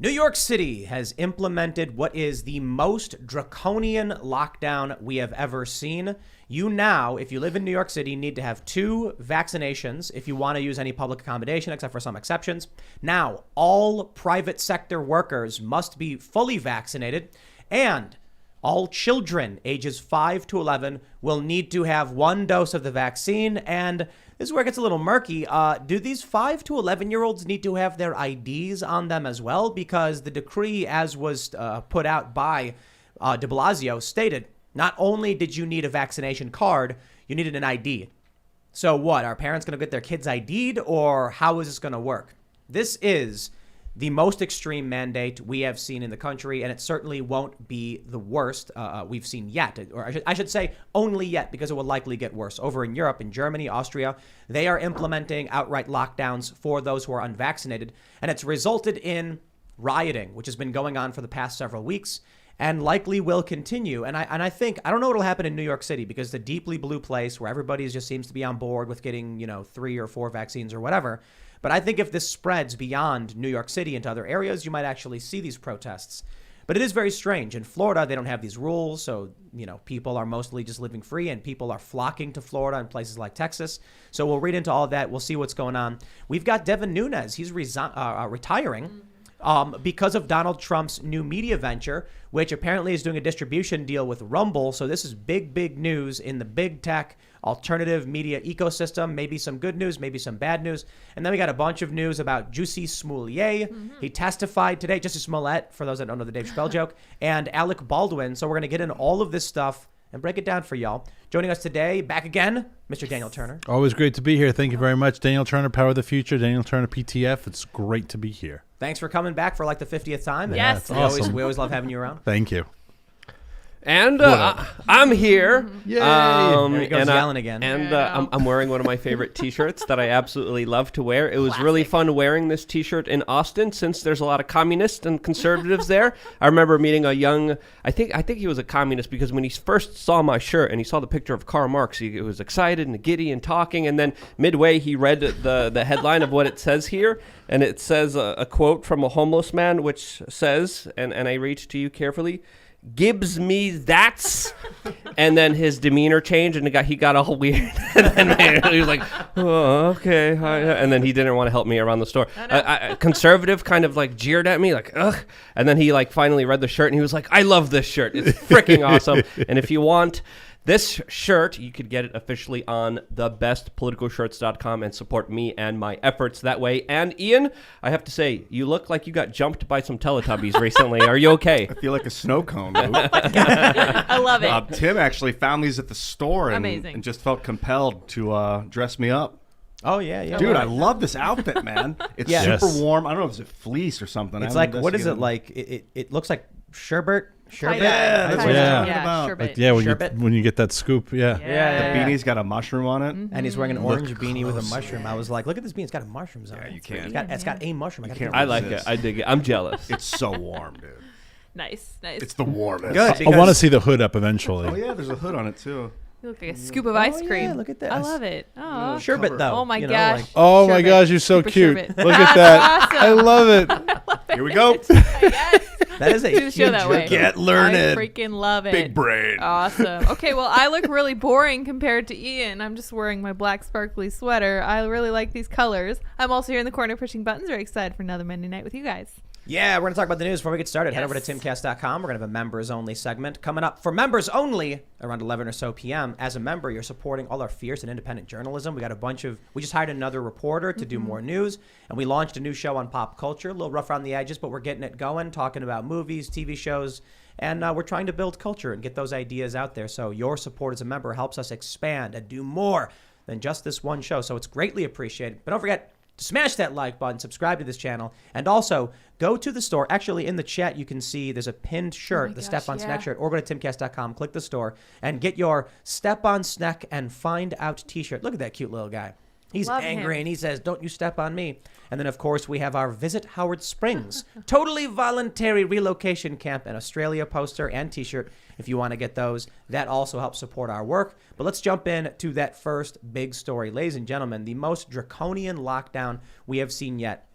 New York City has implemented what is the most draconian lockdown we have ever seen. You now, if you live in New York City, need to have 2 vaccinations if you want to use any public accommodation, except for some exceptions. Now, all private sector workers must be fully vaccinated, and all children ages 5 to 11 will need to have 1 dose of the vaccine. And this is where it gets a little murky. Do these 5 to 11-year-olds need to have their IDs on them as well? Because the decree, as was put out by de Blasio, stated not only did you need a vaccination card, you needed an ID. So what? Are parents going to get their kids ID'd, or how is this going to work? This is the most extreme mandate we have seen in the country, and it certainly won't be the worst we've seen yet. Or I should say only yet, because it will likely get worse. Over in Europe, in Germany, Austria, they are implementing outright lockdowns for those who are unvaccinated, and it's resulted in rioting, which has been going on for the past several weeks and likely will continue. And I think, I don't know what will happen in New York City, because the deeply blue place where everybody just seems to be on board with getting, 3 or 4 vaccines or whatever. But I think if this spreads beyond New York City into other areas, you might actually see these protests. But it is very strange. In Florida, they don't have these rules. So, people are mostly just living free, and people are flocking to Florida and places like Texas. So we'll read into all of that. We'll see what's going on. We've got Devin Nunes. He's retiring because of Donald Trump's new media venture, which apparently is doing a distribution deal with Rumble. So this is big, big news in the big tech alternative media ecosystem. Maybe some good news, maybe some bad news. And then we got a bunch of news about Jussie Smollett. He testified today, Jussie Smollett, for those that don't know the Dave Chappelle joke, and Alec Baldwin. So we're going to get into all of this stuff and break it down for y'all. Joining us today, back again, Mr. Daniel Turner. Always great to be here. Thank you very much. Daniel Turner, Power of the Future, Daniel Turner, PTF. It's great to be here. Thanks for coming back for like the 50th time. Yes. Awesome. We always love having you around. Thank you. And I'm here. Yay. There he goes yelling again. And I'm wearing one of my favorite T-shirts that I absolutely love to wear. It was really fun wearing this T-shirt in Austin, since there's a lot of communists and conservatives there. I remember meeting a young, I think he was a communist, because when he first saw my shirt and he saw the picture of Karl Marx, he was excited and giddy and talking. And then midway, he read the headline of what it says here. And it says a quote from a homeless man, which says, and I read to you carefully, "Gibbs me that's," and then his demeanor changed, and he got all weird. And then he was like, "Oh, okay," and then he didn't want to help me around the store. Conservative kind of like jeered at me, like, "Ugh," and then he like finally read the shirt, and he was like, "I love this shirt. It's freaking awesome." And if you want this shirt, you could get it officially on thebestpoliticalshirts.com and support me and my efforts that way. And Ian, I have to say, you look like you got jumped by some Teletubbies recently. Are you okay? I feel like a snow cone. Dude. I love it. Tim actually found these at the store and just felt compelled to dress me up. Oh, yeah. Dude, I love this outfit, man. It's super warm. I don't know if it's a fleece or something. It's like, what is it like? It looks like sherbet. Yeah, that's what I'm talking about. Sherbet. Like, when you get that scoop, The beanie's got a mushroom on it. And he's wearing an orange beanie with a mushroom. I was like, look at this beanie. It's got mushrooms on it. Yeah, you can't. It's got a mushroom. I like it. I dig it. I'm jealous. It's so warm, dude. Nice. It's the warmest. Good. I want to see the hood up eventually. Oh, yeah, there's a hood on it, too. You look like a scoop of ice cream. Yeah, look at this. I love it. Oh, Sherbet, though. Oh my gosh. Oh my Sherbet. gosh, you're so Super cute. sherbet. Look at that. Awesome. I love it. Here we go. Yes. That is a Do the show that way. Get learned. I freaking love it. Big brain. Awesome. Okay, well, I look really boring compared to Ian. I'm just wearing my black sparkly sweater. I really like these colors. I'm also here in the corner pushing buttons. Very excited for another Monday night with you guys. Yeah, we're going to talk about the news before we get started. Head over to timcast.com. We're going to have a members-only segment coming up for members only around 11 or so p.m. As a member, you're supporting all our fierce and independent journalism. We got we just hired another reporter to do more news, and we launched a new show on pop culture. A little rough around the edges, but we're getting it going, talking about movies, TV shows, and we're trying to build culture and get those ideas out there. So your support as a member helps us expand and do more than just this one show. So it's greatly appreciated. But don't forget to smash that like button, subscribe to this channel, and also go to the store. Actually, in the chat, you can see there's a pinned shirt, the Step on Snack shirt, or go to timcast.com, click the store, and get your Step on Snack and Find Out t-shirt. Look at that cute little guy. He's Love angry, him. and he says, "Don't you step on me." And then, of course, we have our Visit Howard Springs, totally voluntary relocation camp, and Australia poster and t-shirt if you want to get those. That also helps support our work. But let's jump in to that first big story. Ladies and gentlemen, the most draconian lockdown we have seen yet.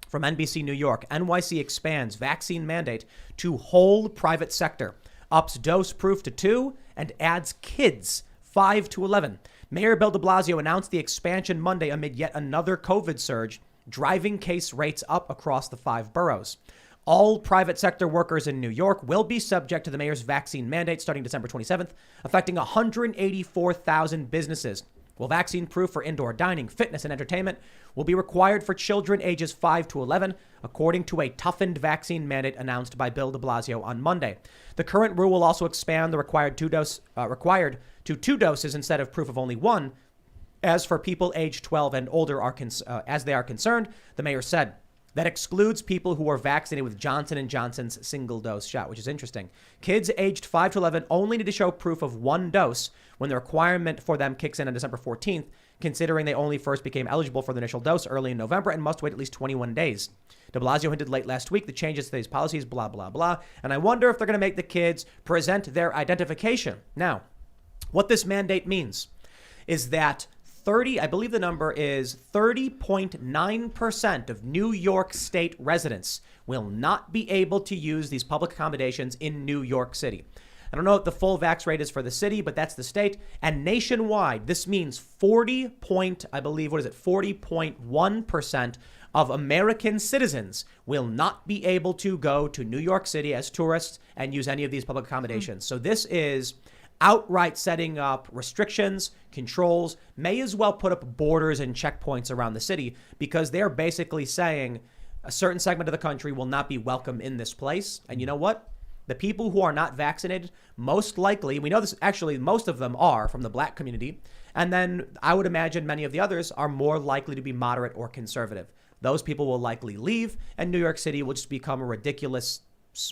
From NBC New York, NYC expands vaccine mandate to whole private sector, ups dose proof to 2, and adds kids 5 to 11. Mayor Bill de Blasio announced the expansion Monday amid yet another COVID surge, driving case rates up across the 5 boroughs. All private sector workers in New York will be subject to the mayor's vaccine mandate starting December 27th, affecting 184,000 businesses. While vaccine proof for indoor dining, fitness, and entertainment will be required for children ages 5 to 11, according to a toughened vaccine mandate announced by Bill de Blasio on Monday. The current rule will also expand the required to 2 doses instead of proof of only 1. As for people aged 12 and older as they are concerned, the mayor said that excludes people who are vaccinated with Johnson & Johnson's single-dose shot, which is interesting. Kids aged 5 to 11 only need to show proof of 1 dose when the requirement for them kicks in on December 14th, considering they only first became eligible for the initial dose early in November and must wait at least 21 days. De Blasio hinted late last week the changes to these policies, blah, blah, blah. And I wonder if they're going to make the kids present their identification. Now, what this mandate means is that I believe the number is 30.9% of New York State residents will not be able to use these public accommodations in New York City. I don't know what the full vax rate is for the city, but that's the state. And nationwide, this means 40.1% of American citizens will not be able to go to New York City as tourists and use any of these public accommodations. So this is outright setting up restrictions, controls, may as well put up borders and checkpoints around the city, because they're basically saying a certain segment of the country will not be welcome in this place. And you know what? The people who are not vaccinated, most likely, we know this, actually, most of them are from the black community. And then I would imagine many of the others are more likely to be moderate or conservative. Those people will likely leave, and New York City will just become a ridiculous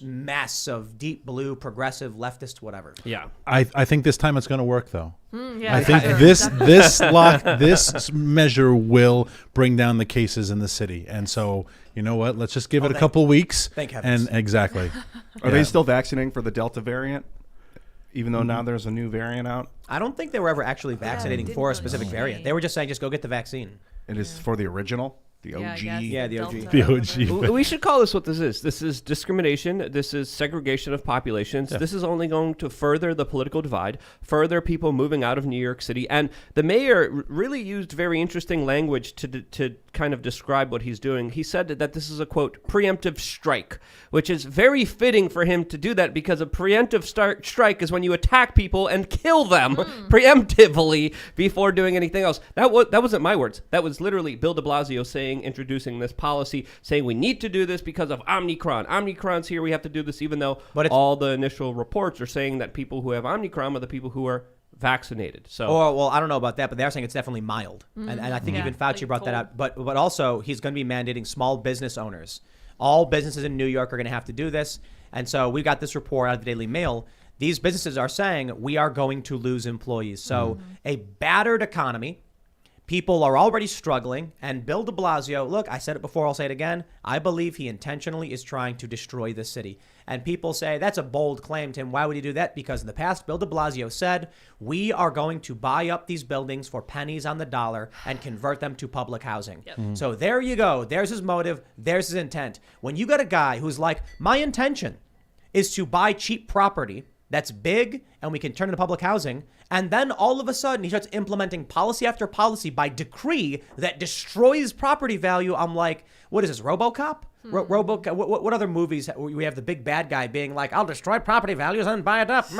mess of deep blue, progressive, leftist, whatever. Yeah. I think this time it's going to work, though. Yeah, I think this measure will bring down the cases in the city. And so, you know what? Let's just give it a couple weeks. Thank heavens. And exactly. Are they still vaccinating for the Delta variant, even though now there's a new variant out? I don't think they were ever actually vaccinating for a specific variant. They were just saying, just go get the vaccine. It is for the original? The OG? Yeah, the OG. The OG. We should call this what this is. This is discrimination. This is segregation of populations. Yeah. This is only going to further the political divide, further people moving out of New York City. And the mayor really used very interesting language to kind of describe what he's doing. He said that this is a, quote, preemptive strike, which is very fitting for him to do that, because a preemptive strike is when you attack people and kill them preemptively before doing anything else. That wasn't my words. That was literally Bill de Blasio introducing this policy, saying we need to do this because of Omicron. Omicron's here. We have to do this, even though all the initial reports are saying that people who have Omicron are the people who are vaccinated. So, well, I don't know about that, but they're saying it's definitely mild, and I think even Fauci brought that up. But also he's going to be mandating small business owners. All businesses in New York are going to have to do this, and so we got this report out of the Daily Mail. These businesses are saying we are going to lose employees. So a battered economy. People are already struggling, and Bill de Blasio, look, I said it before, I'll say it again. I believe he intentionally is trying to destroy the city. And people say, that's a bold claim, Tim. Why would he do that? Because in the past, Bill de Blasio said, we are going to buy up these buildings for pennies on the dollar and convert them to public housing. Yep. So there you go. There's his motive. There's his intent. When you got a guy who's like, my intention is to buy cheap property that's big and we can turn into public housing, and then all of a sudden he starts implementing policy after policy by decree that destroys property value. I'm like, what is this, RoboCop? RoboCop. What other movies we have the big bad guy being like, I'll destroy property values and buy it up?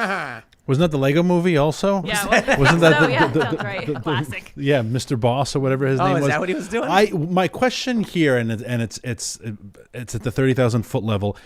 Wasn't that the Lego movie also? Yeah, wasn't that sounds right. Classic. Yeah, Mr. Boss or whatever his name was. Oh, is that what he was doing? My question here, and it's at the 30,000 foot level.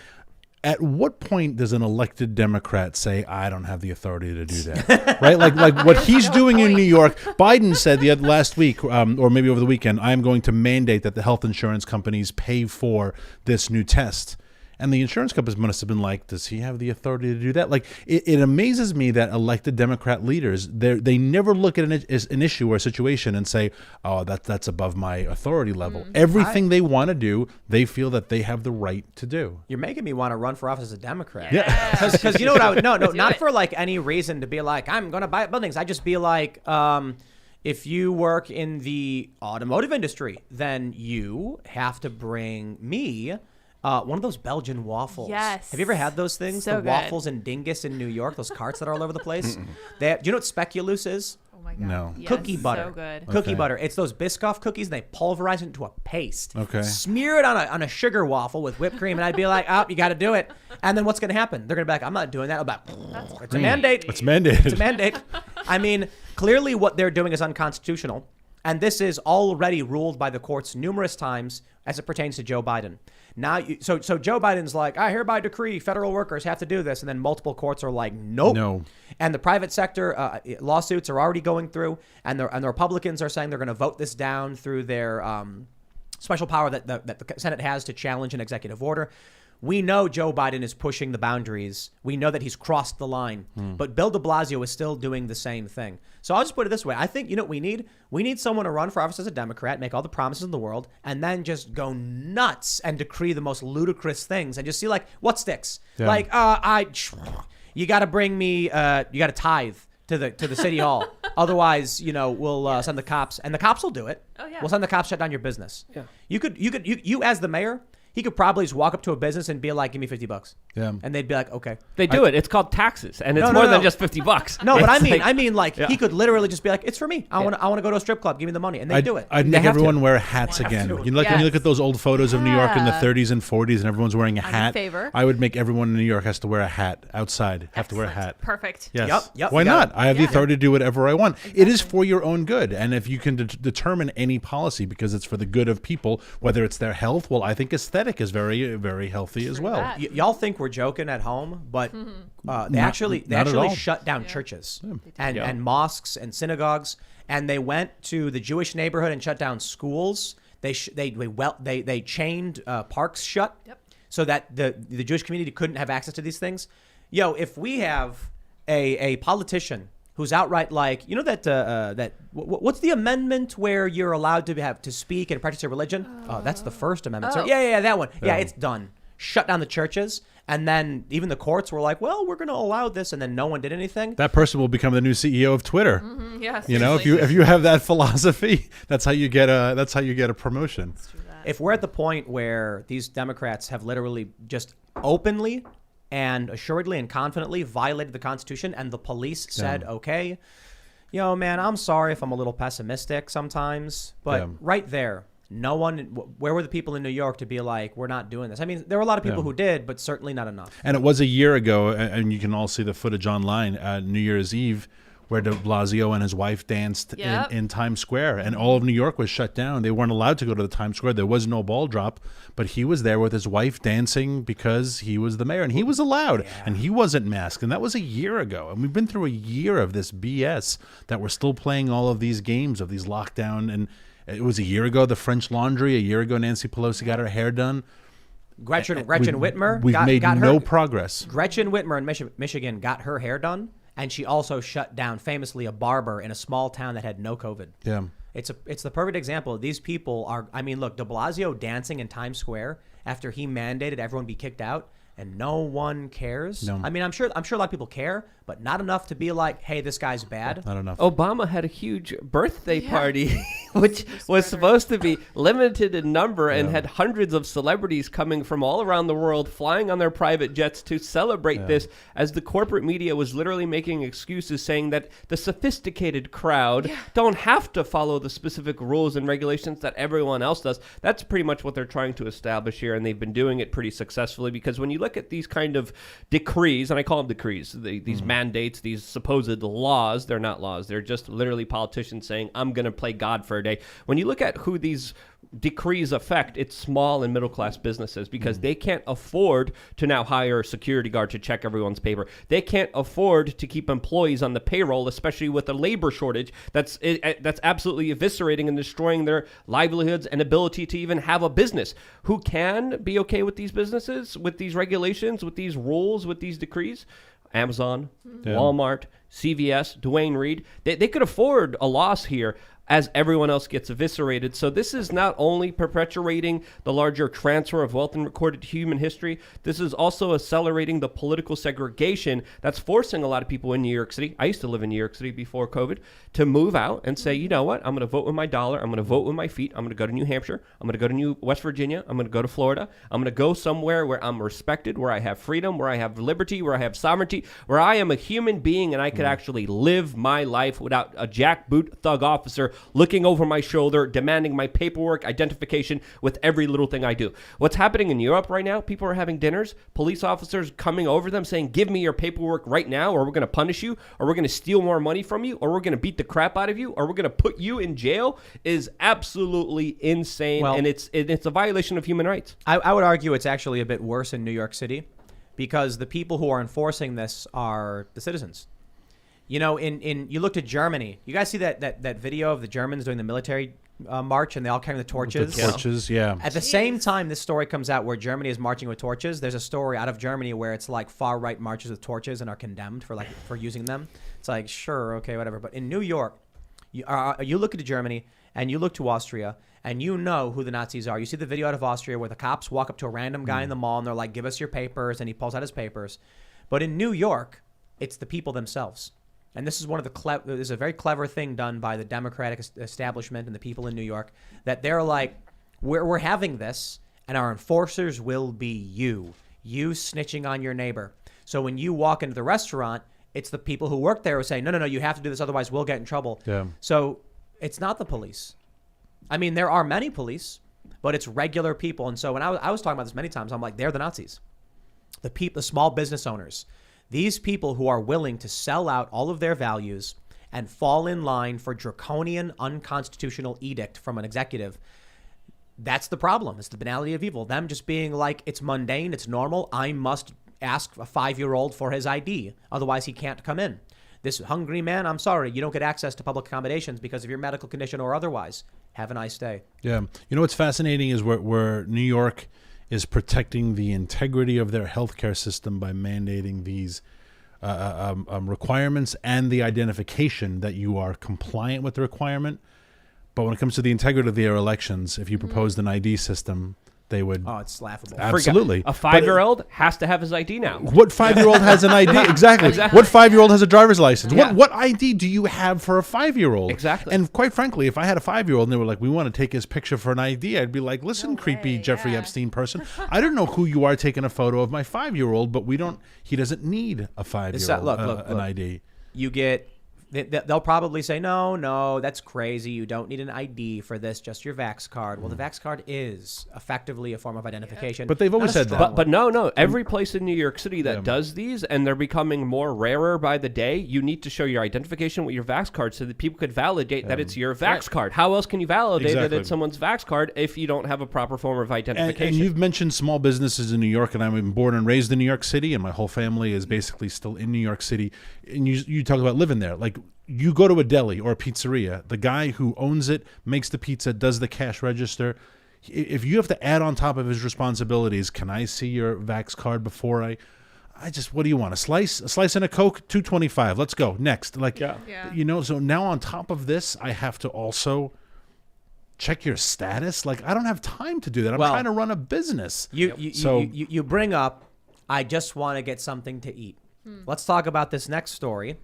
At what point does an elected Democrat say, I don't have the authority to do that? Right? Like what he's doing in New York. Biden said last week, or maybe over the weekend, I am going to mandate that the health insurance companies pay for this new test. And the insurance companies must have been like, does he have the authority to do that? Like, it amazes me that elected Democrat leaders, they never look at an issue or a situation and say, oh, that's above my authority level. Everything they want to do, they feel that they have the right to do. You're making me want to run for office as a Democrat. Yeah. Because you know what I would, no, not for like any reason to be like, I'm going to buy buildings. I just be like, If you work in the automotive industry, then you have to bring me one of those Belgian waffles. Yes. Have you ever had those things? So the good. waffles in Dingus in New York, those carts that are all over the place. Do you know what speculoos is? Oh my god. No. Yes, Cookie butter. So good. Cookie Okay. butter. It's those Biscoff cookies, and they pulverize it into a paste. Okay. Smear it on a sugar waffle with whipped cream, and I'd be like, oh, you got to do it. And then what's going to happen? They're going to be like, I'm not doing that. I'm like, it's a mandate. It's mandated. It's a mandate. I mean, clearly what they're doing is unconstitutional. And this is already ruled by the courts numerous times as it pertains to Joe Biden. Now, so Joe Biden's like, I hereby decree federal workers have to do this. And then multiple courts are like, nope. No. And the private sector lawsuits are already going through. And the Republicans are saying they're going to vote this down through their special power that the Senate has to challenge an executive order. We know Joe Biden is pushing the boundaries. We know that he's crossed the line. But Bill de Blasio is still doing the same thing. So I'll just put it this way. I think, you know what we need? We need someone to run for office as a Democrat, make all the promises in the world, and then just go nuts and decree the most ludicrous things and just see, like, what sticks. Yeah. Like, you got to bring me, you got to tithe to the city hall. Otherwise, you know, we'll send the cops, and the cops will do it. Oh, yeah. We'll send the cops, shut down your business. Yeah. You as the mayor, he could probably just walk up to a business and be like, give me $50. Yeah. And they'd be like, okay. They do it. It's called taxes, and it's No, more no. than just $50. No, but It's I mean, yeah. he could literally just be like, it's for me. I want to go to a strip club. Give me the money. And they do it. I'd They make have to. everyone wear hats again. to. You know, like when you look Yes. at those old photos of New York in the Yeah. 30s and 40s, and everyone's wearing a I'm in hat. favor. I would make everyone in New York has to wear a hat outside. Have to wear a Excellent. hat. Perfect. Yes. Yep, Why you got not? it. I have the Yeah. authority to do whatever I want. It is for your own good. And if you can determine any policy because it's for the good of people, whether it's their health, well, I think aesthetic is very, very healthy as well. that. Y'all think we're joking at home, but they Not actually at all. shut down churches and Yeah. and mosques and synagogues, and they went to the Jewish neighborhood and shut down schools. They chained parks shut, so that the Jewish community couldn't have access to these things. Yo, if we have a politician who's outright like, you know, what's the amendment where you're allowed to have to speak and practice your religion? Oh, that's the First Amendment. So yeah, that one. Yeah, it's done. Shut down the churches. And then even the courts were like, well, we're going to allow this. And then no one did anything. That person will become the new CEO of Twitter. Yes. You know, if you have that philosophy, that's how you get a promotion. If we're at the point where these Democrats have literally just openly and assuredly and confidently violated the Constitution, and the police said, okay, yo, man, I'm sorry if I'm a little pessimistic sometimes, but right there, no one, where were the people in New York to be like, we're not doing this? I mean, there were a lot of people who did, but certainly not enough. And it was a year ago, and you can all see the footage online, New Year's Eve, where de Blasio and his wife danced in Times Square, and all of New York was shut down. They weren't allowed to go to the Times Square. There was no ball drop, but he was there with his wife dancing because he was the mayor, and he was allowed, and he wasn't masked. And that was a year ago, and we've been through a year of this BS that we're still playing all of these games of these lockdown. And it was a year ago, the French Laundry. A year ago, Nancy Pelosi got her hair done. Gretchen Whitmer We've made got no her, progress. Gretchen Whitmer in Michigan got her hair done, and she also shut down famously a barber in a small town that had no COVID. Yeah. It's the perfect example. These people are, I mean, look, de Blasio dancing in Times Square after he mandated everyone be kicked out, and no one cares. No. I mean, I'm sure a lot of people care, but not enough to be like, hey, this guy's bad. Not enough. Obama had a huge birthday party, which was supposed to be limited in number and had hundreds of celebrities coming from all around the world flying on their private jets to celebrate this, as the corporate media was literally making excuses saying that the sophisticated crowd don't have to follow the specific rules and regulations that everyone else does. That's pretty much what they're trying to establish here, and they've been doing it pretty successfully, because when you look at these kind of decrees, and I call them decrees, these mandates, these supposed laws, they're not laws. They're just literally politicians saying, I'm going to play God for a day. When you look at who these decrees affect, it's small and middle class businesses, because they can't afford to now hire a security guard to check everyone's paper. They can't afford to keep employees on the payroll, especially with a labor shortage that's absolutely eviscerating and destroying their livelihoods and ability to even have a business. Who can be okay with these businesses, with these regulations, with these rules, with these decrees? Amazon, Walmart, CVS, Duane Reade. They could afford a loss here. as everyone else gets eviscerated. So this is not only perpetuating the larger transfer of wealth in recorded human history, this is also accelerating the political segregation that's forcing a lot of people in New York City. I used to live in New York City before COVID, to move out and say, you know what, I'm going to vote with my dollar. I'm going to vote with my feet. I'm going to go to New Hampshire. I'm going to go to West Virginia. I'm going to go to Florida. I'm going to go somewhere where I'm respected, where I have freedom, where I have liberty, where I have sovereignty, where I am a human being and I could actually live my life without a jackboot thug officer looking over my shoulder, demanding my paperwork, identification with every little thing I do. What's happening in Europe right now, people are having dinners, police officers coming over them saying, give me your paperwork right now, or we're going to punish you, or we're going to steal more money from you, or we're going to beat the crap out of you, or we're going to put you in jail, is absolutely insane. Well, and it's a violation of human rights. I would argue it's actually a bit worse in New York City, because the people who are enforcing this are the citizens. You know, you looked at Germany. You guys see that video of the Germans doing the military march, and they all carrying the torches? The torches, yeah. At the same time this story comes out where Germany is marching with torches, there's a story out of Germany where it's like far-right marches with torches and are condemned for using them. It's like, sure, okay, whatever. But in New York, you look at Germany and you look to Austria, and you know who the Nazis are. You see the video out of Austria where the cops walk up to a random guy in the mall and they're like, give us your papers, and he pulls out his papers. But in New York, it's the people themselves. And this is this is a very clever thing done by the Democratic establishment and the people in New York, that they're like, we're having this, and our enforcers will be you snitching on your neighbor. So when you walk into the restaurant, it's the people who work there who say, no, you have to do this, otherwise we'll get in trouble. Yeah. So it's not the police. I mean, there are many police, but it's regular people. And so when I was talking about this many times, I'm like, they're the Nazis. The small business owners. These people who are willing to sell out all of their values and fall in line for draconian, unconstitutional edict from an executive, that's the problem. It's the banality of evil. Them just being like, it's mundane, it's normal. I must ask a 5-year-old for his ID. Otherwise, he can't come in. This hungry man, I'm sorry, you don't get access to public accommodations because of your medical condition or otherwise. Have a nice day. Yeah. You know what's fascinating is where New York is protecting the integrity of their healthcare system by mandating these requirements and the identification that you are compliant with the requirement. But when it comes to the integrity of their elections, if you proposed an ID system, they would... Oh, it's laughable. Absolutely. A 5-year-old has to have his ID now. What 5-year-old has an ID? Exactly. What 5-year-old has a driver's license? Yeah. What ID do you have for a 5-year-old? Exactly. And quite frankly, if I had a 5-year-old and they were like, we want to take his picture for an ID, I'd be like, listen, creepy Jeffrey Epstein person, I don't know who you are taking a photo of my 5-year-old, but he doesn't need a 5-year-old look, an ID. You get... They'll probably say, no, that's crazy. You don't need an ID for this, just your Vax card. Well, the Vax card is effectively a form of identification. But they've always said that. But no. Every place in New York City that does these, and they're becoming more rarer by the day, you need to show your identification with your Vax card so that people could validate that it's your Vax card. How else can you validate that it's someone's Vax card if you don't have a proper form of identification? And you've mentioned small businesses in New York, and I'm born and raised in New York City, and my whole family is basically still in New York City. And you talk about living there. Like, you go to a deli or a pizzeria, the guy who owns it, makes the pizza, does the cash register. If you have to add on top of his responsibilities, can I see your Vax card before what do you want? A slice and a Coke, $2.25. Let's go. Next. So now on top of this, I have to also check your status. Like, I don't have time to do that. I'm trying to run a business. You bring up, I just want to get something to eat. Let's talk about this next story,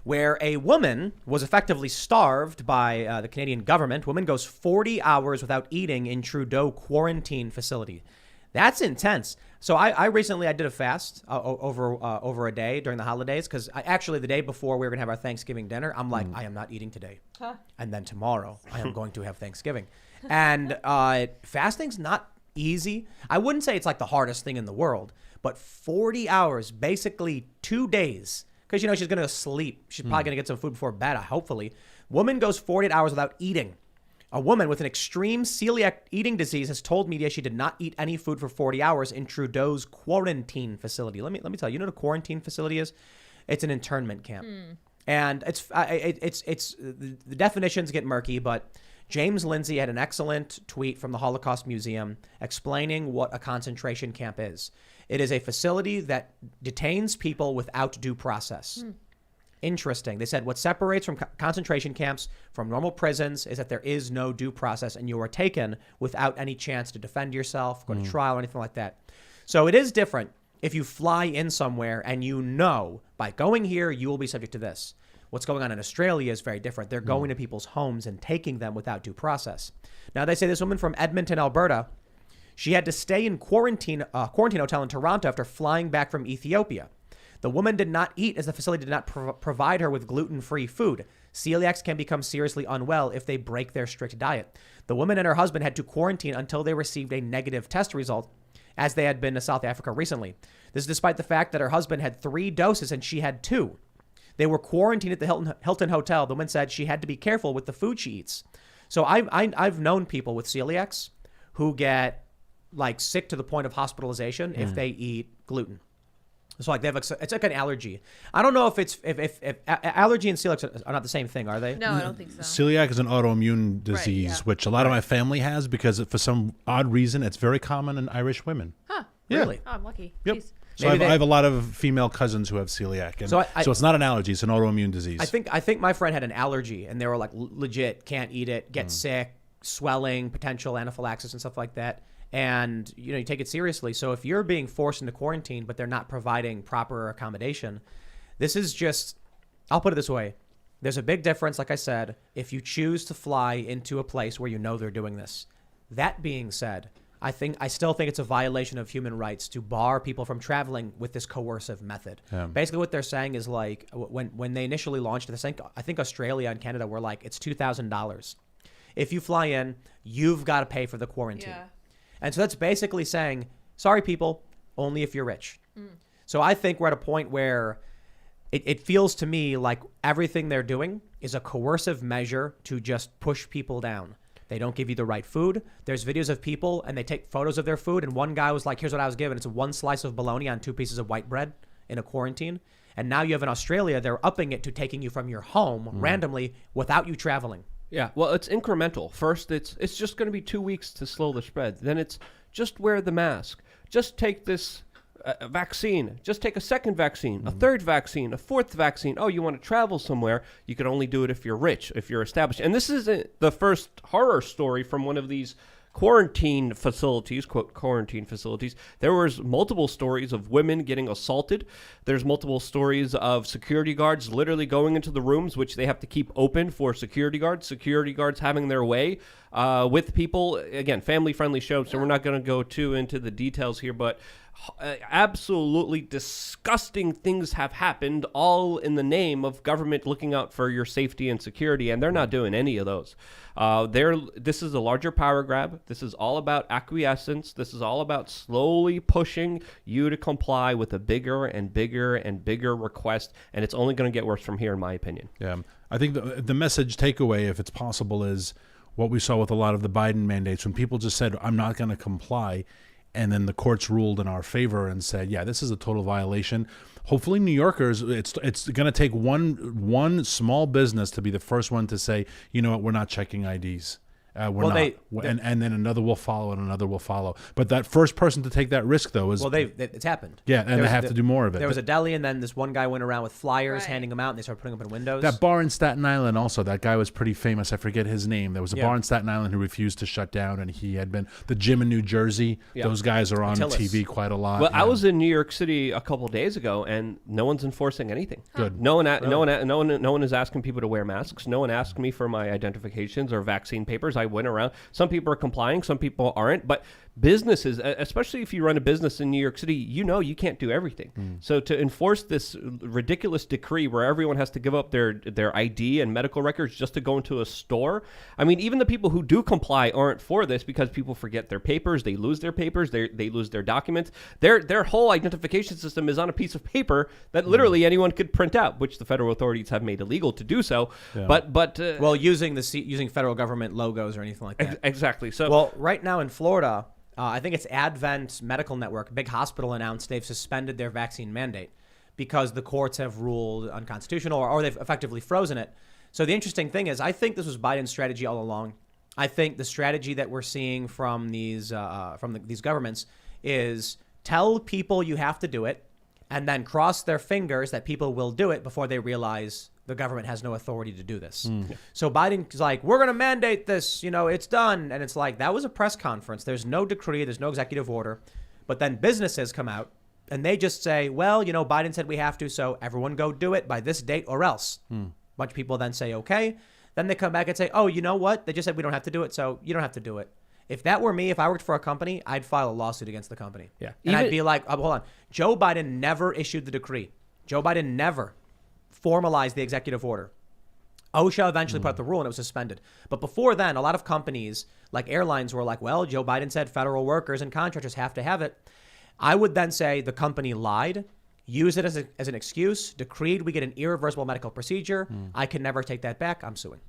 where a woman was effectively starved by the Canadian government. Woman goes 40 hours without eating in Trudeau quarantine facility. That's intense. So I recently did a fast over a day during the holidays, because actually the day before we were going to have our Thanksgiving dinner, I'm like, I am not eating today. And then tomorrow I am going to have Thanksgiving. And fasting's not easy. I wouldn't say it's like the hardest thing in the world, but 40 hours, basically 2 days, because, she's going to sleep. She's probably going to get some food before bed, hopefully. Woman goes 48 hours without eating. A woman with an extreme celiac eating disease has told media she did not eat any food for 40 hours in Trudeau's quarantine facility. Let me tell you, what a quarantine facility is? It's an internment camp. And it's the definitions get murky, but James Lindsay had an excellent tweet from the Holocaust Museum explaining what a concentration camp is. It is a facility that detains people without due process. Interesting. They said what separates from concentration camps from normal prisons is that there is no due process and you are taken without any chance to defend yourself, go to trial, or anything like that. So it is different if you fly in somewhere and you know by going here, you will be subject to this. What's going on in Australia is very different. They're going to people's homes and taking them without due process. Now, they say this woman from Edmonton, Alberta, she had to stay in quarantine hotel in Toronto after flying back from Ethiopia. The woman did not eat as the facility did not provide her with gluten-free food. Celiacs can become seriously unwell if they break their strict diet. The woman and her husband had to quarantine until they received a negative test result, as they had been to South Africa recently. This is despite the fact that her husband had 3 doses and she had 2. They were quarantined at the Hilton Hotel. The woman said she had to be careful with the food she eats. So I've known people with celiacs who get like sick to the point of hospitalization if they eat gluten. So like it's like an allergy. I don't know if allergy and celiac are not the same thing, are they? No, I don't think so. Celiac is an autoimmune disease, which a lot of my family has because for some odd reason it's very common in Irish women. Huh. Yeah. Really? Oh, I'm lucky. Yep. Jeez. So I have a lot of female cousins who have celiac, and So so it's not an allergy; it's an autoimmune disease. I think my friend had an allergy, and they were like legit can't eat it, get sick, swelling, potential anaphylaxis, and stuff like that. And you take it seriously. So if you're being forced into quarantine, but they're not providing proper accommodation, this is just. I'll put it this way: there's a big difference, like I said, if you choose to fly into a place where you know they're doing this. That being said, I still think it's a violation of human rights to bar people from traveling with this coercive method. Yeah. Basically, what they're saying is like when they initially launched this, I think Australia and Canada were like it's $2,000. If you fly in, you've got to pay for the quarantine. Yeah. And so that's basically saying, sorry, people, only if you're rich. So I think we're at a point where it feels to me like everything they're doing is a coercive measure to just push people down. They don't give you the right food. There's videos of people and they take photos of their food. And one guy was like, here's what I was given. It's 1 slice of bologna on 2 pieces of white bread in a quarantine. And now you have in Australia, they're upping it to taking you from your home randomly without you traveling. Yeah, well, it's incremental. First, it's just going to be 2 weeks to slow the spread. Then it's just wear the mask. Just take this vaccine. Just take a second vaccine, a third vaccine, a fourth vaccine. Oh, you want to travel somewhere? You can only do it if you're rich, if you're established. And this isn't the first horror story from one of these quarantine facilities, quote, quarantine facilities. There was multiple stories of women getting assaulted. There's multiple stories of security guards literally going into the rooms, which they have to keep open for security guards having their way with people. Again, family-friendly show, so we're not going to go too into the details here, but absolutely disgusting things have happened, all in the name of government looking out for your safety and security, and they're not doing any of those. This is a larger power grab. This is all about acquiescence. This is all about slowly pushing you to comply with a bigger and bigger and bigger request, and it's only going to get worse from here, in my opinion. Yeah, I think the message takeaway, if it's possible, is what we saw with a lot of the Biden mandates when people just said, I'm not going to comply. And then the courts ruled in our favor and said, yeah, this is a total violation. Hopefully New Yorkers, it's going to take one small business to be the first one to say, you know what, we're not checking IDs. And then another will follow and another will follow. But that first person to take that risk, though, is... Well, it's happened. Yeah, and they have to do more of it. There was a deli, and then this one guy went around with flyers, handing them out, and they started putting them in windows. That bar in Staten Island also, that guy was pretty famous. I forget his name. There was a bar in Staten Island who refused to shut down, and he had been... The gym in New Jersey, those guys are on TV quite a lot. Well, I was in New York City a couple of days ago, and no one's enforcing anything. Good. No one is asking people to wear masks. No one asked me for my identifications or vaccine papers. I went around... Some people are complying, some people aren't, but businesses, especially if you run a business in New York City, you can't do everything. So to enforce this ridiculous decree where everyone has to give up their ID and medical records just to go into a store, I mean, even the people who do comply aren't for this because people forget their papers, they lose their papers, they lose their documents. Their whole identification system is on a piece of paper that literally anyone could print out, which the federal authorities have made illegal to do so. Yeah. But using federal government logos or anything like that. Exactly. So well, right now in Florida, I think it's Advent Medical Network, a big hospital, announced they've suspended their vaccine mandate because the courts have ruled unconstitutional or they've effectively frozen it. So the interesting thing is, I think this was Biden's strategy all along. I think the strategy that we're seeing from these governments is tell people you have to do it, and then cross their fingers that people will do it before they realize the government has no authority to do this. So Biden's like, we're going to mandate this, it's done. And it's like, that was a press conference. There's no decree. There's no executive order. But then businesses come out and they just say, well, Biden said we have to, so everyone go do it by this date or else. A bunch of people then say, okay. Then they come back and say, oh, you know what? They just said we don't have to do it, so you don't have to do it. If that were me, if I worked for a company, I'd file a lawsuit against the company. Yeah. And I'd be like, hold on. Joe Biden never issued the decree. Joe Biden never formalized the executive order. OSHA eventually put out the rule and it was suspended. But before then, a lot of companies like airlines were like, well, Joe Biden said federal workers and contractors have to have it. I would then say the company lied, use it as an excuse, decreed we get an irreversible medical procedure. I can never take that back. I'm suing.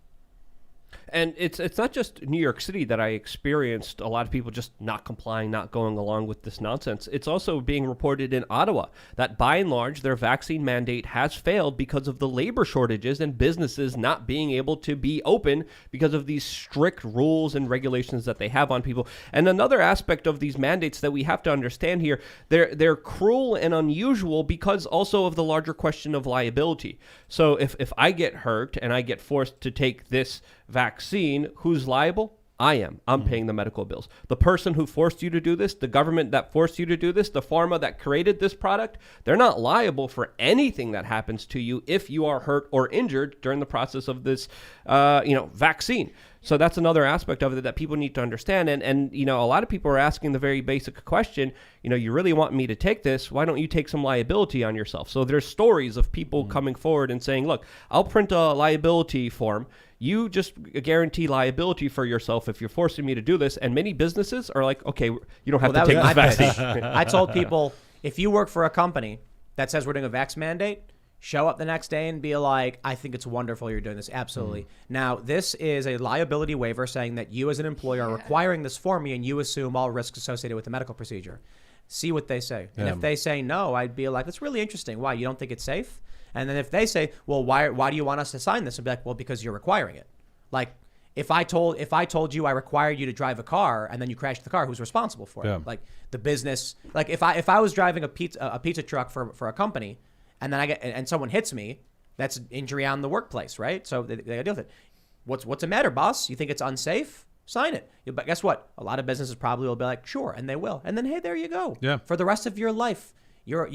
And it's not just New York City that I experienced a lot of people just not complying, not going along with this nonsense. It's also being reported in Ottawa that by and large their vaccine mandate has failed because of the labor shortages and businesses not being able to be open because of these strict rules and regulations that they have on people. And another aspect of these mandates that we have to understand here, they're cruel and unusual because also of the larger question of liability. So if I get hurt and I get forced to take this vaccine, who's liable? I am. I'm paying the medical bills. The person who forced you to do this, the government that forced you to do this, the pharma that created this product, they're not liable for anything that happens to you if you are hurt or injured during the process of this, vaccine. So that's another aspect of it that people need to understand. And a lot of people are asking the very basic question, you really want me to take this? Why don't you take some liability on yourself? So there's stories of people coming forward and saying, look, I'll print a liability form. You just guarantee liability for yourself if you're forcing me to do this. And many businesses are like, okay, you don't have to take this vaccine. I told people, if you work for a company that says we're doing a vax mandate, show up the next day and be like, I think it's wonderful you're doing this. Absolutely. Now, this is a liability waiver saying that you as an employer are requiring this for me and you assume all risks associated with the medical procedure. See what they say. And if they say no, I'd be like, that's really interesting. Why? You don't think it's safe? And then if they say, well, why do you want us to sign this? I'd be like, well, because you're requiring it. Like, if I told you I required you to drive a car and then you crashed the car, who's responsible for it? Like the business, like if I was driving a pizza truck for a company and then and someone hits me, that's injury on the workplace, right? So they gotta deal with it. What's the matter, boss? You think it's unsafe? Sign it. But guess what? A lot of businesses probably will be like, sure, and they will. And then, hey, there you go. Yeah. For the rest of your life, you're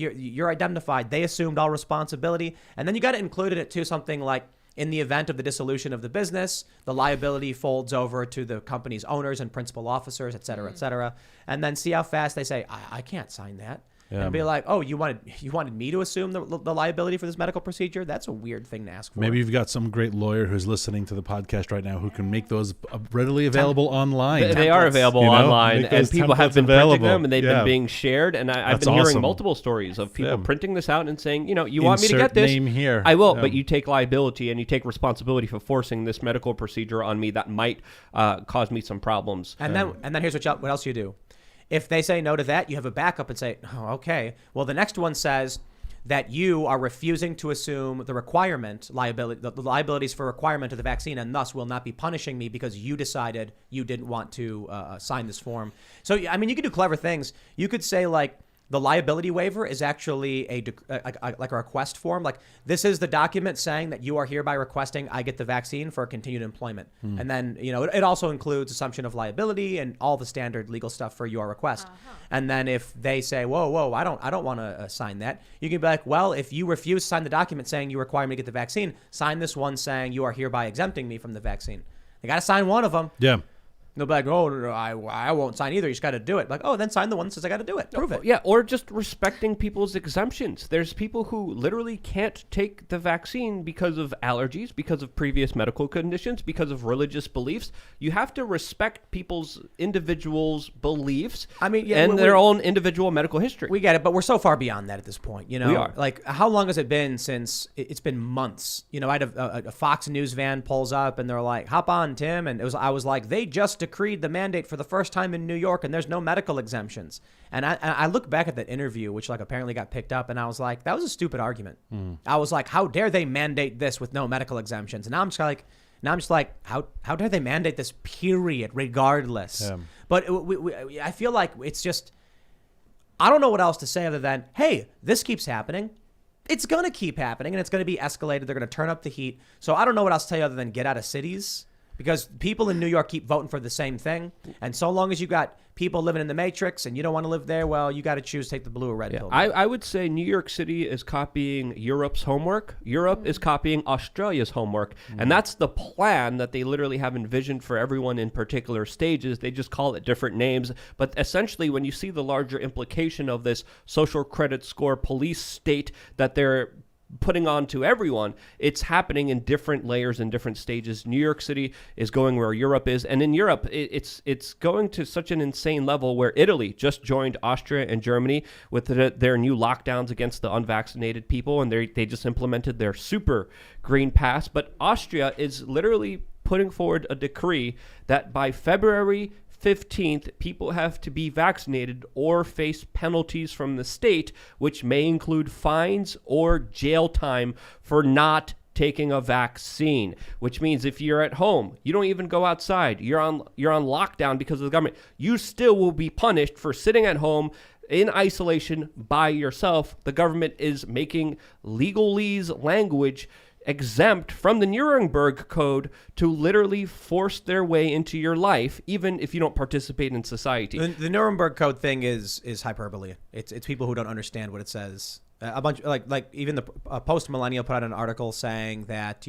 indemnified. They assumed all responsibility. And then you got to include in it too something like, in the event of the dissolution of the business, the liability folds over to the company's owners and principal officers, et cetera, et cetera. And then see how fast they say, I can't sign that. And be like, oh, you wanted me to assume the liability for this medical procedure? That's a weird thing to ask for. Maybe you've got some great lawyer who's listening to the podcast right now who can make those readily available online. They are available online, and people have been printing them, and they've been being shared. And I've been hearing multiple stories of people printing this out and saying, you want me to get this? Name here. I will, but you take liability and you take responsibility for forcing this medical procedure on me that might cause me some problems. And then here's what else you do. If they say no to that, you have a backup and say, oh, okay. Well, the next one says that you are refusing to assume the liabilities for requirement of the vaccine, and thus will not be punishing me because you decided you didn't want to sign this form. So, I mean, you could do clever things. You could say, like, the liability waiver is actually like a request form. Like, this is the document saying that you are hereby requesting I get the vaccine for continued employment. And then, it also includes assumption of liability and all the standard legal stuff for your request. And then if they say, whoa, I don't want to sign that, you can be like, well, if you refuse to sign the document saying you require me to get the vaccine, sign this one saying you are hereby exempting me from the vaccine. They got to sign one of them. Yeah. They'll be like, oh, no, I won't sign either. You just got to do it. Like, oh, then sign the one that says I got to do it. Prove it. Yeah, or just respecting people's exemptions. There's people who literally can't take the vaccine because of allergies, because of previous medical conditions, because of religious beliefs. You have to respect people's individuals' beliefs and their own individual medical history. We get it, but we're so far beyond that at this point. We are. Like, how long has it been since? It's been months. I had a Fox News van pulls up, and they're like, hop on, Tim. And I was like, they just decreed the mandate for the first time in New York, and there's no medical exemptions. And I look back at that interview, which like apparently got picked up, and I was like, that was a stupid argument. I was like, how dare they mandate this with no medical exemptions? And now I'm just like, how dare they mandate this? Period, regardless. But I feel like it's just I don't know what else to say other than, hey, this keeps happening. It's going to keep happening, and it's going to be escalated. They're going to turn up the heat. So I don't know what else to tell you other than get out of cities, because people in New York keep voting for the same thing. And so long as you got people living in the Matrix and you don't want to live there, well, you got to choose take the blue or red pill. I would say New York City is copying Europe's homework. Europe is copying Australia's homework. And that's the plan that they literally have envisioned for everyone in particular stages. They just call it different names. But essentially, when you see the larger implication of this social credit score police state that they're putting on to everyone, it's happening in different layers and different stages. New York City is going where Europe is, and in Europe it's going to such an insane level where Italy just joined Austria and Germany with their new lockdowns against the unvaccinated people, and they just implemented their super green pass. But Austria is literally putting forward a decree that by February 15th, people have to be vaccinated or face penalties from the state, which may include fines or jail time for not taking a vaccine. Which means if you're at home, you don't even go outside, you're on lockdown because of the government, you still will be punished for sitting at home in isolation by yourself. The government is making legalese language exempt from the Nuremberg Code to literally force their way into your life, even if you don't participate in society. The Nuremberg Code thing is hyperbole. It's people who don't understand what it says. A bunch like even the Post Millennial put out an article saying that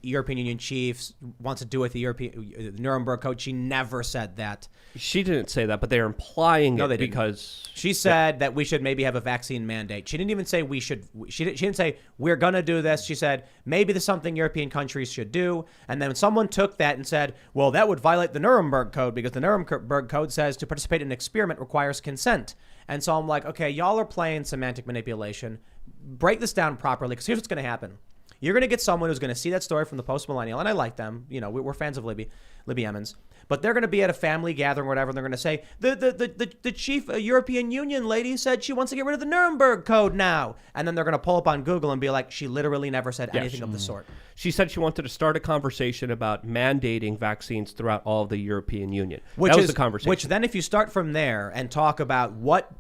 European Union chiefs wants to do with the Nuremberg Code. She never said that. She didn't say that, but they're implying it because she said that we should maybe have a vaccine mandate. She didn't even say we should. She didn't say we're gonna do this. She said maybe there's something European countries should do. And then someone took that and said, well, that would violate the Nuremberg Code because the Nuremberg Code says to participate in an experiment requires consent. And so I'm like, okay, y'all are playing semantic manipulation. Break this down properly, because here's what's going to happen. You're going to get someone who's going to see that story from the Post Millennial, and I like them. We're fans of Libby Emmons. But they're going to be at a family gathering or whatever, and they're going to say, the chief European Union lady said she wants to get rid of the Nuremberg Code now. And then they're going to pull up on Google and be like, she literally never said anything of the sort. She said she wanted to start a conversation about mandating vaccines throughout all of the European Union. That was the conversation. Which then if you start from there and talk about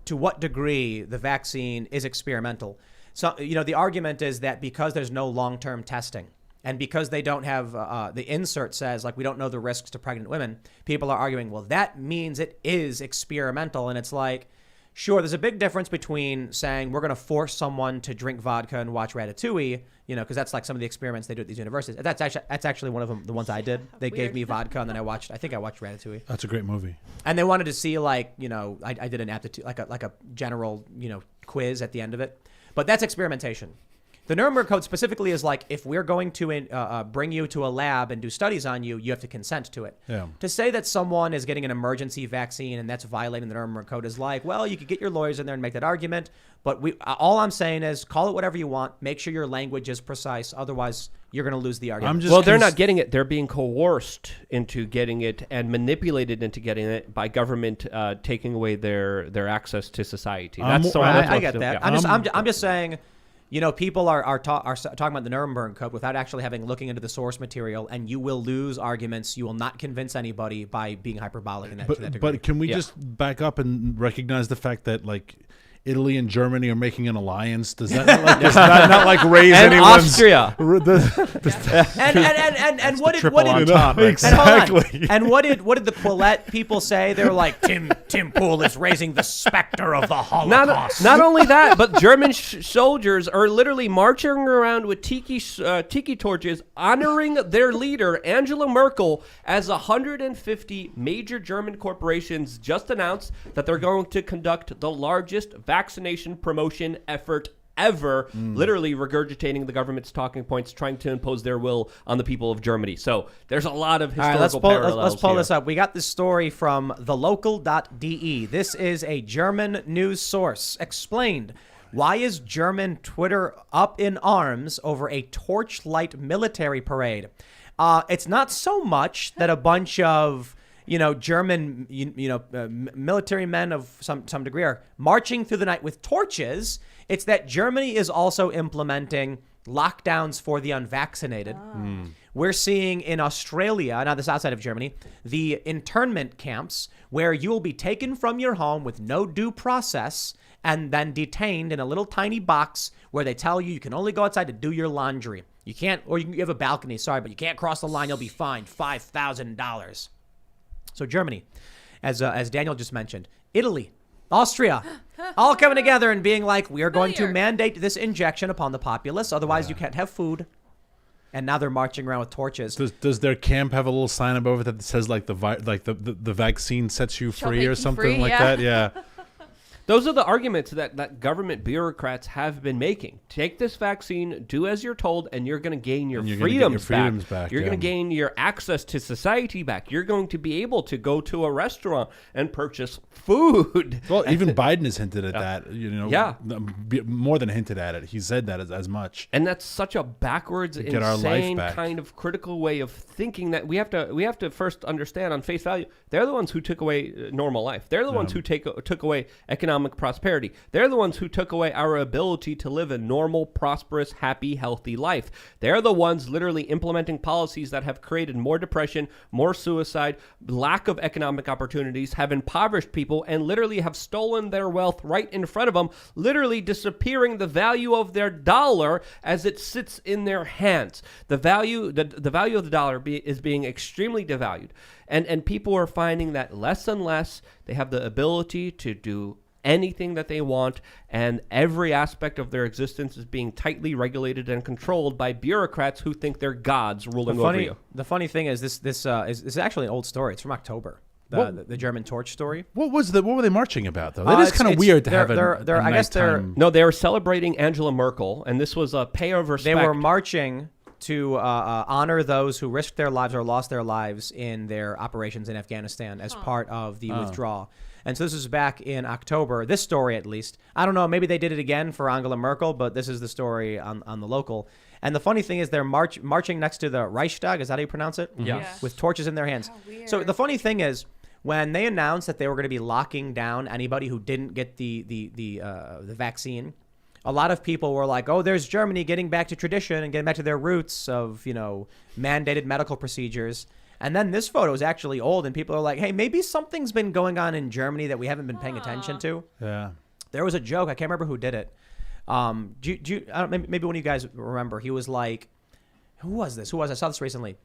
to what degree the vaccine is experimental. So, the argument is that because there's no long-term testing and because they don't have the insert says, like, we don't know the risks to pregnant women, people are arguing, well, that means it is experimental. And it's like, sure, there's a big difference between saying we're going to force someone to drink vodka and watch Ratatouille, because that's like some of the experiments they do at these universities. That's actually one of them, the ones I did. They gave me vodka and then I think I watched Ratatouille. That's a great movie. And they wanted to see I did an aptitude, like a general, quiz at the end of it. But that's experimentation. The Nuremberg Code specifically is like, if we're going to bring you to a lab and do studies on you, you have to consent to it. Yeah. To say that someone is getting an emergency vaccine and that's violating the Nuremberg Code is like, well, you could get your lawyers in there and make that argument. But all I'm saying is call it whatever you want. Make sure your language is precise. Otherwise, you're going to lose the argument. They're not getting it. They're being coerced into getting it and manipulated into getting it by government taking away their access to society. I get that. Yeah. I'm just saying, people are talking about the Nuremberg Code without actually looking into the source material, and you will lose arguments. You will not convince anybody by being hyperbolic in that degree. But can we just back up and recognize the fact that, like, Italy and Germany are making an alliance? Does that not raise and anyone's Austria? And what did exactly? And what did the Quillette people say? They were like, Tim Pool is raising the specter of the Holocaust. Not only that, but German soldiers are literally marching around with tiki torches, honoring their leader Angela Merkel, as 150 major German corporations just announced that they're going to conduct the largest vaccination promotion effort ever, literally regurgitating the government's talking points, trying to impose their will on the people of Germany. So there's a lot of historical parallels. Let's pull this up. We got this story from thelocal.de. This is a German news source. Explained. Why is German Twitter up in arms over a torchlight military parade? It's not so much that a bunch of German, military men of some degree are marching through the night with torches. It's that Germany is also implementing lockdowns for the unvaccinated. We're seeing in Australia, now this is outside of Germany, the internment camps where you will be taken from your home with no due process and then detained in a little tiny box where they tell you can only go outside to do your laundry. You can't, or you have a balcony, sorry, but you can't cross the line. You'll be fined $5,000. So Germany, as Daniel just mentioned, Italy, Austria, all coming together and being like, we are going to mandate this injection upon the populace. Otherwise, you can't have food. And now they're marching around with torches. Does their camp have a little sign above it that says like the vaccine sets you free or something like that? Yeah. Those are the arguments that government bureaucrats have been making. Take this vaccine, do as you're told, and you're going to gain your freedoms back. You're going to gain your access to society back. You're going to be able to go to a restaurant and purchase food. Well, even Biden has hinted at that. More than hinted at it. He said that as much. And that's such a backwards, insane kind of critical way of thinking that we have to first understand on face value. They're the ones who took away normal life. They're the ones who took away economic prosperity. They're the ones who took away our ability to live a normal, prosperous, happy, healthy life. They're the ones literally implementing policies that have created more depression, more suicide, lack of economic opportunities, have impoverished people, and literally have stolen their wealth right in front of them, literally disappearing the value of their dollar as it sits in their hands. The value of the dollar is being extremely devalued. And people are finding that less and less they have the ability to do anything that they want, and every aspect of their existence is being tightly regulated and controlled by bureaucrats who think they're gods ruling over you. The funny thing is this is actually an old story. It's from October. The German torch story. What were they marching about though? That is kind of weird to have I guess they were celebrating Angela Merkel, and this was a pay of respect. They were marching to honor those who risked their lives or lost their lives in their operations in Afghanistan as part of the withdrawal. And so this was back in October, this story at least. I don't know, maybe they did it again for Angela Merkel, but this is the story on the local. And the funny thing is they're marching next to the Reichstag, is that how you pronounce it? Yeah. With torches in their hands. So the funny thing is, when they announced that they were going to be locking down anybody who didn't get the vaccine, a lot of people were like, oh, there's Germany getting back to tradition and getting back to their roots of, mandated medical procedures. And then this photo is actually old, and people are like, hey, maybe something's been going on in Germany that we haven't been paying attention to. Yeah. There was a joke. I can't remember who did it. Maybe one of you guys remember. He was like, who was this? I saw this recently.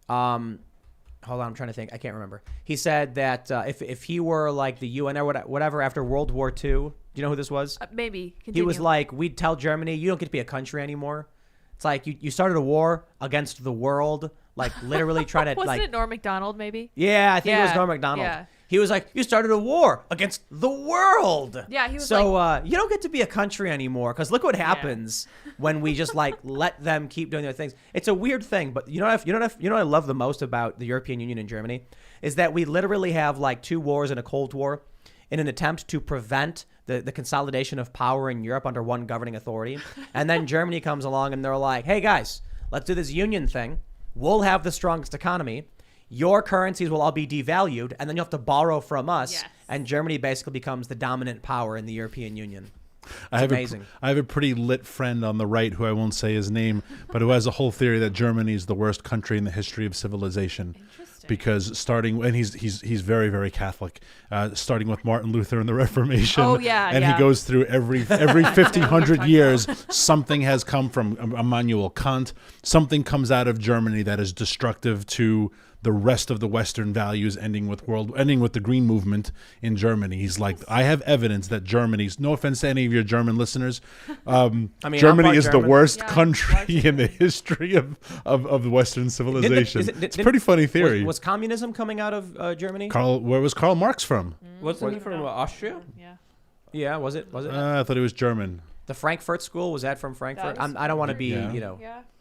Hold on, I'm trying to think. I can't remember. He said that if he were like the UN or whatever after World War II, do you know who this was? Maybe. Continue. He was like, we'd tell Germany, you don't get to be a country anymore. It's like you started a war against the world. Like literally try to Wasn't it Norm Macdonald maybe? Yeah, I think it was Norm Macdonald. Yeah. He was like, you started a war against the world. Yeah, he was so you don't get to be a country anymore because look what happens when we just like let them keep doing their things. It's a weird thing, but you know what I love the most about the European Union and Germany is that we literally have like 2 wars and a Cold War in an attempt to prevent the consolidation of power in Europe under one governing authority. And then Germany comes along and they're like, hey guys, let's do this union thing. We'll have the strongest economy. Your currencies will all be devalued, and then you'll have to borrow from us. Yes. And Germany basically becomes the dominant power in the European Union. Amazing. I have a pretty lit friend on the right who I won't say his name, but who has a whole theory that Germany is the worst country in the history of civilization. Because he's very, very Catholic, starting with Martin Luther and the Reformation. Oh, yeah. And he goes through every 1,500 years, something has come from Immanuel Kant. Something comes out of Germany that is destructive to the rest of the Western values, ending with the Green Movement in Germany. He's like, I have evidence that Germany's, no offense to any of your German listeners, Germany is the worst country in the history of the Western civilization. It's a pretty funny theory. Was communism coming out of Germany? Where was Karl Marx from? Wasn't he from Austria? Yeah. Yeah, was it? I thought he was German. The Frankfurt School, was that from Frankfurt? I don't want to be,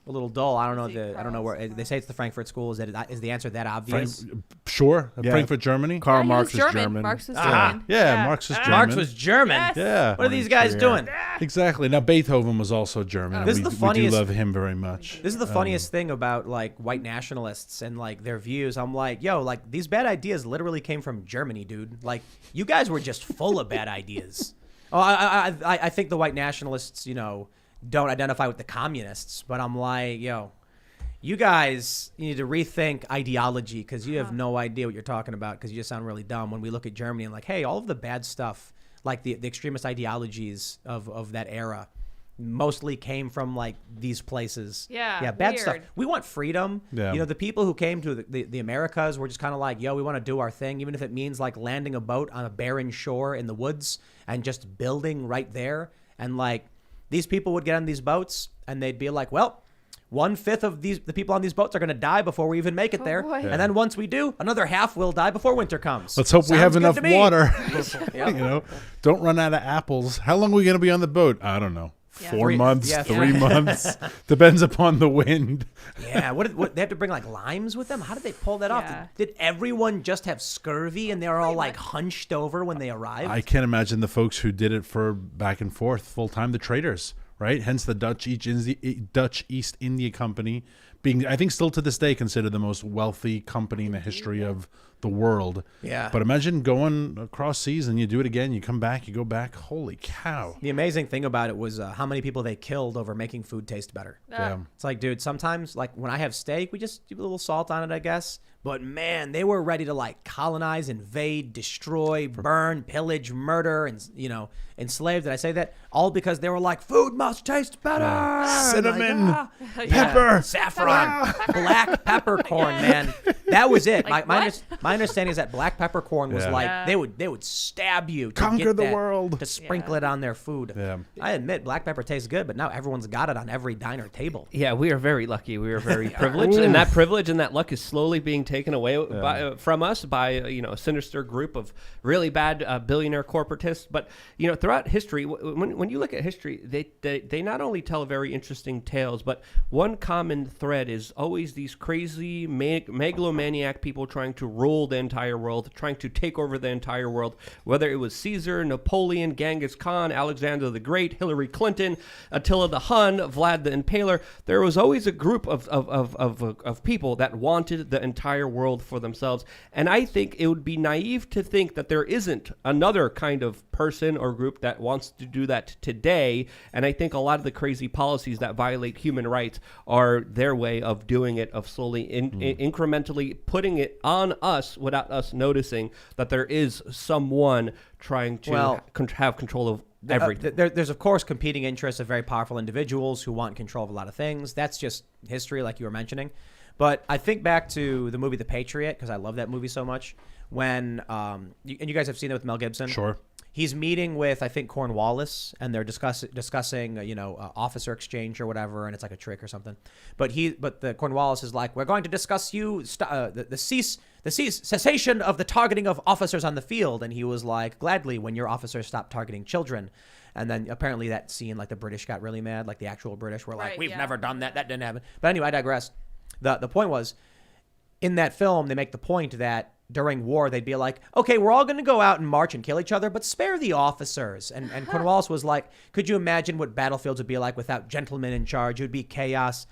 a little dull. I don't know where they say it's the Frankfurt School. Is the answer that obvious? Frankfurt, Germany. Karl Marx was German. Marx was German. Marx was German. Marx was German. Yes. Yeah. What are these guys doing? Exactly. Now Beethoven was also German. This is the funniest. We do love him very much. This is the funniest thing about like white nationalists and like their views. I'm like, yo, like these bad ideas literally came from Germany, dude. Like you guys were just full of bad ideas. Oh, I think the white nationalists, don't identify with the communists, but I'm like, yo, you guys need to rethink ideology because you have no idea what you're talking about because you just sound really dumb when we look at Germany and like, hey, all of the bad stuff, like the extremist ideologies of that era mostly came from like these places. Yeah, bad weird. stuff. We want freedom. Yeah. You know, the people who came to the Americas were just kind of like, yo, we want to do our thing, even if it means like landing a boat on a barren shore in the woods and just building right there. And like these people would get on these boats and they'd be like, well, 1/5 of the people on these boats are going to die before we even make it there. boy. And then once we do, another half will die before winter comes. Let's hope we Sounds have good enough to me. water. Yeah. You know, don't run out of apples. How long are we going to be on the boat? I don't know. Yeah. 4 months, Yeah. 3 months. Depends upon the wind. Yeah, what they have to bring like limes with them? How did they pull that off? Yeah. Did everyone just have scurvy and they were all like hunched over when they arrived? I can't imagine the folks who did it for back and forth full time, the traders, right? Hence the Dutch East India Company being, I think, still to this day considered the most wealthy company in the history of the world. Yeah. But imagine going across seas and you do it again. You come back, you go back. Holy cow! The amazing thing about it was how many people they killed over making food taste better. Yeah. It's like, dude, sometimes like when I have steak, we just do a little salt on it, I guess. But man, they were ready to like colonize, invade, destroy, burn, pillage, murder, and enslave. Did I say that? All because they were like, food must taste better. Cinnamon, Like, pepper, saffron, black peppercorn, man. That was it. My understanding is that black peppercorn was Yeah. like they would stab you to Conquer get the that, world. to sprinkle it on their food. Yeah. I admit black pepper tastes good, but now everyone's got it on every diner table. Yeah, we are very lucky. We are very privileged, and that privilege and that luck is slowly being taken away from us by a sinister group of really bad billionaire corporatists. But throughout history, when you look at history, they not only tell very interesting tales, but one common thread is always these crazy megalomaniac people trying to rule the entire world, trying to take over the entire world. Whether it was Caesar, Napoleon, Genghis Khan, Alexander the Great, Hillary Clinton, Attila the Hun, Vlad the Impaler, there was always a group of people that wanted the entire world for themselves. And I think it would be naive to think that there isn't another kind of person or group that wants to do that today. And I think a lot of the crazy policies that violate human rights are their way of doing it, of slowly incrementally putting it on us without us noticing that there is someone trying to have control of everything. There's of course competing interests of very powerful individuals who want control of a lot of things. That's just history, like you were mentioning. But I think back to the movie The Patriot, because I love that movie so much. When and you guys have seen it with Mel Gibson. Sure. He's meeting with, I think, Cornwallis, and they're discussing, officer exchange or whatever, and it's like a trick or something. But the Cornwallis is like, we're going to discuss the cessation of the targeting of officers on the field, and he was like, gladly, when your officers stop targeting children. And then apparently that scene, like the British got really mad, like the actual British were like, we've never done that, that didn't happen. But anyway, I digress. The point was, in that film, they make the point that during war, they'd be like, okay, we're all going to go out and march and kill each other, but spare the officers. And Cornwallis was like, could you imagine what battlefields would be like without gentlemen in charge? It would be chaos.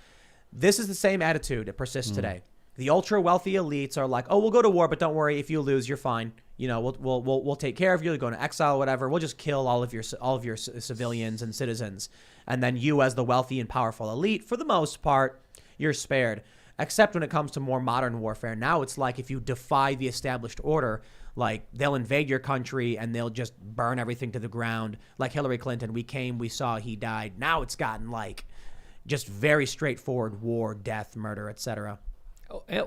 This is the same attitude that persists today. The ultra wealthy elites are like, oh, we'll go to war, but don't worry, if you lose, you're fine. We'll take care of you. You're going to exile, whatever. We'll just kill all of your civilians and citizens, and then you, as the wealthy and powerful elite, for the most part, you're spared. Except when it comes to more modern warfare. Now it's like if you defy the established order, like they'll invade your country and they'll just burn everything to the ground. Like Hillary Clinton, we came, we saw, he died. Now it's gotten like just very straightforward war, death, murder, etc.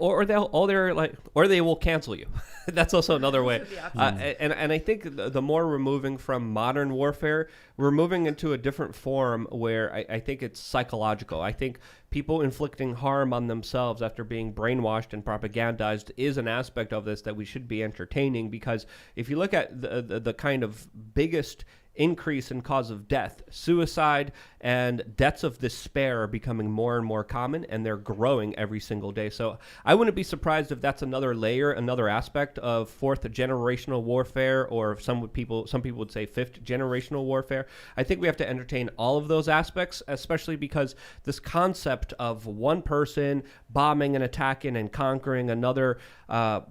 Or they will cancel you. That's also another way. And I think the more we're moving from modern warfare, we're moving into a different form where I think it's psychological. I think people inflicting harm on themselves after being brainwashed and propagandized is an aspect of this that we should be entertaining, because if you look at the kind of biggest increase in cause of death, suicide and deaths of despair are becoming more and more common, and they're growing every single day. So I wouldn't be surprised if that's another layer, another aspect of fourth generational warfare, or some people would say fifth generational warfare. I think we have to entertain all of those aspects, especially because this concept of one person bombing and attacking and conquering another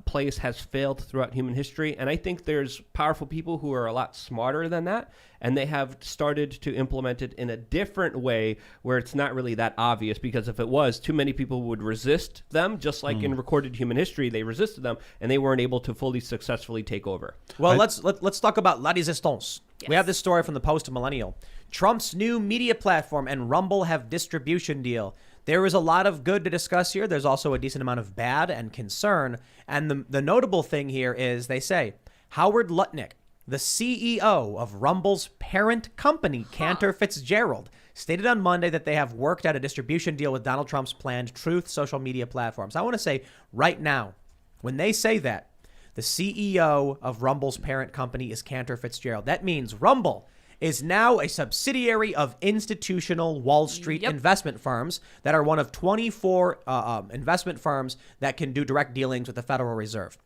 place has failed throughout human history. And I think there's powerful people who are a lot smarter than that, and they have started to implement it in a different way where it's not really that obvious, because if it was, too many people would resist them, just like in recorded human history, they resisted them, and they weren't able to fully successfully take over. Well, let's talk about La Resistance. Yes. We have this story from the Post-Millennial. Trump's new media platform and Rumble have distribution deal. There is a lot of good to discuss here. There's also a decent amount of bad and concern. And the notable thing here is they say Howard Lutnick, the CEO of Rumble's parent company, Cantor Fitzgerald, stated on Monday that they have worked out a distribution deal with Donald Trump's planned Truth social media platforms. I want to say right now, when they say that, the CEO of Rumble's parent company is Cantor Fitzgerald. That means Rumble is now a subsidiary of institutional Wall Street investment firms that are one of 24 investment firms that can do direct dealings with the Federal Reserve.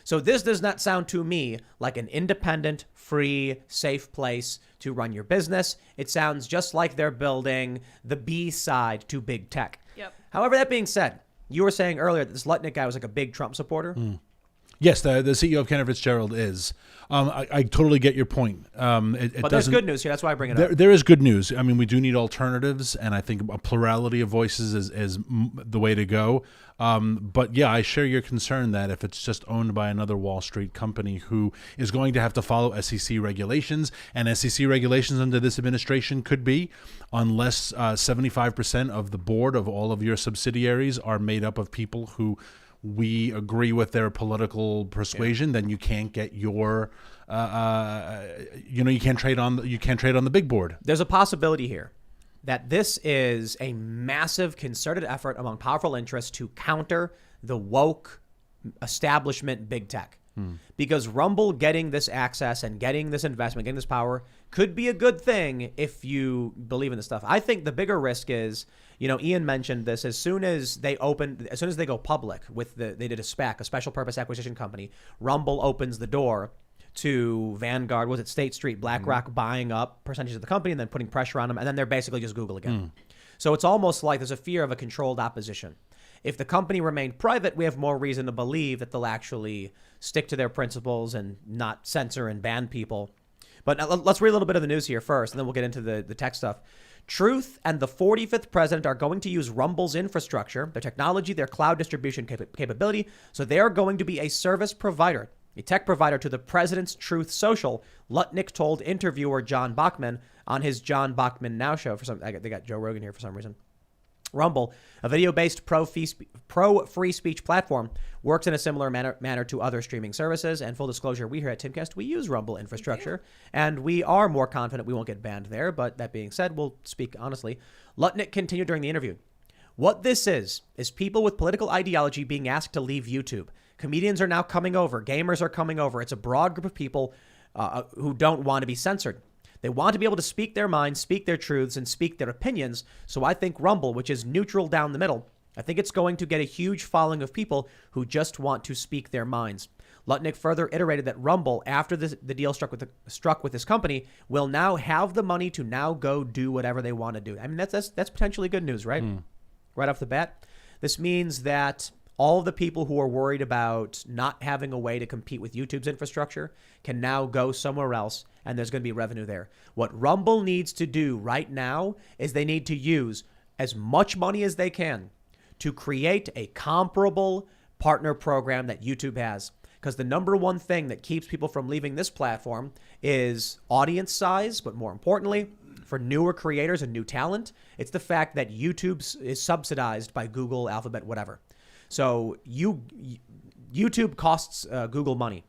So this does not sound to me like an independent, free, safe place to run your business. It sounds just like they're building the B side to big tech. Yep. However, that being said, you were saying earlier that this Lutnick guy was like a big Trump supporter. Yes, the CEO of Cantor Fitzgerald is. I totally get your point. But there's good news here. That's why I bring it up. There is good news. I mean, we do need alternatives, and I think a plurality of voices is the way to go. But yeah, I share your concern that if it's just owned by another Wall Street company who is going to have to follow SEC regulations, and SEC regulations under this administration could be, unless 75% of the board of all of your subsidiaries are made up of people who we agree with their political persuasion, then you can't get your, you can't trade on the big board. There's a possibility here that this is a massive concerted effort among powerful interests to counter the woke establishment big tech. Because Rumble getting this access and getting this investment, getting this power could be a good thing if you believe in this stuff. I think the bigger risk is, Ian mentioned this, as soon as they go public with they did a SPAC, a special purpose acquisition company, Rumble opens the door to Vanguard, was it State Street, BlackRock buying up percentages of the company and then putting pressure on them. And then they're basically just Google again. So it's almost like there's a fear of a controlled opposition. If the company remained private, we have more reason to believe that they'll actually stick to their principles and not censor and ban people. But let's read a little bit of the news here first, and then we'll get into the tech stuff. Truth and the 45th president are going to use Rumble's infrastructure, their technology, their cloud distribution capability. So they are going to be a service provider, a tech provider to the president's Truth Social, Lutnick told interviewer John Bachman on his John Bachman Now show. They got Joe Rogan here for some reason. Rumble, a video-based pro-free speech platform, works in a similar manner to other streaming services. And full disclosure, we here at Timcast, we use Rumble infrastructure, and we are more confident we won't get banned there. But that being said, we'll speak honestly. Lutnick continued during the interview. What this is people with political ideology being asked to leave YouTube. Comedians are now coming over. Gamers are coming over. It's a broad group of people who don't want to be censored. They want to be able to speak their minds, speak their truths, and speak their opinions. So I think Rumble, which is neutral down the middle, I think it's going to get a huge following of people who just want to speak their minds. Lutnick further iterated that Rumble, after the deal struck with this company, will now have the money to now go do whatever they want to do. I mean, that's potentially good news, right? Right off the bat. This means that all of the people who are worried about not having a way to compete with YouTube's infrastructure can now go somewhere else, and there's going to be revenue there. What Rumble needs to do right now is they need to use as much money as they can to create a comparable partner program that YouTube has. Because the number one thing that keeps people from leaving this platform is audience size, but more importantly, for newer creators and new talent, it's the fact that YouTube is subsidized by Google, Alphabet, whatever. So YouTube costs Google money,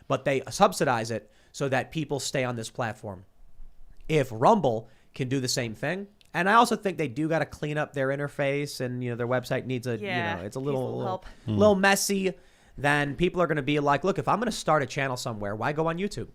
but they subsidize it so that people stay on this platform. If Rumble can do the same thing, and I also think they do got to clean up their interface, and their website needs it's a little messy. Then people are going to be like, look, if I'm going to start a channel somewhere, why go on YouTube?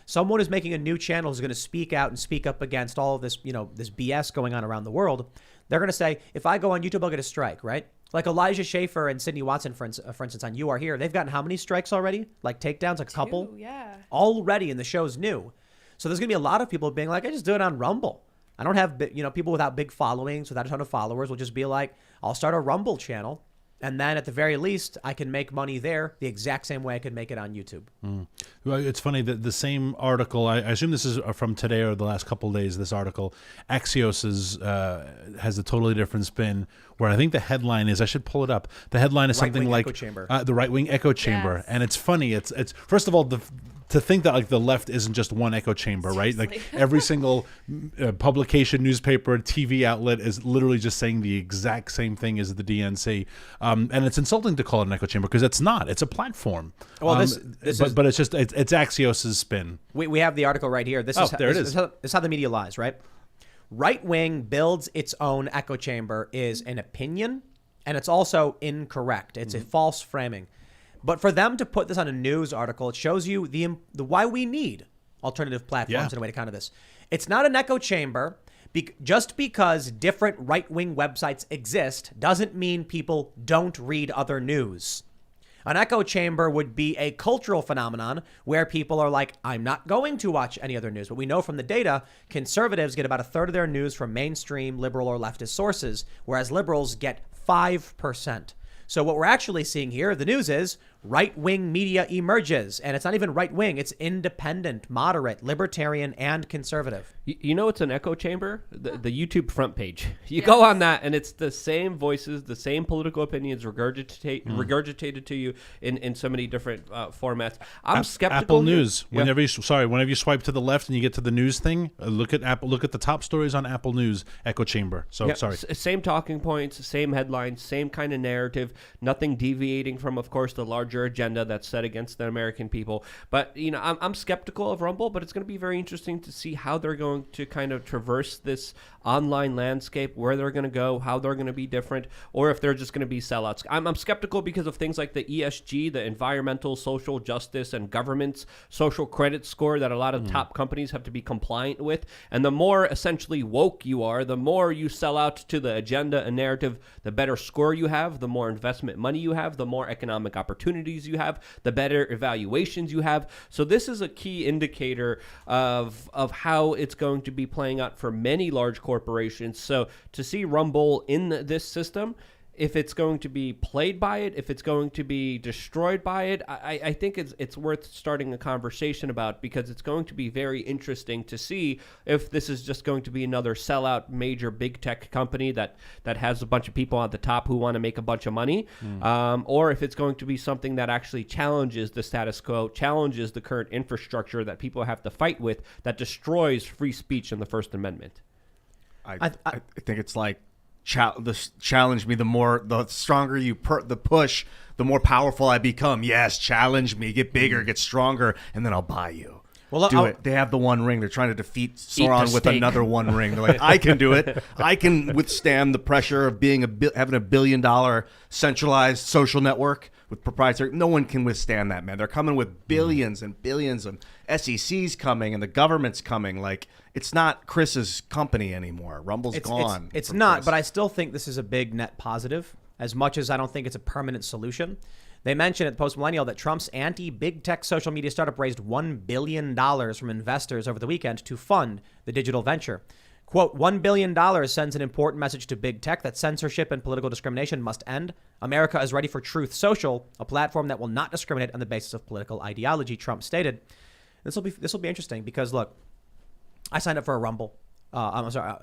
Someone who's making a new channel is going to speak out and speak up against all of this, this BS going on around the world. They're going to say, if I go on YouTube, I'll get a strike, right? Like Elijah Schaefer and Sydney Watson, for instance, on You Are Here, they've gotten how many strikes already? Like takedowns, like a couple? Yeah. Already, and the show's new. So there's going to be a lot of people being like, I just do it on Rumble. I don't have, people without big followings, without a ton of followers will just be like, I'll start a Rumble channel And then at the very least, I can make money there the exact same way I could make it on YouTube. Well, it's funny that the same article, I assume this is from today or the last couple of days, this article, Axios has a totally different spin, where I think the headline is, I should pull it up, the headline is something like the right-wing echo chamber. Yes. And it's funny, it's first of all, to think that like the left isn't just one echo chamber, right? Like every single publication, newspaper, TV outlet is literally just saying the exact same thing as the DNC, and it's insulting to call it an echo chamber because it's not. It's a platform. Well, but it's Axios' spin. We have the article right here. This is how the media lies, right? Right wing builds its own echo chamber is an opinion, and it's also incorrect. It's a false framing. But for them to put this on a news article, it shows you the why we need alternative platforms in a way to counter this. It's not an echo chamber. Just because different right-wing websites exist doesn't mean people don't read other news. An echo chamber would be a cultural phenomenon where people are like, I'm not going to watch any other news. But we know from the data, conservatives get about a third of their news from mainstream liberal or leftist sources, whereas liberals get 5%. So what we're actually seeing here, the news is right-wing media emerges. And it's not even right-wing. It's independent, moderate, libertarian, and conservative. You know it's an echo chamber? The YouTube front page. You go on that, and it's the same voices, the same political opinions regurgitated to you in so many different formats. I'm skeptical. Apple News. Whenever you swipe to the left and you get to the news thing, look at Apple. Look at the top stories on Apple News echo chamber. Same talking points, same headlines, same kind of narrative. Nothing deviating from, of course, the larger agenda that's set against the American people. But I'm skeptical of Rumble, but it's going to be very interesting to see how they're going to kind of traverse this online landscape, where they're going to go, how they're going to be different, or if they're just going to be sellouts. I'm skeptical because of things like the ESG, the environmental, social justice, and government's social credit score that a lot of top companies have to be compliant with. And the more essentially woke you are, the more you sell out to the agenda and narrative, the better score you have, the more investment money you have, the more economic opportunities you have, the better evaluations you have. So this is a key indicator of how it's going to be playing out for many large corporations. So to see Rumble in this system, if it's going to be played by it, if it's going to be destroyed by it, I think it's worth starting a conversation about, because it's going to be very interesting to see if this is just going to be another sellout major big tech company that has a bunch of people at the top who want to make a bunch of money, or if it's going to be something that actually challenges the status quo, challenges the current infrastructure that people have to fight with, that destroys free speech and the First Amendment. I think it's like, challenge me. The stronger you the push, the more powerful I become. Yes, challenge me, get bigger, get stronger, and then I'll buy you. Well, do it. They have the One Ring. They're trying to defeat Sauron with another One Ring. They're like, I can do it. I can withstand the pressure of being having $1 billion centralized social network with proprietary. No one can withstand that, man. They're coming with billions and billions of SEC's coming, and the government's coming. Like, it's not Chris's company anymore. Rumble's gone. It's not, but I still think this is a big net positive, as much as I don't think it's a permanent solution. They mentioned at Post Millennial that Trump's anti-big tech social media startup raised $1 billion from investors over the weekend to fund the digital venture. Quote, $1 billion sends an important message to big tech that censorship and political discrimination must end. America is ready for Truth Social, a platform that will not discriminate on the basis of political ideology, Trump stated. This will be interesting because, look, I signed up for a Rumble. I'm sorry,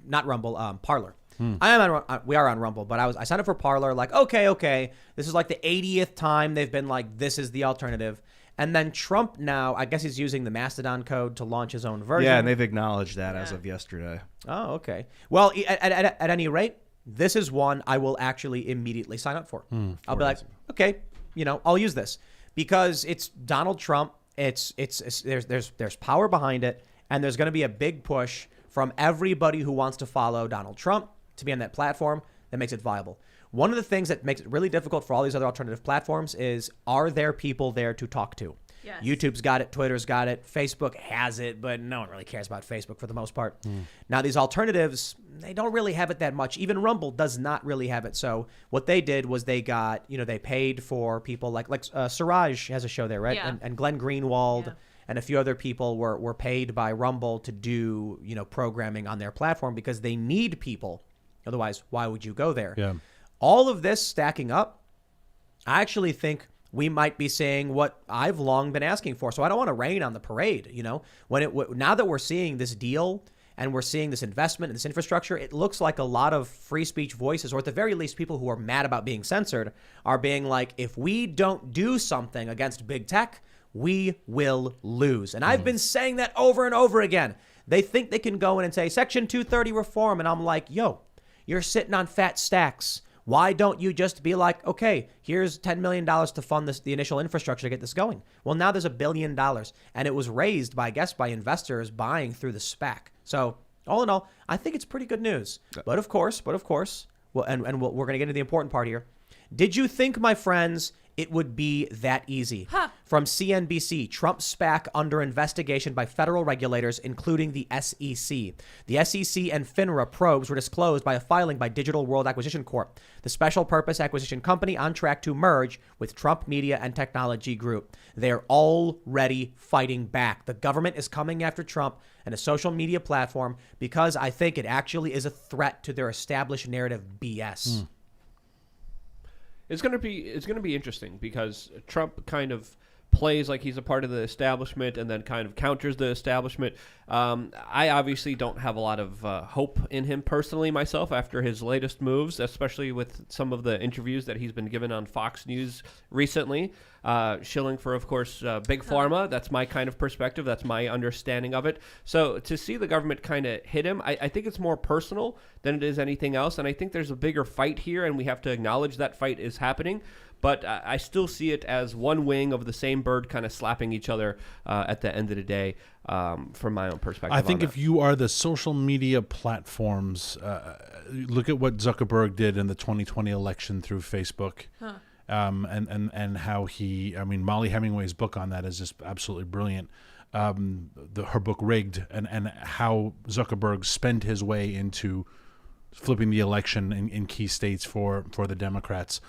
not Rumble, Parler. We are on Rumble, but I signed up for Parler. Like, okay, this is like the 80th time they've been like, this is the alternative. And then Trump now, I guess he's using the Mastodon code to launch his own version. Yeah, and they've acknowledged that as of yesterday. Oh, okay. Well, at any rate, this is one I will actually immediately sign up for. I'll be like, okay, I'll use this because it's Donald Trump. There's power behind it, and there's going to be a big push from everybody who wants to follow Donald Trump to be on that platform that makes it viable. One of the things that makes it really difficult for all these other alternative platforms is, are there people there to talk to? Yes. YouTube's got it, Twitter's got it, Facebook has it, but no one really cares about Facebook for the most part. Now, these alternatives, they don't really have it that much. Even Rumble does not really have it. So what they did was they got, they paid for people like Siraj has a show there, right? Yeah. And Glenn Greenwald and a few other people were paid by Rumble to do, programming on their platform because they need people. Otherwise, why would you go there? Yeah. all of this stacking up, I actually think we might be saying what I've long been asking for. So I don't want to rain on the parade. Now that we're seeing this deal and we're seeing this investment in this infrastructure, it looks like a lot of free speech voices, or at the very least people who are mad about being censored, are being like, if we don't do something against big tech, we will lose. And I've been saying that over and over again. They think they can go in and say Section 230 reform. And I'm like, yo, you're sitting on fat stacks. Why don't you just be like, okay, here's $10 million to fund the initial infrastructure to get this going? Well, now there's $1 billion, and it was raised by investors buying through the SPAC. So all in all, I think it's pretty good news. But of course, well, and we're going to get into the important part here. Did you think, my friends, it would be that easy? From CNBC, Trump SPAC under investigation by federal regulators, including the SEC. The SEC and FINRA probes were disclosed by a filing by Digital World Acquisition Corp., the special purpose acquisition company on track to merge with Trump Media and Technology Group. They're already fighting back. The government is coming after Trump and a social media platform because I think it actually is a threat to their established narrative BS. It's going to be interesting because Trump kind of plays like he's a part of the establishment and then kind of counters the establishment. I obviously don't have a lot of hope in him personally myself after his latest moves, especially with some of the interviews that he's been given on Fox News recently, shilling for, of course, Big Pharma. That's my kind of perspective. That's my understanding of it. So to see the government kind of hit him, I think it's more personal than it is anything else. And I think there's a bigger fight here, and we have to acknowledge that fight is happening. But I still see it as one wing of the same bird kind of slapping each other at the end of the day, from my own perspective. I think if you are the social media platforms, look at what Zuckerberg did in the 2020 election through Facebook. And how Molly Hemingway's book on that is just absolutely brilliant. Her book Rigged, and how Zuckerberg spent his way into flipping the election in key states for the Democrats.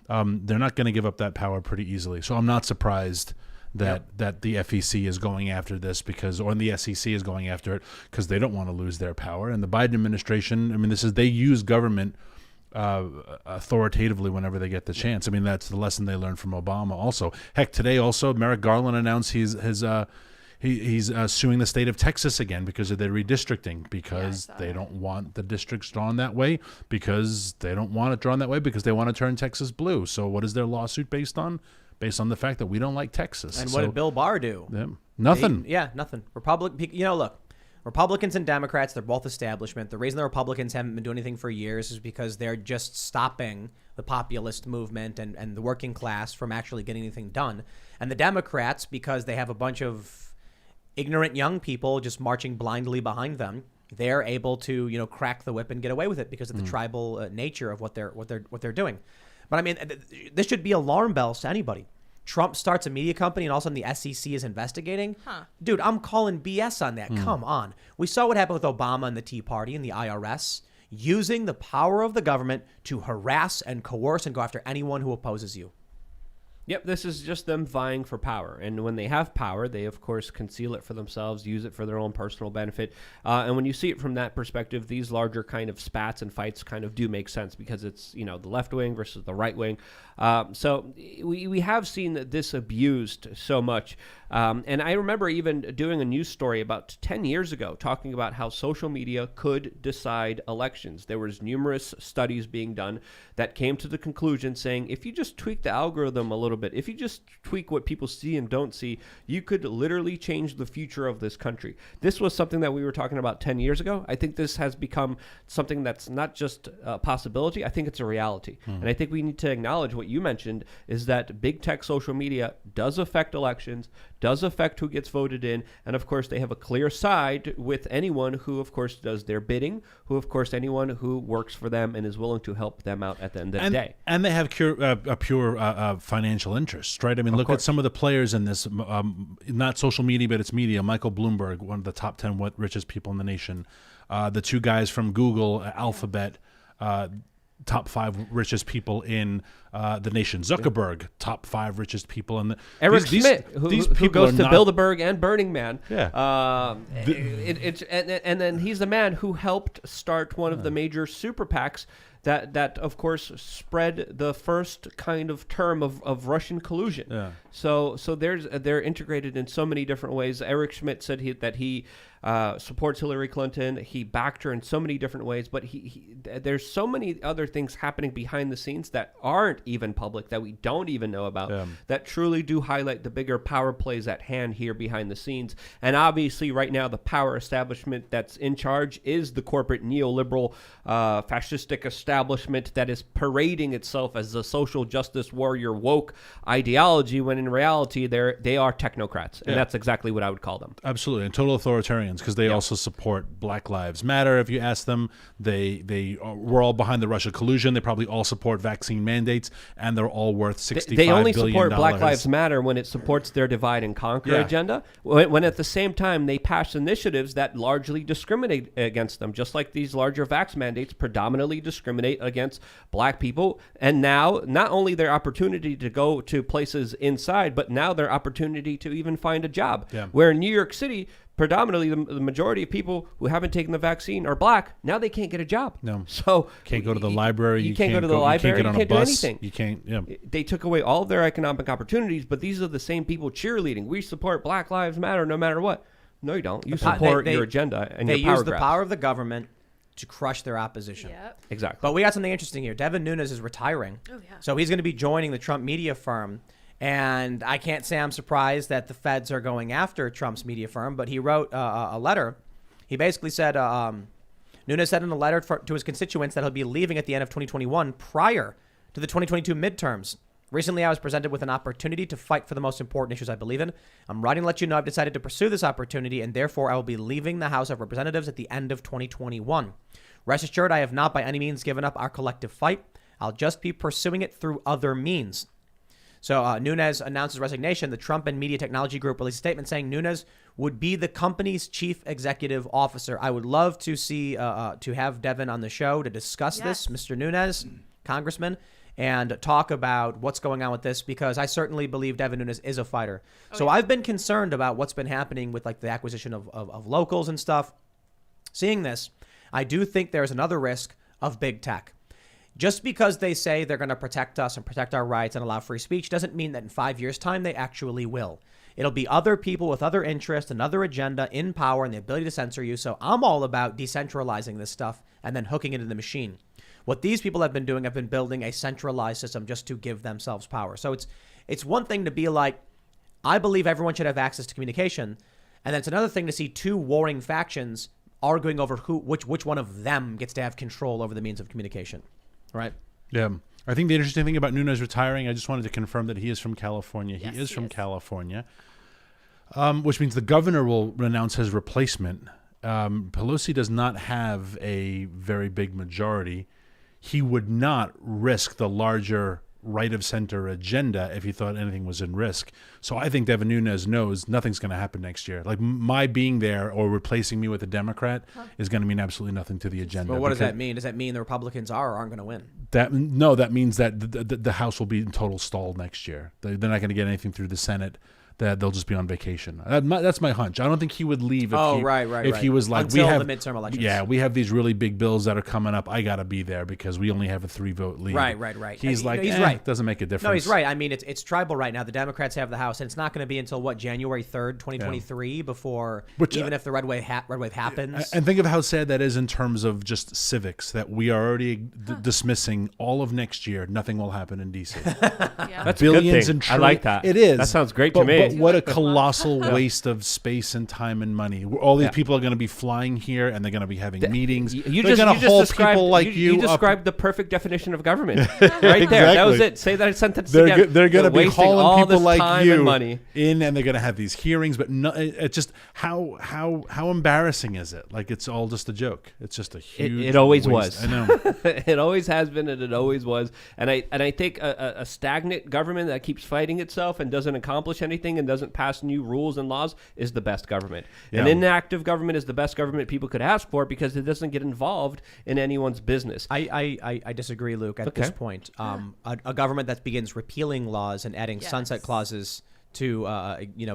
They're not going to give up that power pretty easily. So I'm not surprised that the FEC is going after this or the SEC is going after it because they don't want to lose their power. And the Biden administration, they use government authoritatively whenever they get the chance. That's the lesson they learned from Obama also. Heck, today also Merrick Garland announced he's suing the state of Texas again because of their redistricting, because they don't want the districts drawn that way, because they don't want it drawn that way, because they want to turn Texas blue. So what is their lawsuit based on? Based on the fact that we don't like Texas. And what did Bill Barr do? Nothing. Nothing. Look, Republicans and Democrats, they're both establishment. The reason the Republicans haven't been doing anything for years is because they're just stopping the populist movement and the working class from actually getting anything done. And the Democrats, because they have a bunch of ignorant young people just marching blindly behind them, they're able to, crack the whip and get away with it because of the tribal nature of what they're doing. But this should be alarm bells to anybody. Trump starts a media company and all of a sudden the SEC is investigating. Dude, I'm calling BS on that. Come on. We saw what happened with Obama and the Tea Party and the IRS using the power of the government to harass and coerce and go after anyone who opposes you. Yep, this is just them vying for power. And when they have power, they, of course, conceal it for themselves, use it for their own personal benefit. And when you see it from that perspective, these larger kind of spats and fights kind of do make sense because it's, the left wing versus the right wing. So we have seen this abused so much. And I remember even doing a news story about 10 years ago talking about how social media could decide elections. There was numerous studies being done that came to the conclusion saying if you just tweak the algorithm a little bit, if you just tweak what people see and don't see, you could literally change the future of this country. This was something that we were talking about 10 years ago. I think this has become something that's not just a possibility. I think it's a reality. And I think we need to acknowledge what you mentioned is that big tech social media does affect elections, does affect who gets voted in, and of course they have a clear side with anyone who of course does their bidding, who of course anyone who works for them and is willing to help them out at the end of the day. And they have a pure financial interest, right? Look at some of the players in this, not social media, but it's media. Michael Bloomberg, one of the top 10 richest people in the nation. The two guys from Google, Alphabet, top 5 richest people in the nation. Zuckerberg, top 5 richest people in the. Eric Schmidt, who goes to Bilderberg and Burning Man. Yeah. And then he's the man who helped start one of the major super PACs that of course spread the first kind of term of Russian collusion. Yeah. So they're integrated in so many different ways. Eric Schmidt said that he supports Hillary Clinton. He backed her in so many different ways, but there's so many other things happening behind the scenes that aren't even public, that we don't even know about, that truly do highlight the bigger power plays at hand here behind the scenes. And obviously right now the power establishment that's in charge is the corporate neoliberal fascistic establishment that is parading itself as a social justice warrior woke ideology, when in reality they are technocrats, and that's exactly what I would call them. Absolutely, and total authoritarians, because they also support Black Lives Matter. If you ask them, we're all behind the Russia collusion. They probably all support vaccine mandates, and they're all worth $65 billion. They only support Black Lives Matter when it supports their divide and conquer agenda, when at the same time they pass initiatives that largely discriminate against them, just like these larger vax mandates predominantly discriminate against Black people. And now not only their opportunity to go to places inside, but now their opportunity to even find a job. Where in New York City, predominantly the majority of people who haven't taken the vaccine are Black. Now they can't get a job. No. So can't go to the library. You can't go to the library. You can't get on a bus. Do anything. You can't. They took away all of their economic opportunities, but these are the same people cheerleading. We support Black Lives Matter no matter what. No, you don't. You support your agenda and your power use the grabs. power of the government to crush their opposition. Yep. Exactly. But we got something interesting here. Devin Nunes is retiring. Oh, yeah. So he's going to be joining the Trump media firm. And I can't say I'm surprised that the feds are going after Trump's media firm, but he wrote a letter. He basically said, Nunes said in a letter to his constituents that he'll be leaving at the end of 2021 prior to the 2022 midterms. Recently, I was presented with an opportunity to fight for the most important issues I believe in. I'm writing to let you know I've decided to pursue this opportunity, and therefore I will be leaving the House of Representatives at the end of 2021. Rest assured, I have not by any means given up our collective fight. I'll just be pursuing it through other means. So Nunes announced his resignation. The Trump and Media Technology Group released a statement saying Nunes would be the company's chief executive officer. I would love to see to have Devin on the show to discuss this, Mr. Nunes, Congressman, and talk about what's going on with this, because I certainly believe Devin Nunes is a fighter. I've been concerned about what's been happening with like the acquisition of locals and stuff. Seeing this, I do think there's another risk of big tech. Just because they say they're going to protect us and protect our rights and allow free speech doesn't mean that in 5 years' time they actually will. It'll be other people with other interests, another agenda in power, and the ability to censor you. So I'm all about decentralizing this stuff and then hooking it into the machine. What these people have been doing have been building a centralized system just to give themselves power. So it's one thing to be like, I believe everyone should have access to communication, and then it's another thing to see two warring factions arguing over which one of them gets to have control over the means of communication. Right. Yeah. I think the interesting thing about Nunes retiring, I just wanted to confirm that he is from California. Yes, he is from California, which means the governor will announce his replacement. Pelosi does not have a very big majority. He would not risk the larger right-of-center agenda if he thought anything was in risk. So I think Devin Nunes knows nothing's going to happen next year. Like my being there or replacing me with a Democrat is going to mean absolutely nothing to the agenda. Well, what does that mean? Does that mean the Republicans are or aren't going to win? That means that the House will be in total stall next year. They're not going to get anything through the Senate. That they'll just be on vacation. That's my hunch. I don't think he would leave if he was like, until the midterm elections. Yeah, we have these really big bills that are coming up. I got to be there because we only have a 3-vote lead. Right. He's like, he's right. Doesn't make a difference. No, he's right. I mean, it's tribal right now. The Democrats have the House, and it's not going to be until January 3rd, 2023, before even if the red wave happens. And think of how sad that is in terms of just civics, that we are already dismissing all of next year. Nothing will happen in DC. That's billions a and good thing. I like that. It is. That sounds great to me. But what a colossal waste of space and time and money. All these people are going to be flying here, and they're going to be having meetings. You they're going to hold people like you. You described the perfect definition of government right there. That was it. Say that sentence again. They're going to be hauling people like you money in, and they're going to have these hearings. But no, it's just how embarrassing is it? Like it's all just a joke. It's just a huge. It always waste. was. I know. It always has been, and it always was. And I think a stagnant government that keeps fighting itself and doesn't accomplish anything anything and doesn't pass new rules and laws is the best government. Yeah. An inactive government is the best government people could ask for because it doesn't get involved in anyone's business. I disagree, Luke, at this point. A government that begins repealing laws and adding sunset clauses to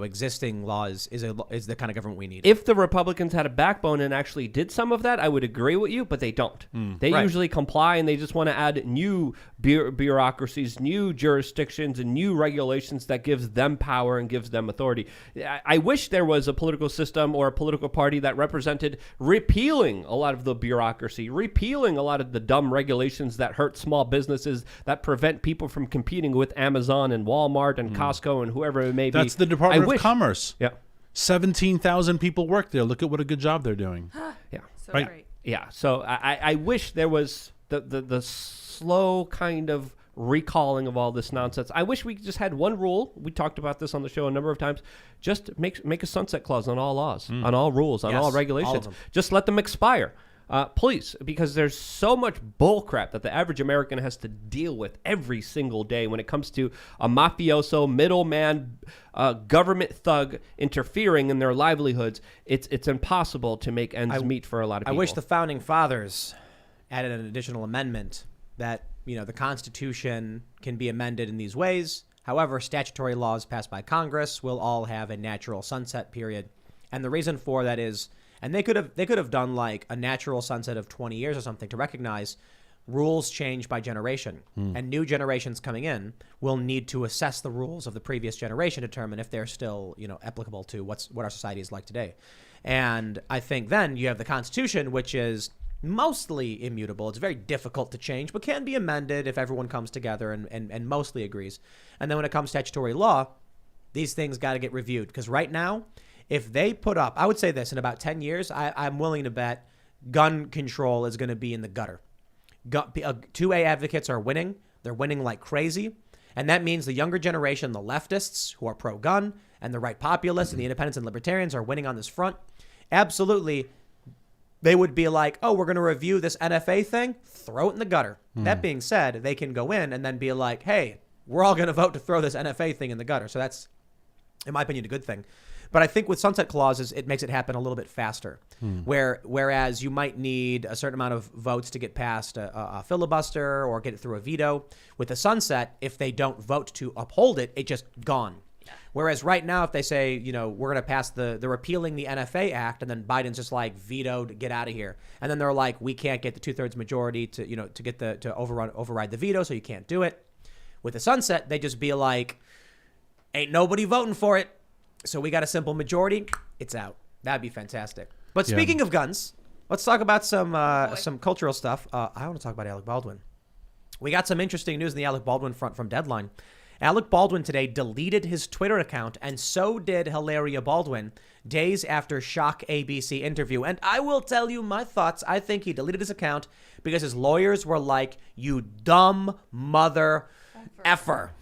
existing laws is the kind of government we need. If the Republicans had a backbone and actually did some of that, I would agree with you, but they don't. They usually comply, and they just want to add new bureaucracies, new jurisdictions, and new regulations that gives them power and gives them authority. I wish there was a political system or a political party that represented repealing a lot of the bureaucracy, repealing a lot of the dumb regulations that hurt small businesses, that prevent people from competing with Amazon and Walmart and Costco and whoever it may be. That's the Department of Commerce. Yeah. 17,000 people work there. Look at what a good job they're doing. Yeah. So Right. great. Yeah. So I wish there was the slow kind of recalling of all this nonsense. I wish we just had one rule. We talked about this on the show a number of times. Just make a sunset clause on all laws, on all rules, on all regulations. all of them. Just let them expire. Please, because there's so much bull crap that the average American has to deal with every single day when it comes to a mafioso, middleman, government thug interfering in their livelihoods. It's impossible to make ends meet for a lot of people. I wish the founding fathers added an additional amendment that, the Constitution can be amended in these ways. However, statutory laws passed by Congress will all have a natural sunset period. And the reason for that is, and they could have done like a natural sunset of 20 years or something to recognize rules change by generation, and new generations coming in will need to assess the rules of the previous generation to determine if they're still, applicable to what our society is like today. And I think then you have the Constitution, which is mostly immutable. It's very difficult to change, but can be amended if everyone comes together and mostly agrees. And then when it comes to statutory law, these things got to get reviewed, because right now, if they put up, I would say this, in about 10 years, I'm willing to bet gun control is going to be in the gutter. 2A advocates are winning. They're winning like crazy. And that means the younger generation, the leftists who are pro-gun, and the right populists and the independents and libertarians are winning on this front. Absolutely, they would be like, oh, we're going to review this NFA thing, throw it in the gutter. That being said, they can go in and then be like, hey, we're all going to vote to throw this NFA thing in the gutter. So that's, in my opinion, a good thing. But I think with sunset clauses, it makes it happen a little bit faster. Whereas you might need a certain amount of votes to get past a filibuster or get it through a veto. With a sunset, if they don't vote to uphold it, it's just gone. Yeah. Whereas right now, if they say, we're going to pass the repealing the NFA Act, and then Biden's just like vetoed, get out of here. And then they're like, we can't get the 2/3 majority to override the veto, so you can't do it. With a sunset, they just be like, ain't nobody voting for it. So we got a simple majority. It's out. That'd be fantastic. But speaking of guns, let's talk about some cultural stuff. I want to talk about Alec Baldwin. We got some interesting news in the Alec Baldwin front from Deadline. Alec Baldwin today deleted his Twitter account, and so did Hilaria Baldwin, days after shock ABC interview. And I will tell you my thoughts. I think he deleted his account because his lawyers were like, you dumb mother effer.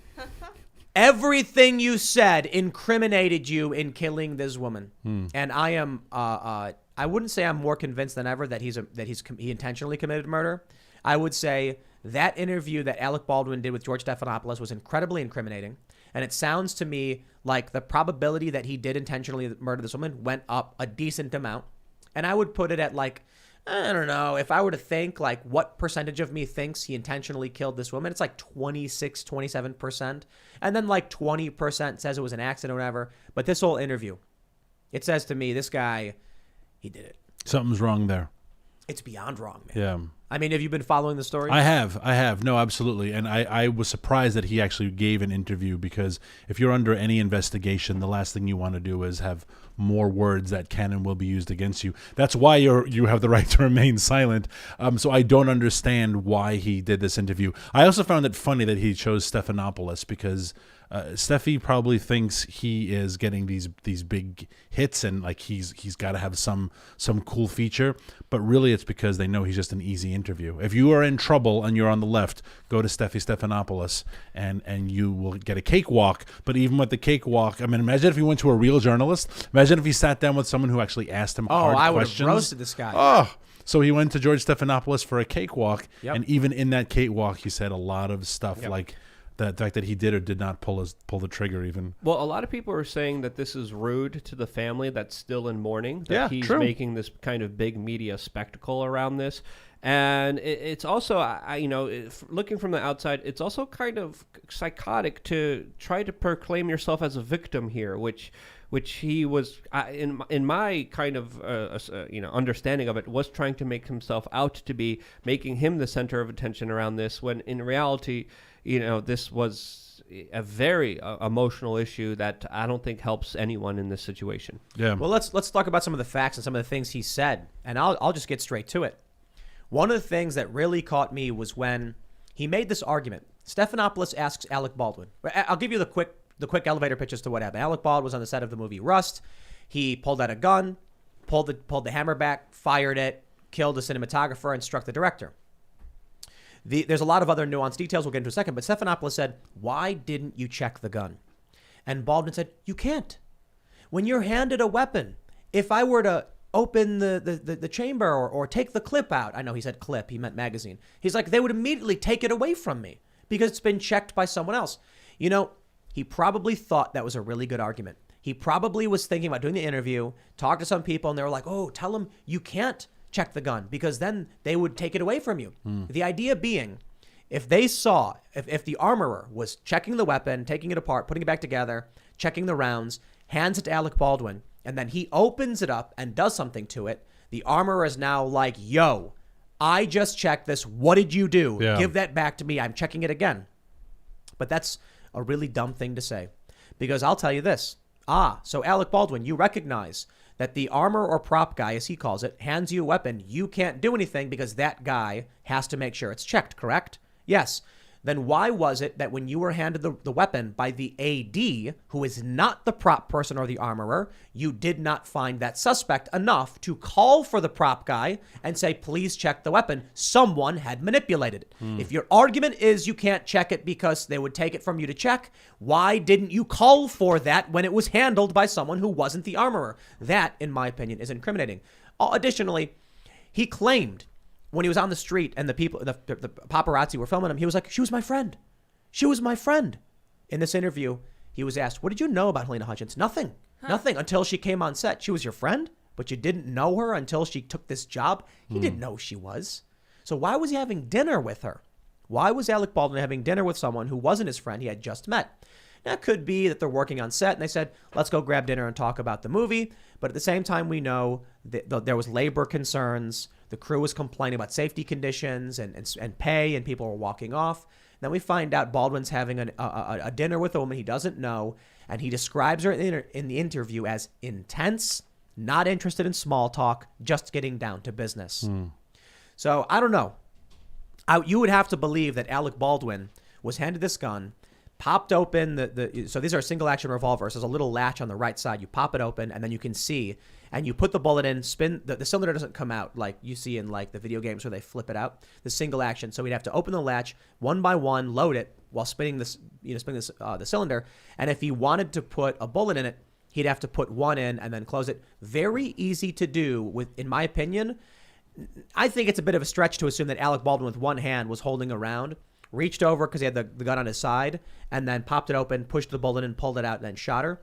Everything you said incriminated you in killing this woman. And I am, I wouldn't say I'm more convinced than ever that he intentionally committed murder. I would say that interview that Alec Baldwin did with George Stephanopoulos was incredibly incriminating. And it sounds to me like the probability that he did intentionally murder this woman went up a decent amount. And I would put it at like, I don't know, if I were to think like what percentage of me thinks he intentionally killed this woman, it's like 26, 27%. And then like 20% says it was an accident or whatever. But this whole interview, it says to me, this guy, he did it. Something's wrong there. It's beyond wrong, man. Yeah. I mean, have you been following the story? I have. No, absolutely. And I was surprised that he actually gave an interview, because if you're under any investigation, the last thing you want to do is have more words that can and will be used against you. That's why you have the right to remain silent. So I don't understand why he did this interview. I also found it funny that he chose Stephanopoulos, because Steffi probably thinks he is getting these big hits and like he's got to have some cool feature, but really it's because they know he's just an easy interview. If you are in trouble and you're on the left, go to Steffi Stephanopoulos and you will get a cakewalk. But even with the cakewalk, I mean, imagine if he went to a real journalist. Imagine if he sat down with someone who actually asked him hard questions. I would have roasted this guy. Oh, so he went to George Stephanopoulos for a cakewalk, Yep. and even in that cakewalk, he said a lot of stuff like the fact that he did or did not pull the trigger even. Well, a lot of people are saying that this is rude to the family that's still in mourning, that he's true. making this kind of big media spectacle around this. And it's also, looking from the outside, it's also kind of psychotic to try to proclaim yourself as a victim here, which he was, in my kind of understanding of it, was trying to make himself out to be, making him the center of attention around this, when in reality, this was a very emotional issue that I don't think helps anyone in this situation. Yeah. Well, let's talk about some of the facts and some of the things he said, and I'll just get straight to it. One of the things that really caught me was when he made this argument. Stephanopoulos asks Alec Baldwin. I'll give you the quick elevator pitch as to what happened. Alec Baldwin was on the set of the movie Rust. He pulled out a gun, pulled the hammer back, fired it, killed the cinematographer, and struck the director. There's a lot of other nuanced details we'll get into in a second, but Stephanopoulos said, "Why didn't you check the gun?" And Baldwin said, "You can't. When you're handed a weapon, if I were to open the chamber or take the clip out," I know he said clip, he meant magazine. He's like, "they would immediately take it away from me because it's been checked by someone else." He probably thought that was a really good argument. He probably was thinking about doing the interview, talked to some people, and they were like, "Oh, tell them you can't check the gun because then they would take it away from you." The idea being, if they saw, if the armorer was checking the weapon, taking it apart, putting it back together, checking the rounds, hands it to Alec Baldwin, and then he opens it up and does something to it, the armorer is now like, "Yo, I just checked this. What did you do? Yeah. Give that back to me. I'm checking it again." But that's a really dumb thing to say, because I'll tell you this. So Alec Baldwin, you recognize that the armor or prop guy, as he calls it, hands you a weapon. You can't do anything because that guy has to make sure it's checked, correct? Yes. Then why was it that when you were handed the weapon by the AD, who is not the prop person or the armorer, you did not find that suspect enough to call for the prop guy and say, "Please check the weapon"? Someone had manipulated it. If your argument is you can't check it because they would take it from you to check, why didn't you call for that when it was handled by someone who wasn't the armorer? That, in my opinion, is incriminating. Additionally, he claimed when he was on the street and the paparazzi were filming him, he was like, "She was my friend. She was my friend." In this interview, he was asked, "What did you know about Helena Hutchins?" Nothing. Nothing until she came on set. "She was your friend, but you didn't know her until she took this job?" He didn't know who she was. So why was he having dinner with her? Why was Alec Baldwin having dinner with someone who wasn't his friend he had just met? Now, it could be that they're working on set and they said, "Let's go grab dinner and talk about the movie." But at the same time, we know that there was labor concerns. The crew was complaining about safety conditions and pay, and people were walking off. Then we find out Baldwin's having a dinner with a woman he doesn't know, and he describes her in the interview as intense, not interested in small talk, just getting down to business. So I don't know. You would have to believe that Alec Baldwin was handed this gun, popped open so these are single action revolvers. There's a little latch on the right side. You pop it open and then you can see, and you put the bullet in, spin, the cylinder doesn't come out like you see in like the video games where they flip it out. The single action. So we'd have to open the latch one by one, load it while spinning the cylinder. And if he wanted to put a bullet in it, he'd have to put one in and then close it. Very easy to do in my opinion. I think it's a bit of a stretch to assume that Alec Baldwin with one hand was holding around, reached over because he had the gun on his side, and then popped it open, pushed the bullet in, pulled it out, and then shot her.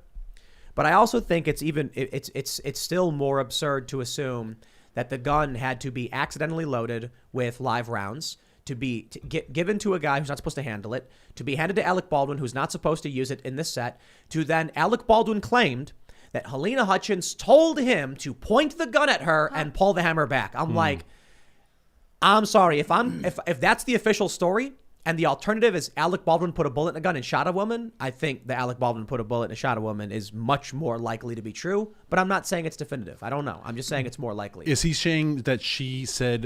But I also think it's still more absurd to assume that the gun had to be accidentally loaded with live rounds, to get given to a guy who's not supposed to handle it, to be handed to Alec Baldwin, who's not supposed to use it in this set, to then Alec Baldwin claimed that Helena Hutchins told him to point the gun at her and pull the hammer back. I'm like, I'm sorry, if that's the official story, and the alternative is Alec Baldwin put a bullet in a gun and shot a woman, I think that Alec Baldwin put a bullet and shot a woman is much more likely to be true. But I'm not saying it's definitive. I don't know. I'm just saying it's more likely. Is he saying that she said,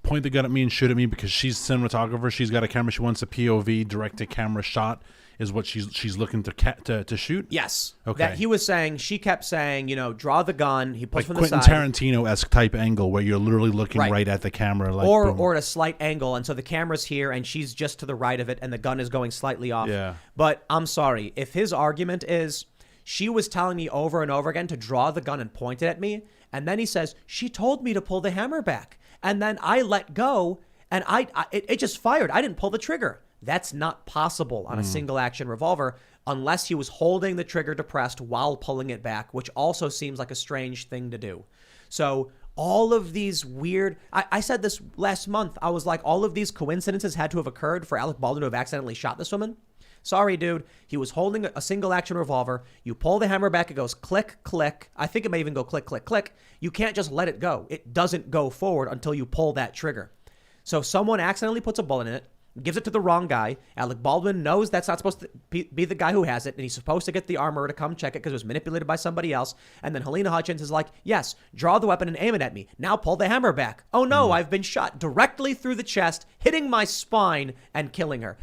point the gun at me and shoot at me because she's a cinematographer, she's got a camera, she wants a POV, direct-to-camera shot, is what she's looking to shoot? Yes. Okay. That he was saying, she kept saying, draw the gun. He pulls like from Quentin the side. Tarantino-esque type angle where you're literally looking right at the camera. Like, or at a slight angle. And so the camera's here and she's just to the right of it and the gun is going slightly off. Yeah. But I'm sorry. If his argument is she was telling me over and over again to draw the gun and point it at me, and then he says, she told me to pull the hammer back. And then I let go and it just fired. I didn't pull the trigger. That's not possible on a single action revolver unless he was holding the trigger depressed while pulling it back, which also seems like a strange thing to do. So all of these weird, I said this last month, I was like, all of these coincidences had to have occurred for Alec Baldwin to have accidentally shot this woman. Sorry, dude. He was holding a single action revolver. You pull the hammer back, it goes click, click. I think it may even go click, click, click. You can't just let it go. It doesn't go forward until you pull that trigger. So someone accidentally puts a bullet in it, gives it to the wrong guy. Alec Baldwin knows that's not supposed to be the guy who has it, and he's supposed to get the armorer to come check it because it was manipulated by somebody else. And then Helena Hutchins is like, yes, draw the weapon and aim it at me. Now pull the hammer back. Oh no, I've been shot directly through the chest, hitting my spine and killing her.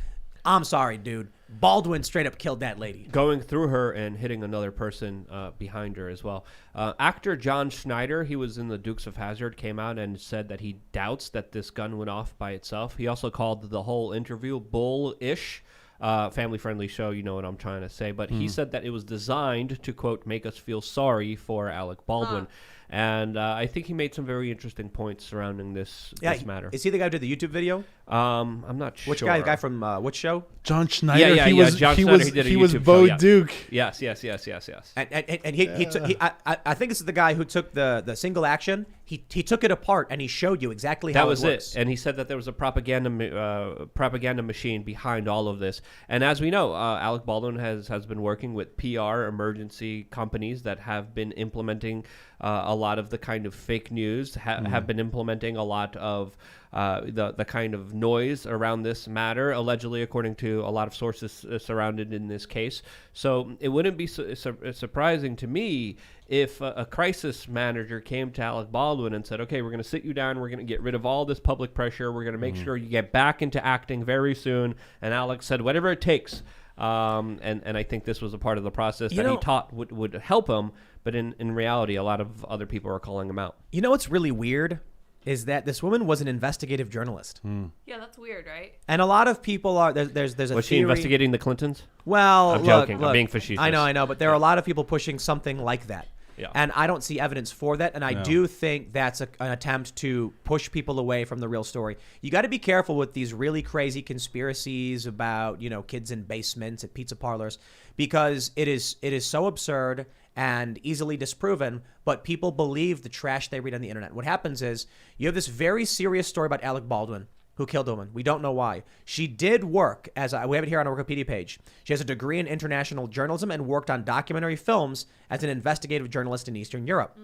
I'm sorry, dude. Baldwin straight up killed that lady. Going through her and hitting another person behind her as well. Actor John Schneider, he was in the Dukes of Hazzard, came out and said that he doubts that this gun went off by itself. He also called the whole interview bullish. Family-friendly show, you know what I'm trying to say. But he said that it was designed to, quote, make us feel sorry for Alec Baldwin. And I think he made some very interesting points surrounding this matter. Is he the guy who did the YouTube video? I'm not sure. Which guy? The guy from which show? John Schneider. Yeah, he was, John he Schneider, was, he did a he was YouTube Bo show, Duke. Yes. And he took. I think this is the guy who took the single action. He took it apart and he showed you exactly how it works. That was it. And he said that there was a propaganda machine behind all of this. And as we know, Alec Baldwin has been working with PR emergency companies that have been implementing a lot of the kind of fake news, have been implementing a lot of the kind of noise around this matter, allegedly, according to a lot of sources surrounded in this case. So it wouldn't be surprising to me if a crisis manager came to Alec Baldwin and said, okay, we're going to sit you down, we're going to get rid of all this public pressure, we're going to make sure you get back into acting very soon. And Alec said, whatever it takes. And I think this was a part of the process that he taught would help him. But in reality, a lot of other people are calling him out. You know what's really weird is that this woman was an investigative journalist. Yeah, that's weird, right? And a lot of people are there's a Was she theory. investigating the Clintons? Well, I'm look, joking. look, I'm being facetious. I know, but there are a lot of people pushing something like that. Yeah. And I don't see evidence for that. And I do think that's an attempt to push people away from the real story. You got to be careful with these really crazy conspiracies about, kids in basements at pizza parlors, because it is so absurd and easily disproven, but people believe the trash they read on the internet. What happens is you have this very serious story about Alec Baldwin, who killed a woman. We don't know why. She did work we have it here on our Wikipedia page. She has a degree in international journalism and worked on documentary films as an investigative journalist in Eastern Europe.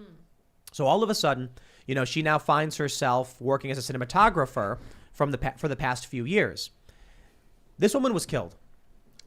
So all of a sudden, she now finds herself working as a cinematographer for the past few years. This woman was killed.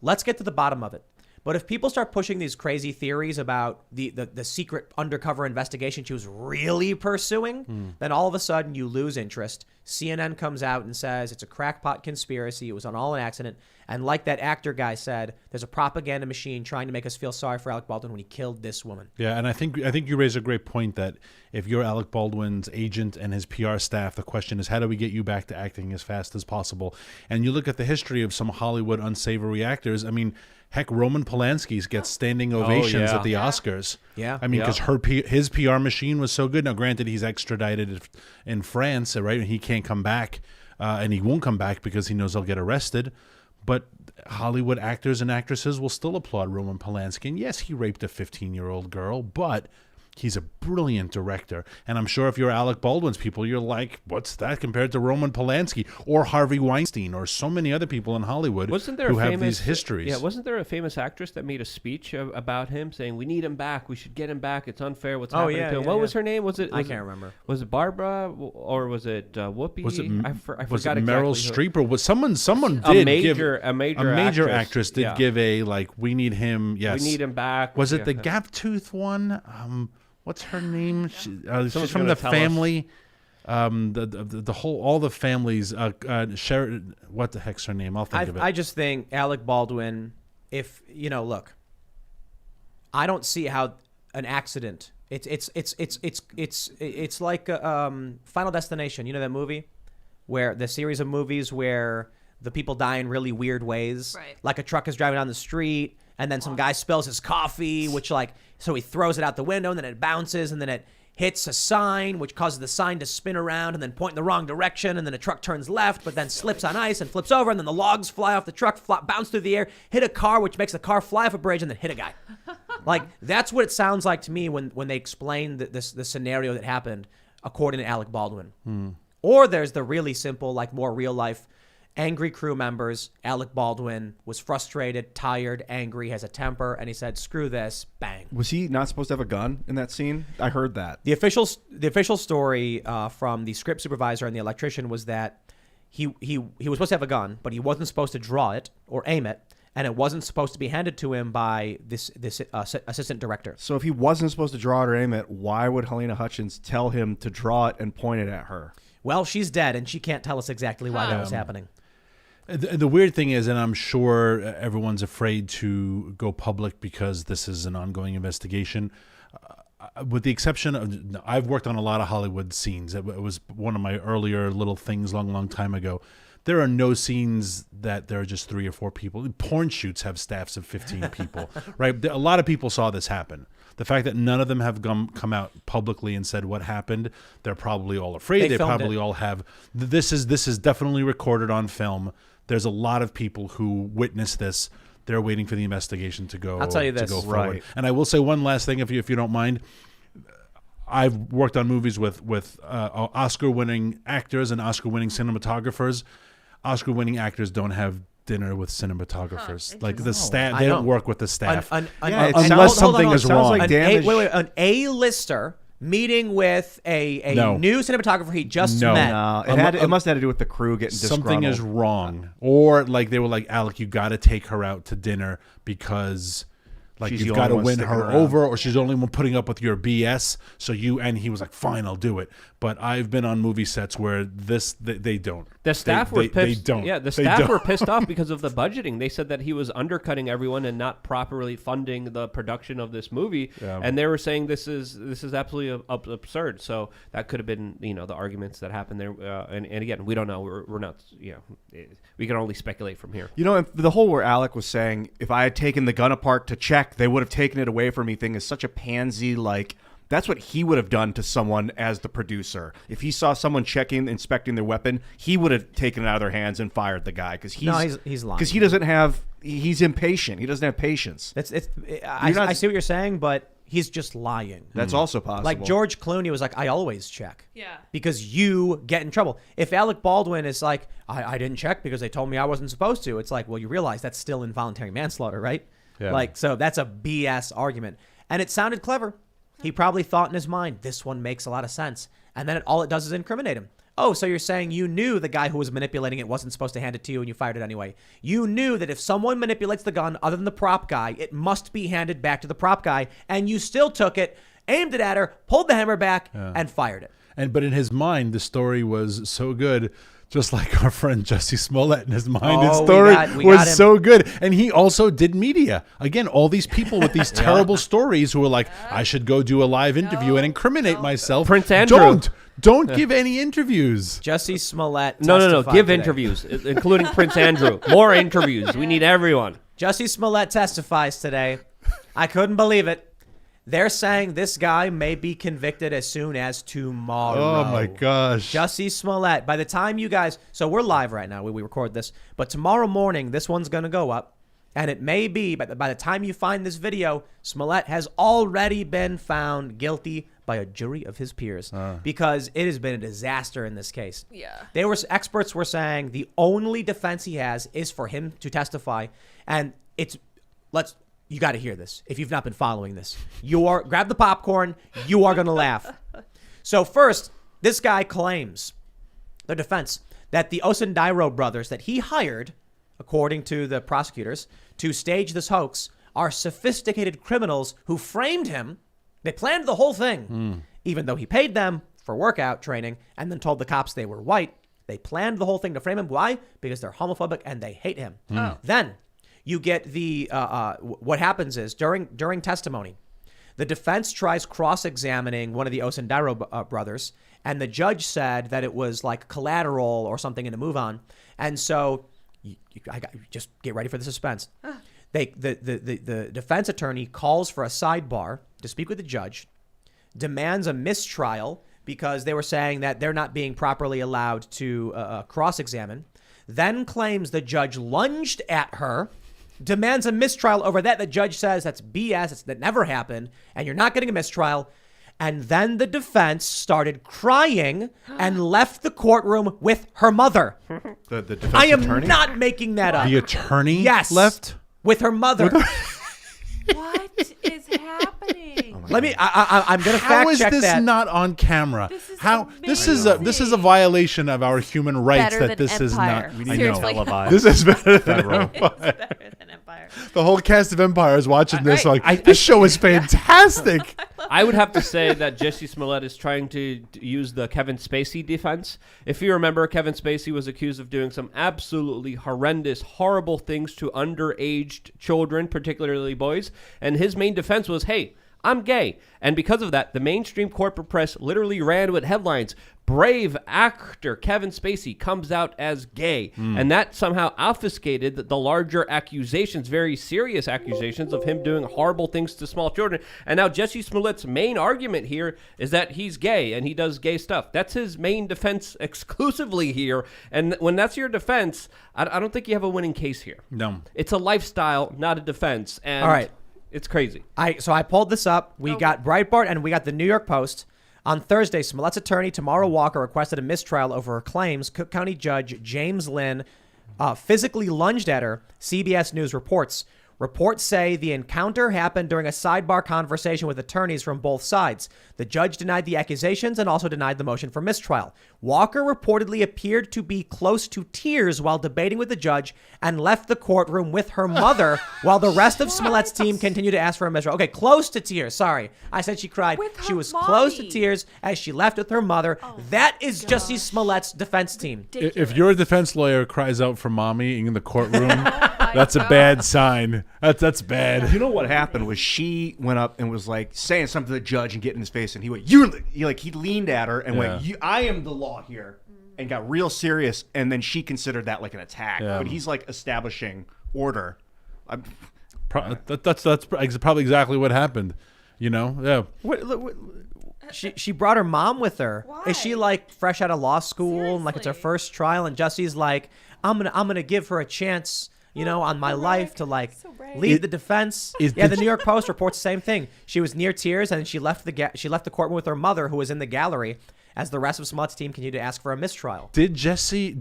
Let's get to the bottom of it. But if people start pushing these crazy theories about the secret undercover investigation she was really pursuing, then all of a sudden you lose interest. CNN comes out and says it's a crackpot conspiracy. It was all an accident. And like that actor guy said, there's a propaganda machine trying to make us feel sorry for Alec Baldwin when he killed this woman. Yeah, and I think you raise a great point that if you're Alec Baldwin's agent and his PR staff, the question is, how do we get you back to acting as fast as possible? And you look at the history of some Hollywood unsavory actors. I mean, heck, Roman Polanski gets standing ovations at the Oscars. Yeah. I mean, because his PR machine was so good. Now, granted, he's extradited in France, right? And he can't come back, and he won't come back because he knows he'll get arrested. But Hollywood actors and actresses will still applaud Roman Polanski. And yes, he raped a 15-year-old girl, but he's a brilliant director. And I'm sure if you're Alec Baldwin's people, you're like, what's that compared to Roman Polanski or Harvey Weinstein or so many other people in Hollywood who have these histories? Yeah, wasn't there a famous actress that made a speech about him saying, we need him back, we should get him back, it's unfair what's happening to him? What was her name? I can't remember. Was it Barbara or was it Whoopi? Was it, I forgot was it exactly Meryl Streep or was someone a did major actress did give a, like, we need him, yes. We need him back. Was it the gap-tooth one? What's her name? She's from the tell family. The whole, all the families. What the heck's her name? I'll think of it. I just think Alec Baldwin. If look, I don't see how an accident. It's like Final Destination. You know that movie, where the series of movies where the people die in really weird ways. Right. Like a truck is driving down the street, and then some guy spills his coffee, which so he throws it out the window, and then it bounces, and then hits a sign, which causes the sign to spin around and then point in the wrong direction, and then a truck turns left, but then slips on ice and flips over, and then the logs fly off the truck, bounce through the air, hit a car, which makes the car fly off a bridge, and then hit a guy. Like, that's what it sounds like to me when they explain the scenario that happened, according to Alec Baldwin. Or there's the really simple, like more real life, angry crew members. Alec Baldwin was frustrated, tired, angry, has a temper, and he said, "Screw this!" Bang. Was he not supposed to have a gun in that scene? I heard that. The official story from the script supervisor and the electrician was that he was supposed to have a gun, but he wasn't supposed to draw it or aim it, and it wasn't supposed to be handed to him by this assistant director. So if he wasn't supposed to draw it or aim it, why would Helena Hutchins tell him to draw it and point it at her? Well, she's dead, and she can't tell us exactly why that was happening. The weird thing is, and I'm sure everyone's afraid to go public because this is an ongoing investigation, with the exception of, I've worked on a lot of Hollywood scenes. It was one of my earlier little things long time ago. There are no scenes that there are just 3 or 4 people. Porn shoots have staffs of 15 people, right? A lot of people saw this happen. The fact that none of them have come out publicly and said what happened, they're probably all afraid. They probably all have. This is definitely recorded on film. There's a lot of people who witnessed this. They're waiting for the investigation to go. I'll tell you this, to go forward. right. And I will say one last thing, if you don't mind. I've worked on movies with Oscar-winning actors and Oscar-winning cinematographers. Oscar-winning actors don't have dinner with cinematographers. Like the staff, they don't work with the staff unless something is wrong. An A-lister meeting with a new cinematographer he just met. No, it must have had to do with the crew getting disgruntled. Something is wrong. Or like they were like, Alec, you got to take her out to dinner because like you've got to win her over, or she's the only one putting up with your BS. So and he was like, fine, I'll do it. But I've been on movie sets where they don't. The staff were pissed. They don't. Yeah, the staff were pissed off because of the budgeting. They said that he was undercutting everyone and not properly funding the production of this movie. Yeah. And they were saying this is absolutely absurd. So that could have been the arguments that happened there. And again, we don't know. We're not. We can only speculate from here. The whole where Alec was saying, if I had taken the gun apart to check, they would have taken it away from me thing is such a pansy, like, that's what he would have done to someone as the producer. If he saw someone inspecting their weapon, he would have taken it out of their hands and fired the guy because he's lying. Because he's impatient. He doesn't have patience. I see what you're saying, but he's just lying. That's also possible. Like George Clooney was like, I always check. Yeah. Because you get in trouble. If Alec Baldwin is like, I didn't check because they told me I wasn't supposed to, it's like, well, you realize that's still involuntary manslaughter, right? Yeah. Like, so that's a BS argument. And it sounded clever. He probably thought in his mind, this one makes a lot of sense. And then all it does is incriminate him. Oh, so you're saying you knew the guy who was manipulating it wasn't supposed to hand it to you and you fired it anyway. You knew that if someone manipulates the gun other than the prop guy, it must be handed back to the prop guy. And you still took it, aimed it at her, pulled the hammer back, and fired it. But in his mind, the story was so good. Just like our friend Jesse Smollett in his mind, his story was so good. And he also did media. Again, all these people with these terrible stories who were like, I should go do a live interview and incriminate myself. Prince Andrew. Don't give any interviews. Jesse Smollett. No. Give interviews, including Prince Andrew. More interviews. We need everyone. Jesse Smollett testifies today. I couldn't believe it. They're saying this guy may be convicted as soon as tomorrow. Oh, my gosh. Jussie Smollett. By the time you guys... So we're live right now. We record this. But tomorrow morning, this one's going to go up. And it may be, by the time you find this video, Smollett has already been found guilty by a jury of his peers. Because it has been a disaster in this case. Yeah. Experts were saying the only defense he has is for him to testify. And you got to hear this. If you've not been following this, grab the popcorn. You are going to laugh. So first, this guy claims, the defense, that the Osundairo brothers that he hired, according to the prosecutors, to stage this hoax are sophisticated criminals who framed him. They planned the whole thing, even though he paid them for workout training and then told the cops they were white. They planned the whole thing to frame him. Why? Because they're homophobic and they hate him. Then you get what happens is during testimony, the defense tries cross-examining one of the Osundairo brothers, and the judge said that it was like collateral or something and to move on. And so just get ready for the suspense. The defense attorney calls for a sidebar to speak with the judge. demands a mistrial because they were saying that they're not being properly allowed to cross-examine, then claims the judge lunged at her, demands a mistrial over that. The judge says that's BS, that never happened, and you're not getting a mistrial. And then the defense started crying and left the courtroom with her mother. The defense I am attorney? not making that up. The attorney Yes. left? With her mother. What is happening? Let me. I'm gonna How fact is check this that. not on camera? This is How this is a amazing. violation of our human rights Better that than this is Empire. not. We I need to know. Seriously. televise. This is better than Federal. Empire. It's better than Empire. The whole cast of Empire is watching this Right. like, this show is fantastic. I would have to say that Jesse Smollett is trying to use the Kevin Spacey defense. If you remember, Kevin Spacey was accused of doing some absolutely horrendous, horrible things to underaged children, particularly boys. And his main defense was, hey, I'm gay. And because of that, the mainstream corporate press literally ran with headlines. Brave actor Kevin Spacey comes out as gay. And that somehow obfuscated the larger accusations, very serious accusations of him doing horrible things to small children. And now Jesse Smollett's main argument here is that he's gay and he does gay stuff. That's his main defense exclusively here. And when that's your defense, I don't think you have a winning case here. No. It's a lifestyle, not a defense. And All right. it's crazy. So I pulled this up. We got Breitbart and we got the New York Post. On Thursday, Smollett's attorney, Tamara Walker, requested a mistrial over her claims. Cook County Judge James Lynn physically lunged at her, CBS News reports. Reports say the encounter happened during a sidebar conversation with attorneys from both sides. The judge denied the accusations and also denied the motion for mistrial. Walker reportedly appeared to be close to tears while debating with the judge and left the courtroom with her mother while the rest of Smollett's team continued to ask for a mistrial. Okay, close to tears. Sorry. I said she cried. With her She was close to mommy. tears as she left with her mother. That is Jesse Smollett's defense team. If your defense lawyer cries out for mommy in the courtroom, that's a bad sign. That's bad. You know what happened was she went up and was like saying something to the judge and getting in his face, and he went, he leaned at her and went, I am the law here, and got real serious, and then she considered that like an attack. Yeah. But he's like establishing order. That's probably exactly what happened. You know? Yeah. She brought her mom with her. Why? Is she like fresh out of law school and like it's her Seriously. first trial? And Jesse's like, I'm gonna give her a chance, on my life to like So brave. lead the defense. is Yeah, the- the New York Post reports the same thing. She was near tears and she left the courtroom with her mother, who was in the gallery, as the rest of Smollett's team continued to ask for a mistrial. Did Jesse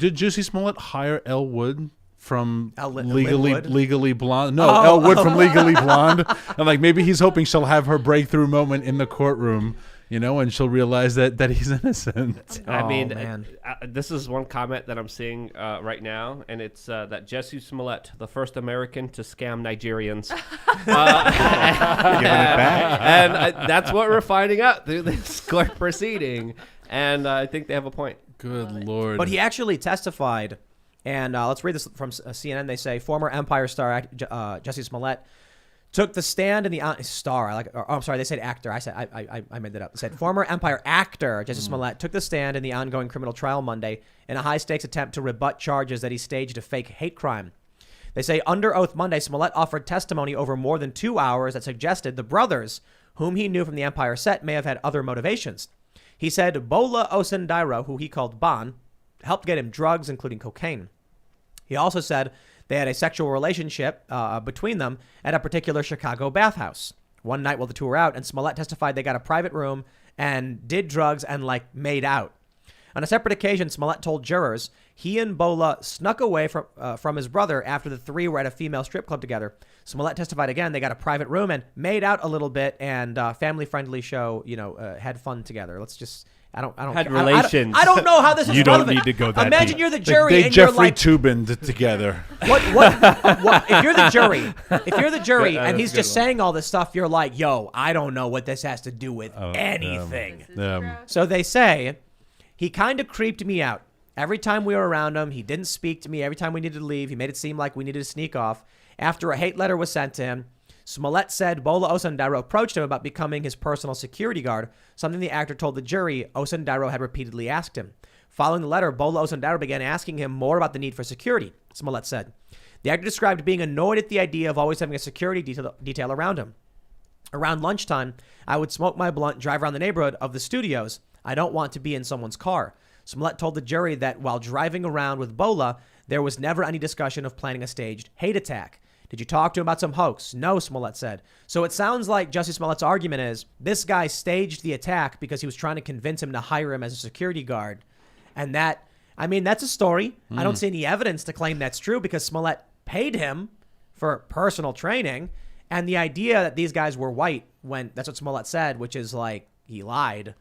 Smollett hire Elle Wood from Lynn Wood? Legally Blonde? No, Elle Wood from Legally Blonde. I'm like, maybe he's hoping she'll have her breakthrough moment in the courtroom, and she'll realize that he's innocent. I Oh, mean, man. this is one comment that I'm seeing right now, and it's that Jesse Smollett, the first American to scam Nigerians. Giving it back. And that's what we're finding out through this court proceeding. And I think they have a point. Good Lord. But he actually testified, and let's read this from CNN. They say former Empire star Jesse Smollett took the stand in the they said actor. I made that up. They said former Empire actor Jesse Smollett took the stand in the ongoing criminal trial Monday in a high-stakes attempt to rebut charges that he staged a fake hate crime. They say under oath Monday, Smollett offered testimony over more than 2 hours that suggested the brothers, whom he knew from the Empire set, may have had other motivations. He said Bola Osundairo, who he called Bon, helped get him drugs, including cocaine. He also said they had a sexual relationship between them at a particular Chicago bathhouse. One night while the two were out, and Smollett testified they got a private room and did drugs and made out. On a separate occasion, Smollett told jurors he and Bola snuck away from his brother after the three were at a female strip club together. Smollett testified again they got a private room and made out a little bit and family-friendly show, had fun together. Let's just... I don't Had care. relations. I don't know how this is You don't relevant. need to go that Imagine deep. you're the jury They and you're Jeffrey like, Tubin'd together. what if you're the jury and he's just saying all this stuff, you're like, yo, I don't know what this has to do with anything. So they say he kind of creeped me out. Every time we were around him, he didn't speak to me. Every time we needed to leave, he made it seem like we needed to sneak off. After a hate letter was sent to him, Smollett said Bola Osundairo approached him about becoming his personal security guard, something the actor told the jury Osundairo had repeatedly asked him. Following the letter, Bola Osundairo began asking him more about the need for security, Smollett said. The actor described being annoyed at the idea of always having a security detail around him. Around lunchtime, I would smoke my blunt, drive around the neighborhood of the studios. I don't want to be in someone's car. Smollett told the jury that while driving around with Bola, there was never any discussion of planning a staged hate attack. Did you talk to him about some hoax? No, Smollett said. So it sounds like Jussie Smollett's argument is this guy staged the attack because he was trying to convince him to hire him as a security guard. And that, I mean, that's a story. I don't see any evidence to claim that's true because Smollett paid him for personal training. And the idea that these guys were white, when that's what Smollett said, which is like he lied,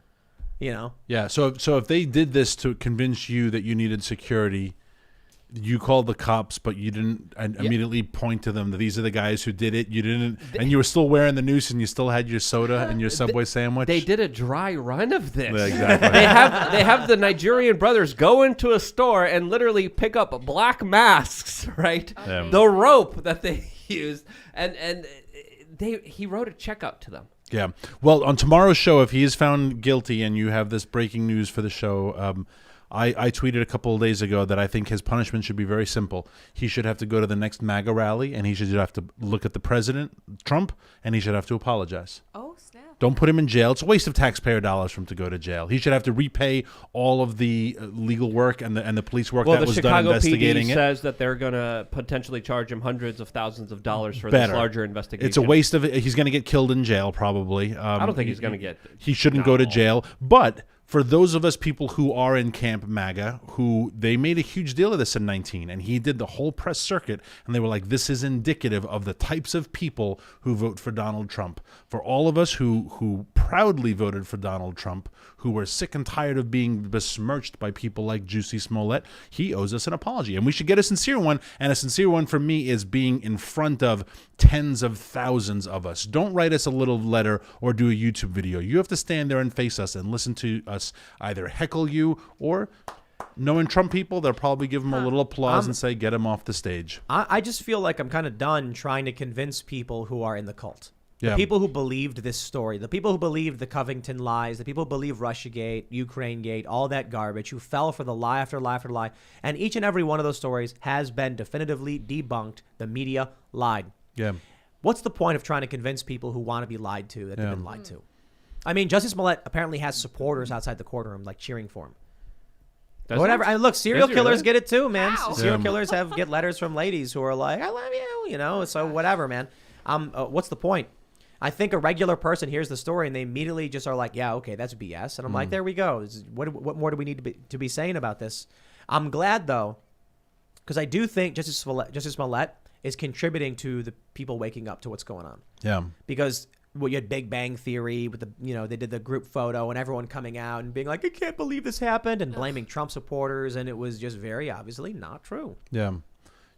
you know? Yeah. So if they did this to convince you that you needed security, you called the cops, but you didn't immediately point to them that these are the guys who did it. You didn't, and you were still wearing the noose, and you still had your soda and your Subway sandwich. They did a dry run of this. Yeah, exactly. They have the Nigerian brothers go into a store and literally pick up black masks, right? The rope that they used, and he wrote a check out to them. Yeah. Well, on tomorrow's show, if he is found guilty and you have this breaking news for the show, I tweeted a couple of days ago that I think his punishment should be very simple. He should have to go to the next MAGA rally, and he should have to look at the president, Trump, and he should have to apologize. Oh, snap. Don't put him in jail. It's a waste of taxpayer dollars for him to go to jail. He should have to repay all of the legal work and the police work that was done investigating it. Well, the Chicago PD says that they're going to potentially charge him hundreds of thousands of dollars for this larger investigation. It's a waste of it. He's going to get killed in jail, probably. I don't think he's going to get... He shouldn't go to jail, but... For those of us people who are in Camp MAGA, who they made a huge deal of this in 19, and he did the whole press circuit, and they were like, this is indicative of the types of people who vote for Donald Trump. For all of us who proudly voted for Donald Trump, who were sick and tired of being besmirched by people like Jussie Smollett, he owes us an apology. And we should get a sincere one, and a sincere one for me is being in front of tens of thousands of us. Don't write us a little letter or do a YouTube video. You have to stand there and face us and listen to us either heckle you or, knowing Trump people, they'll probably give him a little applause and say, get him off the stage. I just feel like I'm kind of done trying to convince people who are in the cult. The Yeah. people who believed this story, the people who believed the Covington lies, the people who believe Russiagate, Ukrainegate, all that garbage, who fell for the lie after lie after lie. And each and every one of those stories has been definitively debunked. The media lied. Yeah. What's the point of trying to convince people who want to be lied to that they've been lied to? I mean, Jussie Smollett apparently has supporters outside the courtroom, like cheering for him. Whatever. I mean, look, serial killers get it too, man. Wow. Serial killers get letters from ladies who are like, "I love you," you know. So whatever, man. What's the point? I think a regular person hears the story and they immediately just are like, "Yeah, okay, that's BS," and I'm like, "There we go. What more do we need to be saying about this?" I'm glad though, because I do think Jussie Smollett is contributing to the people waking up to what's going on. Yeah. Because you had Big Bang Theory with they did the group photo and everyone coming out and being like, I can't believe this happened, and blaming Trump supporters, and it was just very obviously not true. Yeah.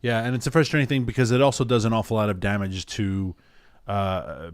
Yeah, and it's a frustrating thing because it also does an awful lot of damage to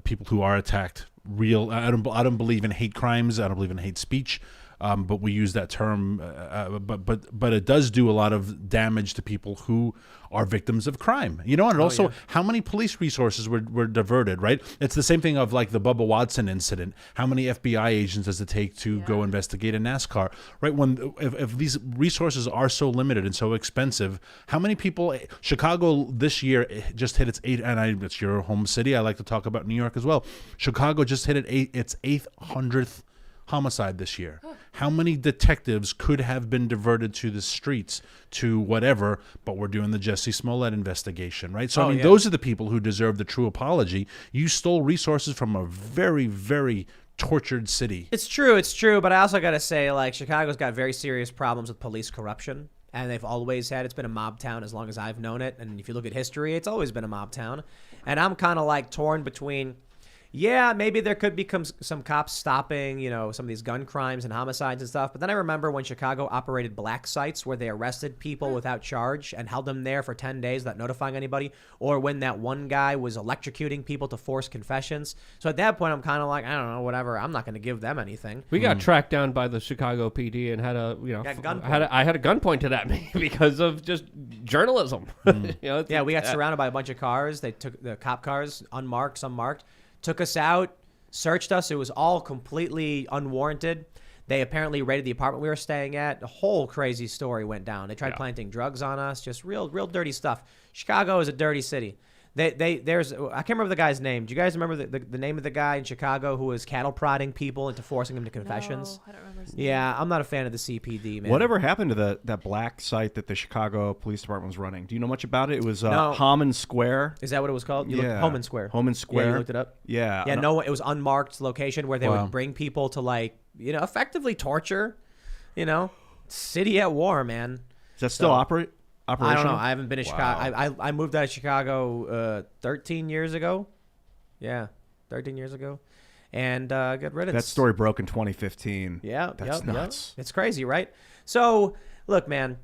people who are attacked. I don't believe in hate crimes. I don't believe in hate speech. But we use that term, but it does do a lot of damage to people who are victims of crime. You know, and also how many police resources were diverted, right? It's the same thing of like the Bubba Watson incident. How many FBI agents does it take to go investigate a NASCAR, right? If these resources are so limited and so expensive, how many people? Chicago this year just hit its it's your home city. I like to talk about New York as well. Chicago just hit its 800th homicide this year. How many detectives could have been diverted to the streets to whatever, but we're doing the Jussie Smollett investigation, right? So, those are the people who deserve the true apology. You stole resources from a very, very tortured city. It's true, but I also got to say, like, Chicago's got very serious problems with police corruption, and they've always had. It's been a mob town as long as I've known it, and if you look at history, it's always been a mob town. And I'm kind of like torn between, yeah, maybe there could become some cops stopping, some of these gun crimes and homicides and stuff. But then I remember when Chicago operated black sites where they arrested people without charge and held them there for 10 days without notifying anybody. Or when that one guy was electrocuting people to force confessions. So at that point, I'm kind of like, I don't know, whatever. I'm not going to give them anything. We got tracked down by the Chicago PD and had I had a gunpoint to that because of just journalism. Yeah, we got surrounded by a bunch of cars. They took the cop cars, unmarked, some marked. Took us out, searched us. It was all completely unwarranted. They apparently raided the apartment we were staying at. A whole crazy story went down. They tried planting drugs on us, just real dirty stuff. Chicago is a dirty city. There's I can't remember the guy's name. Do you guys remember the name of the guy in Chicago who was cattle prodding people into forcing them to confessions? No, I don't remember his name. Yeah, I'm not a fan of the CPD, man. Whatever happened to that black site that the Chicago Police Department was running? Do you know much about it? It was No. Hammond Square. Is that what it was called? You looked, Yeah. Homan Square. Homan Square. Yeah, you looked it up. Yeah. Yeah, no, it was unmarked location where they Wow. would bring people to effectively torture. City at war, man. Is that still operational? I don't know. I haven't been to Chicago. I moved out of Chicago 13 years ago. Yeah, 13 years ago, and got rid of That story broke in 2015. Yeah, That's nuts. It's crazy, right? So, look, man,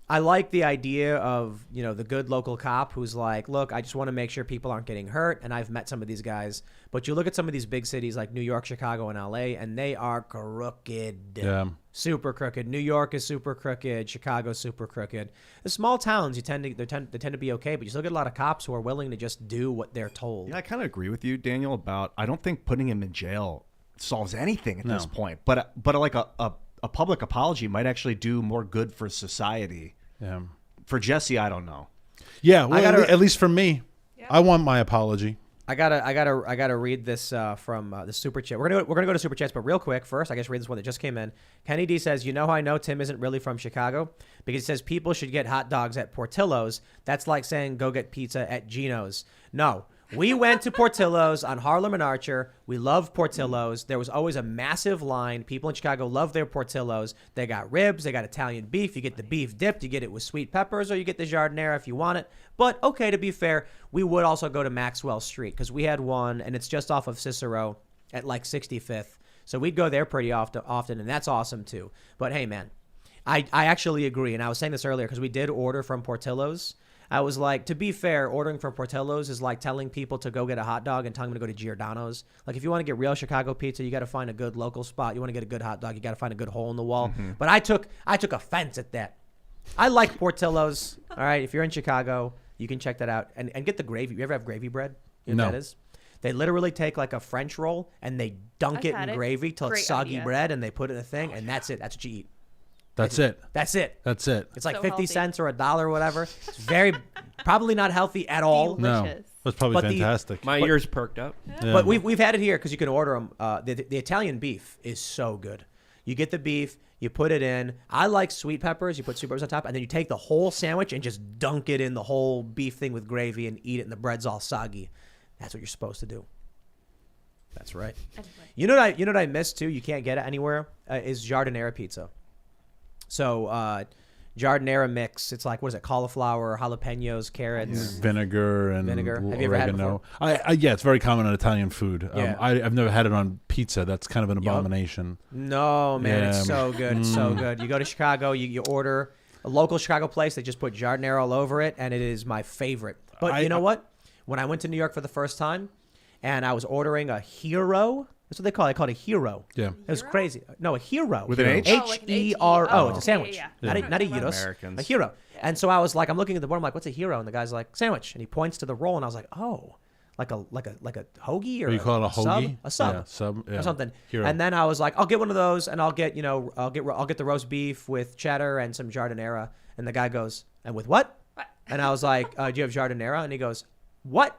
I like the idea of, the good local cop who's like, look, I just want to make sure people aren't getting hurt. And I've met some of these guys. But you look at some of these big cities like New York, Chicago, and LA, and they are crooked. Yeah. Super crooked. New York is super crooked. Chicago's super crooked. The small towns, they tend to be okay, but you still get a lot of cops who are willing to just do what they're told. Yeah, I kind of agree with you, Daniel, about I don't think putting him in jail solves anything at this point. But like a public apology might actually do more good for society. Yeah. For Jesse, I don't know. Yeah. Well, gotta- at least for me, I want my apology. I gotta read this from the super chat. We're gonna go to super chats, but real quick first, I guess read this one that just came in. Kenny D says, "You know how I know Tim isn't really from Chicago? Because he says people should get hot dogs at Portillo's. That's like saying go get pizza at Gino's. No, we went to Portillo's on Harlem and Archer. We love Portillo's. There was always a massive line. People in Chicago love their Portillo's. They got ribs. They got Italian beef. You get the beef dipped. You get it with sweet peppers, or you get the giardiniera if you want it. But okay, to be fair, we would also go to Maxwell Street because we had one, and it's just off of Cicero at like 65th. So we'd go there pretty often, and that's awesome too. But hey, man, I actually agree, and I was saying this earlier because we did order from Portillo's. I was like, to be fair, ordering from Portillo's is like telling people to go get a hot dog and telling them to go to Giordano's. Like, if you want to get real Chicago pizza, you got to find a good local spot. You want to get a good hot dog, you got to find a good hole in the wall. Mm-hmm. But I took offense at that. I like Portillo's. All right, if you're in Chicago, you can check that out and get the gravy. You ever have gravy bread? You know what that is? They literally take like a French roll and they dunk I've it had in it. gravy till Great it's soggy idea. bread, and they put it in a thing, and that's it. That's what you eat. That's it. That's it. That's it. It's like So 50 healthy. cents or $1 or whatever. It's very, probably not healthy at all. No, Delicious. that's probably But the- fantastic. My ears perked up. Yeah. But we've had it here because you can order them. The Italian beef is so good. You get the beef, you put it in. I like sweet peppers. You put sweet peppers on top, and then you take the whole sandwich and just dunk it in the whole beef thing with gravy and eat it, and the bread's all soggy. That's what you're supposed to do. That's right. Anyway. You know what I miss too? You can't get it anywhere. Is giardiniera pizza. So giardiniera mix. It's like, what is it? Cauliflower, jalapenos, carrots. Vinegar and Vinegar. Have you ever had it oregano. Yeah, it's very common in Italian food. Yeah. I've never had it on pizza. That's kind of an abomination. No, man, it's Yeah. so good. It's so good. You go to Chicago, you order a local Chicago place. They just put giardiniera all over it, and it is my favorite. But you know what? When I went to New York for the first time, and I was ordering a hero. That's what they call it. I call it a hero. Yeah. It was crazy. No, a hero. With an H? Oh, like an H-E-R-O. H-E-R-O. It's a sandwich. Yeah. Not a gyros. Americans. A hero. And so I was like, I'm looking at the board. I'm like, what's a hero? And the guy's like, sandwich. And he points to the roll, and I was like, oh, like a hoagie or Or you call it a sub? hoagie? A sub. Yeah, sub. Yeah. Or something. Hero. And then I was like, I'll get one of those, and I'll get the roast beef with cheddar and some giardiniera. And the guy goes, and with what? And I was like, do you have giardiniera? And he goes, what?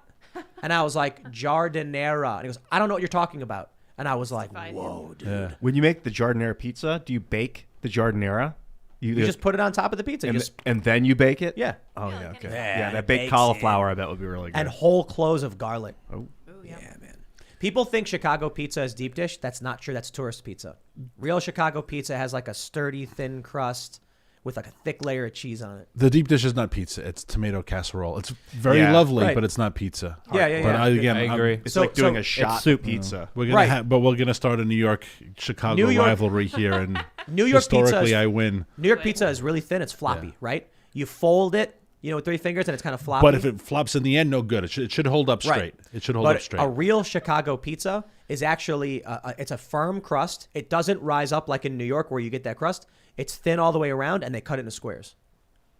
And I was like, giardiniera. And he goes, I don't know what you're talking about. And I was like, Fine. whoa, dude. Yeah. When you make the giardiniera pizza, do you bake the giardiniera? You just put it on top of the pizza. You just, and then you bake it? yeah. Oh, Yeah, yeah, like okay. an- Yeah, Yeah, that it baked bakes cauliflower, I bet would be really good. And whole cloves of garlic. Oh. Yeah, man. People think Chicago pizza is deep dish. That's not true. That's tourist pizza. Real Chicago pizza has like a sturdy, thin crust with like a thick layer of cheese on it. The deep dish is not pizza. It's tomato casserole. It's very Yeah. lovely, Right. but it's not pizza. Yeah, yeah, But yeah. I agree. It's So- like doing so- a shot soup. pizza. We're gonna Right. but we're gonna start a New York Chicago New York- rivalry here, and New York pizza historically is- I win. New York pizza is really thin. It's floppy, Yeah. right? You fold it, with 3 fingers, and it's kind of floppy. But if it flops in the end, no good. It should hold up straight. Right. It should hold but up straight. a real Chicago pizza is actually it's a firm crust. It doesn't rise up like in New York where you get that crust. It's thin all the way around, and they cut it into squares.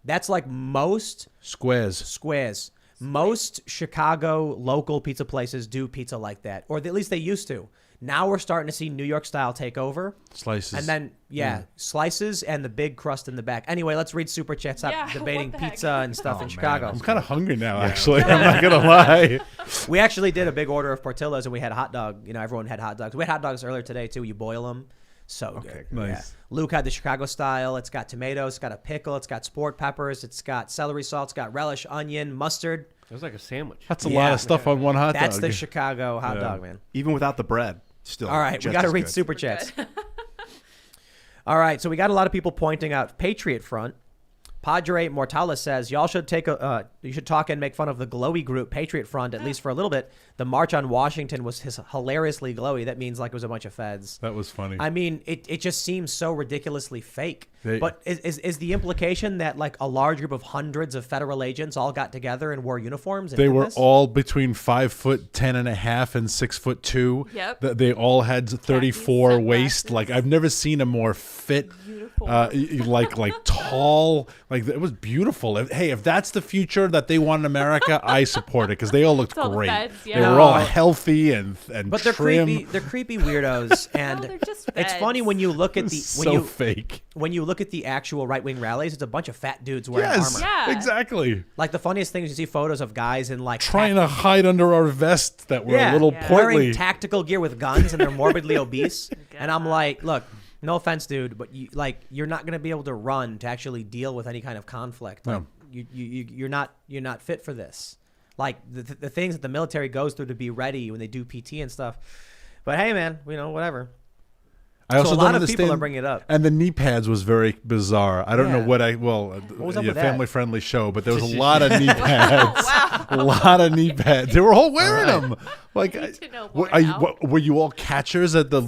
That's like most squares. Most Chicago local pizza places do pizza like that, or at least they used to. Now we're starting to see New York style take over. Slices. And then, slices and the big crust in the back. Anyway, let's read Super Chat. Stop Yeah, debating what the heck? pizza and stuff in Chicago. I'm kind of hungry now, actually. I'm not going to lie. We actually did a big order of Portillo's, and we had a hot dog. You know, everyone had hot dogs. We had hot dogs earlier today, too. You boil them. So good. Nice. Yeah. Luke had the Chicago style. It's got tomatoes. It's got a pickle. It's got sport peppers. It's got celery salt. It's got relish, onion, mustard. It was like a sandwich. That's a lot of stuff on one hot dog. That's the Chicago hot Yeah. dog, man. Even without the bread, still. All right, we just got to as read good. Super Chats. All right, so we got a lot of people pointing out Patriot Front. Padre Mortales says, y'all should you should talk and make fun of the glowy group Patriot Front, at least for a little bit. The March on Washington was hilariously glowy. That means like it was a bunch of feds. That was funny. I mean, it just seems so ridiculously fake. They- But is the implication that like a large group of hundreds of federal agents all got together and wore uniforms? And They did were this? all between 5'10.5" and 6'2". Yep. They all had 34 sunglasses. waist. Like I've never seen a more fit, like tall. Like it was beautiful. If that's the future that they want in America, I support it because they all looked all the great. feds, They yeah. were all No. healthy and But they're trim. creepy. They're creepy weirdos, and they're just it's feds. funny when you look at the So fake. when you look at the actual right wing rallies. It's a bunch of fat dudes wearing Yes, armor. Yeah. exactly. Like the funniest thing is you see photos of guys in like Trying to hide under our vest that were a little Yeah. wearing portly. tactical gear with guns and they're morbidly obese. And I'm like, look, no offense, dude, but you're not going to be able to run to actually deal with any kind of conflict. Like, No. you're not fit for this. Like the things that the military goes through to be ready when they do PT and stuff. But hey, man, whatever. I also So a don't lot of people understand- are bringing it up. And the knee pads was very bizarre. I don't know Yeah. what was up a with that? family-friendly show, but there was a lot of knee pads. A lot of knee pads. They were all wearing them. Like, need to know more are you, now. were you all catchers at the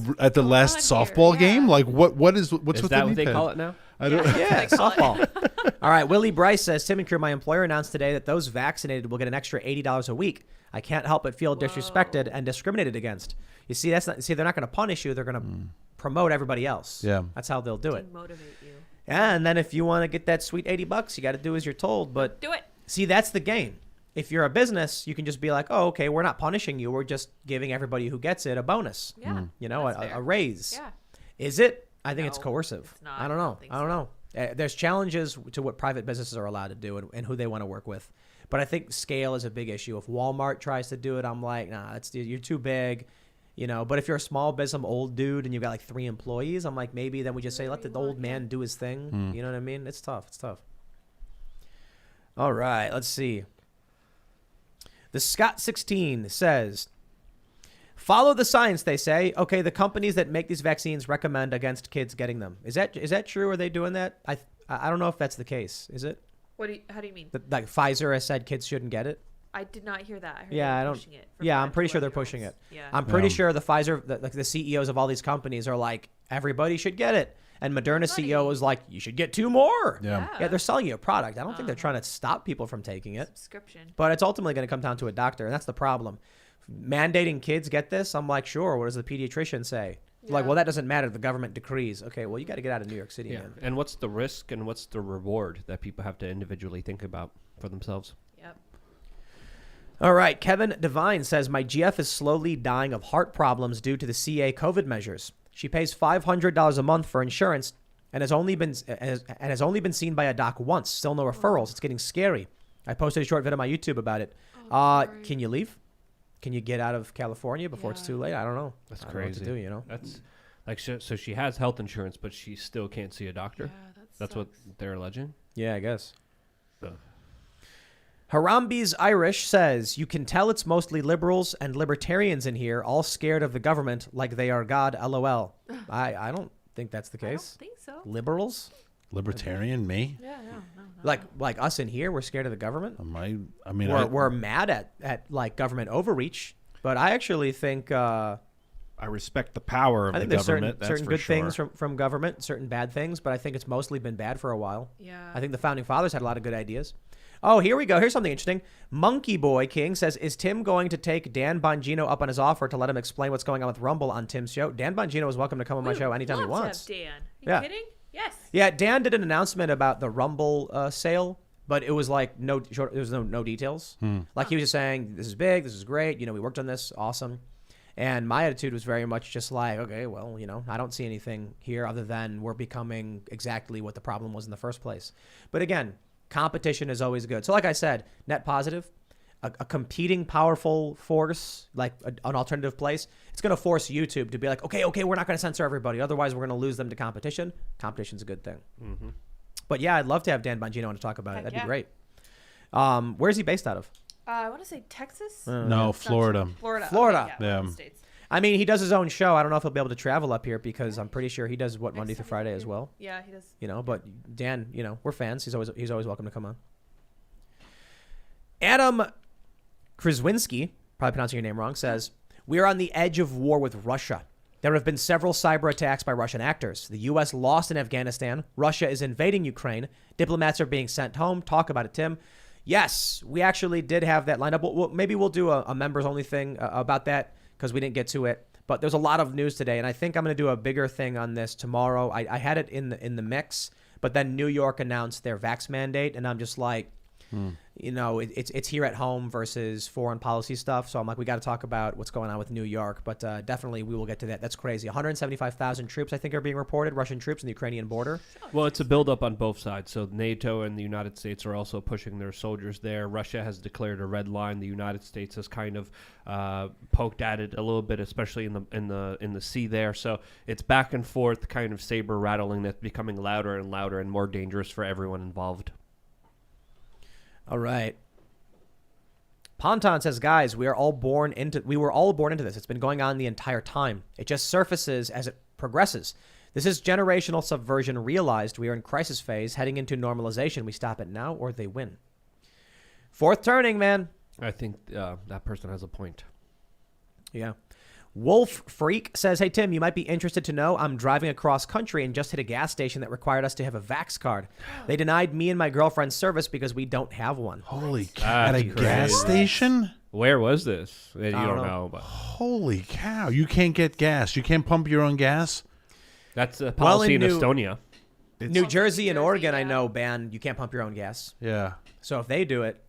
last on here? softball game? Yeah. Like, what's Is with that the knee what they pad? call it now? I don't. Yeah, softball. All right, Willie Bryce says, Tim and Crew, my employer announced today that those vaccinated will get an extra $80 a week. I can't help but feel disrespected and discriminated against. You see, they're not going to punish you. They're going to promote everybody else. Yeah. That's how they'll do it. Motivate you. Yeah, and then if you want to get that sweet $80, you got to do as you're told. But Do it. see, that's the game. If you're a business, you can just be like, oh, okay, we're not punishing you. We're just giving everybody who gets it a bonus. Yeah. You know, That's a fair. raise. Yeah. Is it? I think it's No, coercive. it's not. I don't know. I don't think I don't know. There's challenges to what private businesses are allowed to do and who they want to work with. But I think scale is a big issue. If Walmart tries to do it, I'm like, nah, you're too big. You know, but if you're a small business, some old dude, and you've got like 3 employees, I'm like, maybe then we just say, let the old man do his thing. You know what I mean? It's tough. It's tough. All right, let's see. The Scott 16 says, follow the science, they say. Okay, the companies that make these vaccines recommend against kids getting them. Is that true? Are they doing that? I don't know if that's the case. Is it? How do you mean? Like Pfizer has said kids shouldn't get it? I did not hear that. I heard Yeah, they I were don't. pushing it for Yeah, I'm pretty sure parental they're pushing it. adults. Yeah. I'm pretty Yeah. sure the Pfizer, like the CEOs of all these companies are like, everybody should get it. And Moderna CEO was like, you should get 2 more. Yeah. Yeah, they're selling you a product. I don't think they're trying to stop people from taking it. Subscription. But it's ultimately going to come down to a doctor, and that's the problem. Mandating kids get this, I'm like, sure. What does the pediatrician say? Like, Yeah. well, that doesn't matter. The government decrees. Okay, well, you got to get out of New York City, Yeah. man. And what's the risk and what's the reward that people have to individually think about for themselves? Yep. All right, Kevin Devine says, my GF is slowly dying of heart problems due to the CA COVID measures. She pays $500 a month for insurance and has only been seen by a doc once. Still no referrals. It's getting scary. I posted a short video on my YouTube about it. Can you leave? Can you get out of California before it's too late? I don't know. That's I don't know crazy. what to do, you know? That's like so she has health insurance, but she still can't see a doctor. Yeah, That's what they're alleging. Yeah, I guess. Ugh. Harambe's Irish says, you can tell it's mostly liberals and libertarians in here, all scared of the government like they are God, LOL. I don't think that's the I don't case. think so. Liberals? Libertarian, me? Yeah, no. Like us in here, we're scared of the government. I mean, We're mad at like government overreach, but I actually think I respect the power of I the think there's government. certain that's good for sure. things from government, certain bad things, but I think it's mostly been bad for a while. Yeah. I think the founding fathers had a lot of good ideas. Oh, here we go. Here's something interesting. Monkey Boy King says, is Tim going to take Dan Bongino up on his offer to let him explain what's going on with Rumble on Tim's show? Dan Bongino is welcome to come on my show anytime he wants. Dan. Are you Yeah. kidding? Yes. Yeah, Dan did an announcement about the Rumble sale, but it was like there was no details. Like he was just saying, this is big, this is great. You know, we worked on this, awesome. And my attitude was very much just like, okay, well, I don't see anything here other than we're becoming exactly what the problem was in the first place. But again, competition is always good. So like I said, net positive, a competing powerful force, like an alternative place, it's going to force YouTube to be like, okay, we're not going to censor everybody. Otherwise, we're going to lose them to competition. Competition's a good thing. Mm-hmm. But yeah, I'd love to have Dan Bongino on to talk about it. That'd be great. Where's he based out of? I want to say Texas. No, Florida. Florida. Yeah. One of the states. I mean, he does his own show. I don't know if he'll be able to travel up here because I'm pretty sure he does Monday through Friday as well. Yeah, he does. But Dan, we're fans. He's always welcome to come on. Adam Krzyzwinski, probably pronouncing your name wrong, says, "We are on the edge of war with Russia. There have been several cyber attacks by Russian actors. The U.S. lost in Afghanistan. Russia is invading Ukraine. Diplomats are being sent home. Talk about it, Tim." Yes, we actually did have that lined up. Maybe we'll do a members-only thing about that because we didn't get to it. But there's a lot of news today, and I think I'm going to do a bigger thing on this tomorrow. I had it in the mix, but then New York announced their vax mandate, and I'm just like, it's here at home versus foreign policy stuff. So I'm like, we got to talk about what's going on with New York. But definitely we will get to that. That's crazy. 175,000 troops, I think, are being reported, Russian troops in the Ukrainian border. Well, it's a buildup on both sides. So NATO and the United States are also pushing their soldiers there. Russia has declared a red line. The United States has kind of poked at it a little bit, especially in the sea there. So it's back and forth, kind of saber rattling that's becoming louder and louder and more dangerous for everyone involved. All right. Ponton says, guys, we were all born into this. It's been going on the entire time. It just surfaces as it progresses. This is generational subversion realized. We are in crisis phase, heading into normalization. We stop it now or they win. Fourth turning, man. I think that person has a point. Yeah. Wolf Freak says, hey, Tim, you might be interested to know I'm driving across country and just hit a gas station that required us to have a Vax card. They denied me and my girlfriend's service because we don't have one. Holy cow. At a gas station? Where was this? You don't know. But holy cow. You can't get gas. You can't pump your own gas? That's a policy in Estonia. New Jersey and Oregon, I know, ban you can't pump your own gas. Yeah. So if they do it,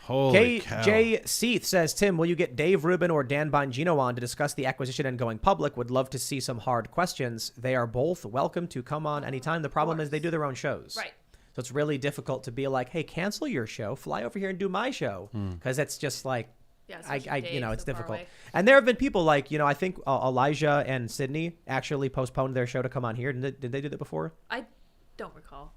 Holy cow. Jay Seath says, Tim, will you get Dave Rubin or Dan Bongino on to discuss the acquisition and going public? Would love to see some hard questions. They are both welcome to come on anytime. The problem is they do their own shows. Right. So it's really difficult to be like, hey, cancel your show. Fly over here and do my show. Because it's just like, it's difficult. And there have been people like, I think Elijah and Sydney actually postponed their show to come on here. Did they do that before? I don't recall.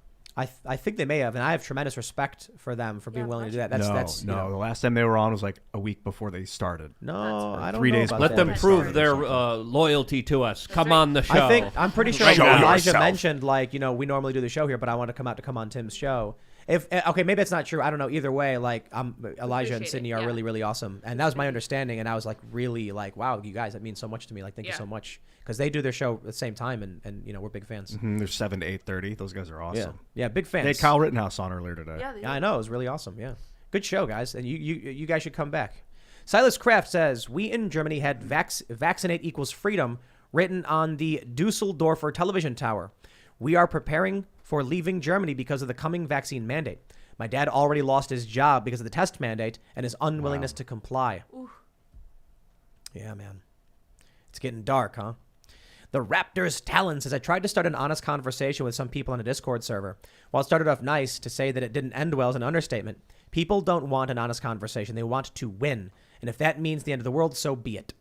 I think they may have, and I have tremendous respect for them for being willing to do that. That's the last time they were on was like a week before they started. No, I don't 3 know days. about Let that. them prove their loyalty to us. Come on the show. I'm pretty sure Show Elijah yourself. mentioned we normally do the show here, but I want to come on Tim's show. Maybe it's not true. I don't know. Either way, Elijah and Sydney are really, really awesome, and that was my understanding. And I was like, really, wow, you guys, that means so much to me. Thank you so much, because they do their show at the same time, and we're big fans. They're 7 to 8:30. Those guys are awesome. Yeah, big fans. They had Kyle Rittenhouse on earlier today. Yeah, I know, it was really awesome. Yeah, good show, guys, and you guys should come back. Silas Kraft says, we in Germany had vaccinate equals freedom written on the Dusseldorfer television tower. We are preparing for leaving Germany because of the coming vaccine mandate. My dad already lost his job because of the test mandate and his unwillingness to comply. Ooh. Yeah, man. It's getting dark, huh? The Raptors Talon says, I tried to start an honest conversation with some people on a Discord server. While it started off nice, to say that it didn't end well is an understatement. People don't want an honest conversation. They want to win. And if that means the end of the world, so be it.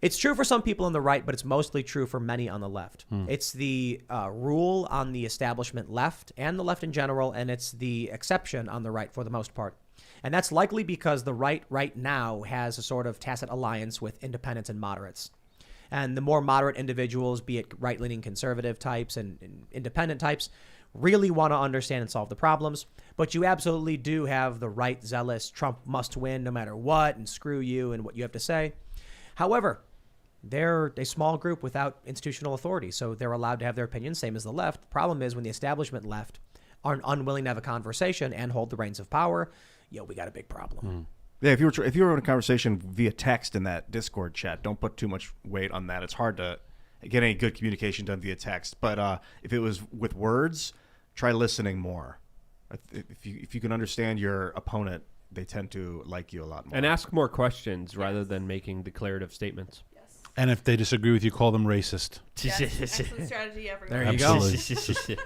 It's true for some people on the right, but it's mostly true for many on the left. It's the rule on the establishment left and the left in general, and it's the exception on the right for the most part. And that's likely because the right now has a sort of tacit alliance with independents and moderates. And the more moderate individuals, be it right-leaning conservative types and independent types, really want to understand and solve the problems. But you absolutely do have the right zealous, Trump must win no matter what, and screw you and what you have to say. However, they're a small group without institutional authority, so they're allowed to have their opinions, same as the left. The problem is when the establishment left are unwilling to have a conversation and hold the reins of power, we got a big problem. Yeah, if you were in a conversation via text in that Discord chat, don't put too much weight on that. It's hard to get any good communication done via text. But if it was with words, try listening more. If you can understand your opponent, they tend to like you a lot more. And ask more questions rather than making declarative statements. And if they disagree with you, call them racist. Excellent strategy, everyone. There you go. Absolutely.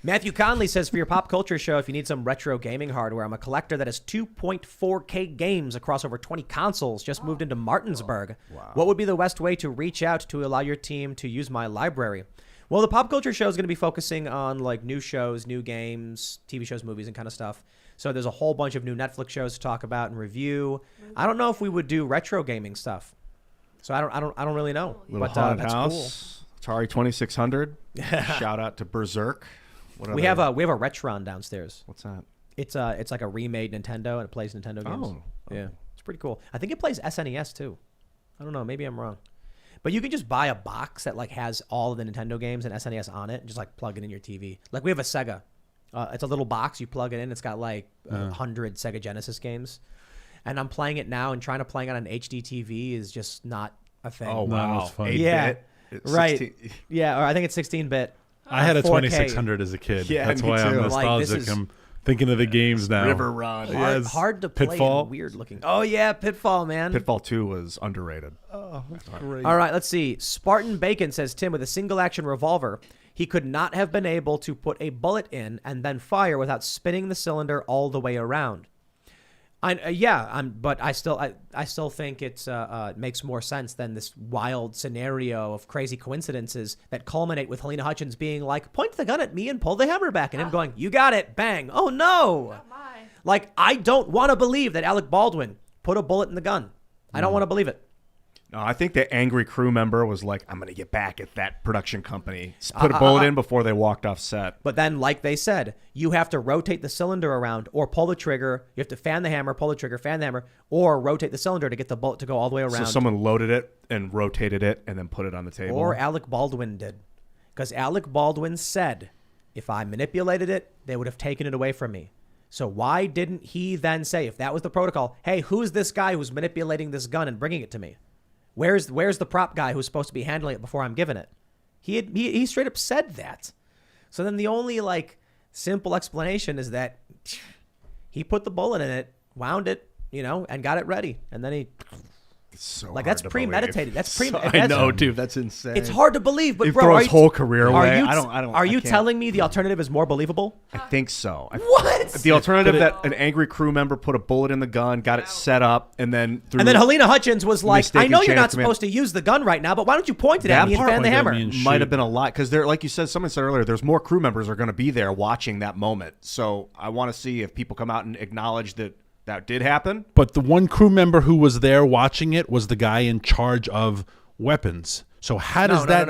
Matthew Conley says, for your pop culture show, if you need some retro gaming hardware, I'm a collector that has 2.4K games across over 20 consoles, just moved into Martinsburg. Wow. What would be the best way to reach out to allow your team to use my library? Well, the pop culture show is going to be focusing on like new shows, new games, TV shows, movies, and kind of stuff. So there's a whole bunch of new Netflix shows to talk about and review. I don't know if we would do retro gaming stuff. So I don't really know. Little But haunted that's house, Atari 2600. Shout out to Berserk. What cool. We have other- a Retron downstairs. What's that? It's like a remade Nintendo and it plays Nintendo games. Oh, Yeah, it's pretty cool. I think it plays SNES too. I don't know, maybe I'm wrong. But you can just buy a box that like has all of the Nintendo games and SNES on it and just like plug it in your TV. Like we have a Sega. It's a little box, you plug it in, it's got like 100 Sega Genesis games. And I'm playing it now and trying to play it on an HD TV is just not a thing. Oh, No, wow. it's fun. 8-bit? Yeah, It's right. 16 Yeah, or I think it's 16-bit. I had a 4K. 2600 as a kid. Yeah, That's me why I'm too. Like, this nostalgic. is- I'm thinking of the games now. River Run. Yes. Hard to play Pitfall. and weird looking. Oh yeah, Pitfall, man. Pitfall 2 was underrated. Great. All right, let's see. Spartan Bacon says, Tim, with a single action revolver, he could not have been able to put a bullet in and then fire without spinning the cylinder all the way around. But I still think it's makes more sense than this wild scenario of crazy coincidences that culminate with Helena Hutchins being like, point the gun at me and pull the hammer back, and him going, you got it, bang. Oh no. Like, I don't want to believe that Alec Baldwin put a bullet in the gun. I don't want to believe it. No, I think the angry crew member was like, I'm going to get back at that production company. Put a bullet in before they walked off set. But then, like they said, you have to rotate the cylinder around or pull the trigger. You have to fan the hammer, pull the trigger, fan the hammer, or rotate the cylinder to get the bullet to go all the way around. So someone loaded it and rotated it and then put it on the table. Or Alec Baldwin did. Because Alec Baldwin said, if I manipulated it, they would have taken it away from me. So why didn't he then say, if that was the protocol, hey, who's this guy who's manipulating this gun and bringing it to me? Where's the prop guy who's supposed to be handling it before I'm giving it? He straight up said that. So then the only like simple explanation is that he put the bullet in it, wound it, and got it ready, and then he. It's so Like, hard that's to premeditated. believe. That's pre- So- I that's- know, dude. That's insane. It's hard to believe, but He bro, throws are his you- whole career Are away. you? I don't. Are I you can't- telling me the alternative is more believable? I think so. What? The alternative that an angry crew member put a bullet in the gun, got it set up, and then through And then Helena Hutchins was like, I mistaken know you're chain not of command. supposed to use the gun right now, but why don't you point it at That me and part fan the might have hammer? been- might shoot. have been a lot because there, like you said, someone said earlier, there's more crew members are going to be there watching that moment. So I want to see if people come out and acknowledge that that did happen. But the one crew member who was there watching it was the guy in charge of weapons. So how does that?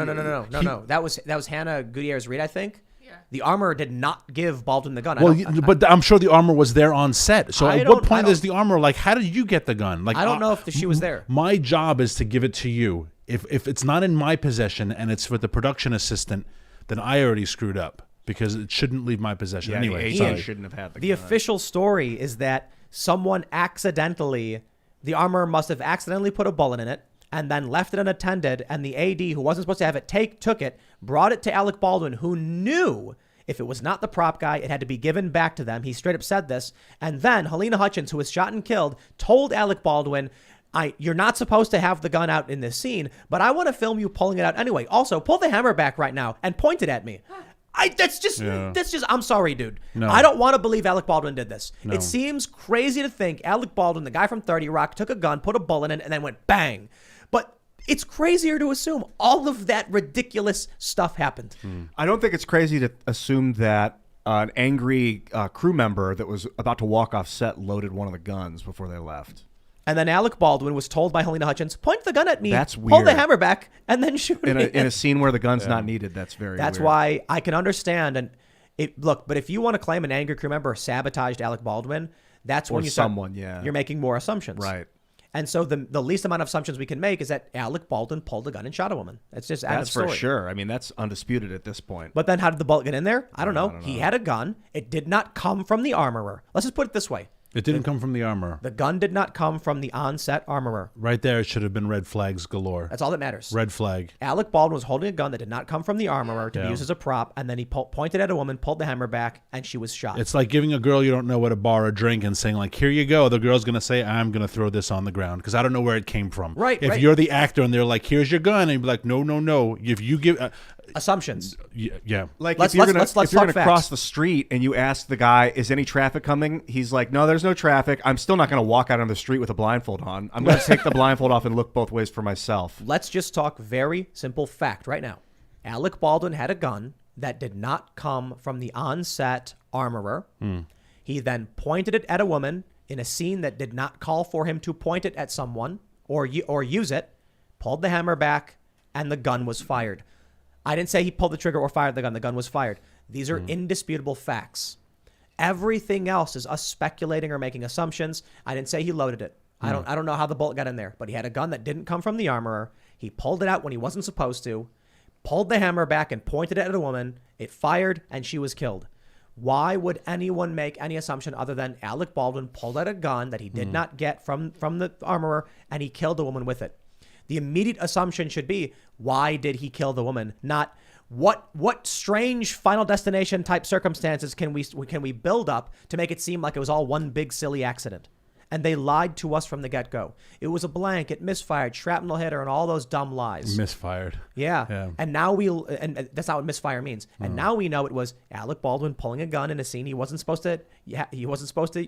No. That was Hannah Gutierrez Reed, I think. Yeah. The armorer did not give Baldwin the gun. Well, but I'm sure the armor was there on set. So I at what don't- I point don't- is the armor like? How did you get the gun? Like I don't know if she was there. My job is to give it to you. If it's not in my possession and it's with the production assistant, then I already screwed up because it shouldn't leave my possession Yeah, anyway. the agent Sorry. shouldn't have had The gun. official story is that someone the armorer must have accidentally put a bullet in it and then left it unattended, and the AD who wasn't supposed to have it took it, brought it to Alec Baldwin, who knew if it was not the prop guy, it had to be given back to them. He straight up said this. And then Helena Hutchins, who was shot and killed, told Alec Baldwin, you're not supposed to have the gun out in this scene, but I want to film you pulling it out anyway. Also, pull the hammer back right now and point it at me. That's just, I'm sorry, dude. No. I don't want to believe Alec Baldwin did this. No. It seems crazy to think Alec Baldwin, the guy from 30 Rock, took a gun, put a bullet in it, and then went bang. But it's crazier to assume all of that ridiculous stuff happened. I don't think it's crazy to assume that an angry crew member that was about to walk off set loaded one of the guns before they left. And then Alec Baldwin was told by Helena Hutchins, point the gun at me, That's pull the weird. hammer back, and then shoot In me. a scene where the gun's not needed, that's very That's weird. why I can understand. And but if you want to claim an angry crew member sabotaged Alec Baldwin, that's Or when you start, someone, yeah. you're making more assumptions. Right. And so the least amount of assumptions we can make is that Alec Baldwin pulled a gun and shot a woman. It's just end That's of story. for sure. I mean, that's undisputed at this point. But then how did the bullet get in there? I don't know. He had a gun. It did not come from the armorer. Let's just put it this way. It didn't come from the armor. The gun did not come from the on-set armorer. Right there, it should have been red flags galore. That's all that matters. Red flag. Alec Baldwin was holding a gun that did not come from the armorer to be Yeah. used as a prop, and then he pointed at a woman, pulled the hammer back, and she was shot. It's like giving a girl you don't know at a bar a drink and saying, like, here you go. The girl's going to say, I'm going to throw this on the ground because I don't know where it came from. Right, If right. you're the actor and they're like, here's your gun, and you'd be like, no, no, no. If you give... Assumptions. yeah. Like Let's- if you're let's gonna talk cross facts. the street and you ask the guy, "Is any traffic coming?" He's like, "No, there's no traffic." I'm still not gonna walk out on the street with a blindfold on. I'm gonna take the blindfold off and look both ways for myself. Let's just talk very simple fact right now. Alec Baldwin had a gun that did not come from the on-set armorer. He then pointed it at a woman in a scene that did not call for him to point it at someone or use it, pulled the hammer back, and the gun was fired. I didn't say he pulled the trigger or fired the gun. The gun was fired. These are indisputable facts. Everything else is us speculating or making assumptions. I didn't say he loaded it. I don't know how the bullet got in there, but he had a gun that didn't come from the armorer. He pulled it out when he wasn't supposed to, pulled the hammer back and pointed it at a woman. It fired and she was killed. Why would anyone make any assumption other than Alec Baldwin pulled out a gun that he did not get from the armorer and he killed a woman with it? The immediate assumption should be, why did he kill the woman? Not what strange Final Destination type circumstances can we build up to make it seem like it was all one big silly accident? And they lied to us from the get-go. It was a blank, it misfired, shrapnel hit her, and all those dumb lies. Misfired. Yeah. And now and that's not what misfire means. And now we know it was Alec Baldwin pulling a gun in a scene he wasn't supposed to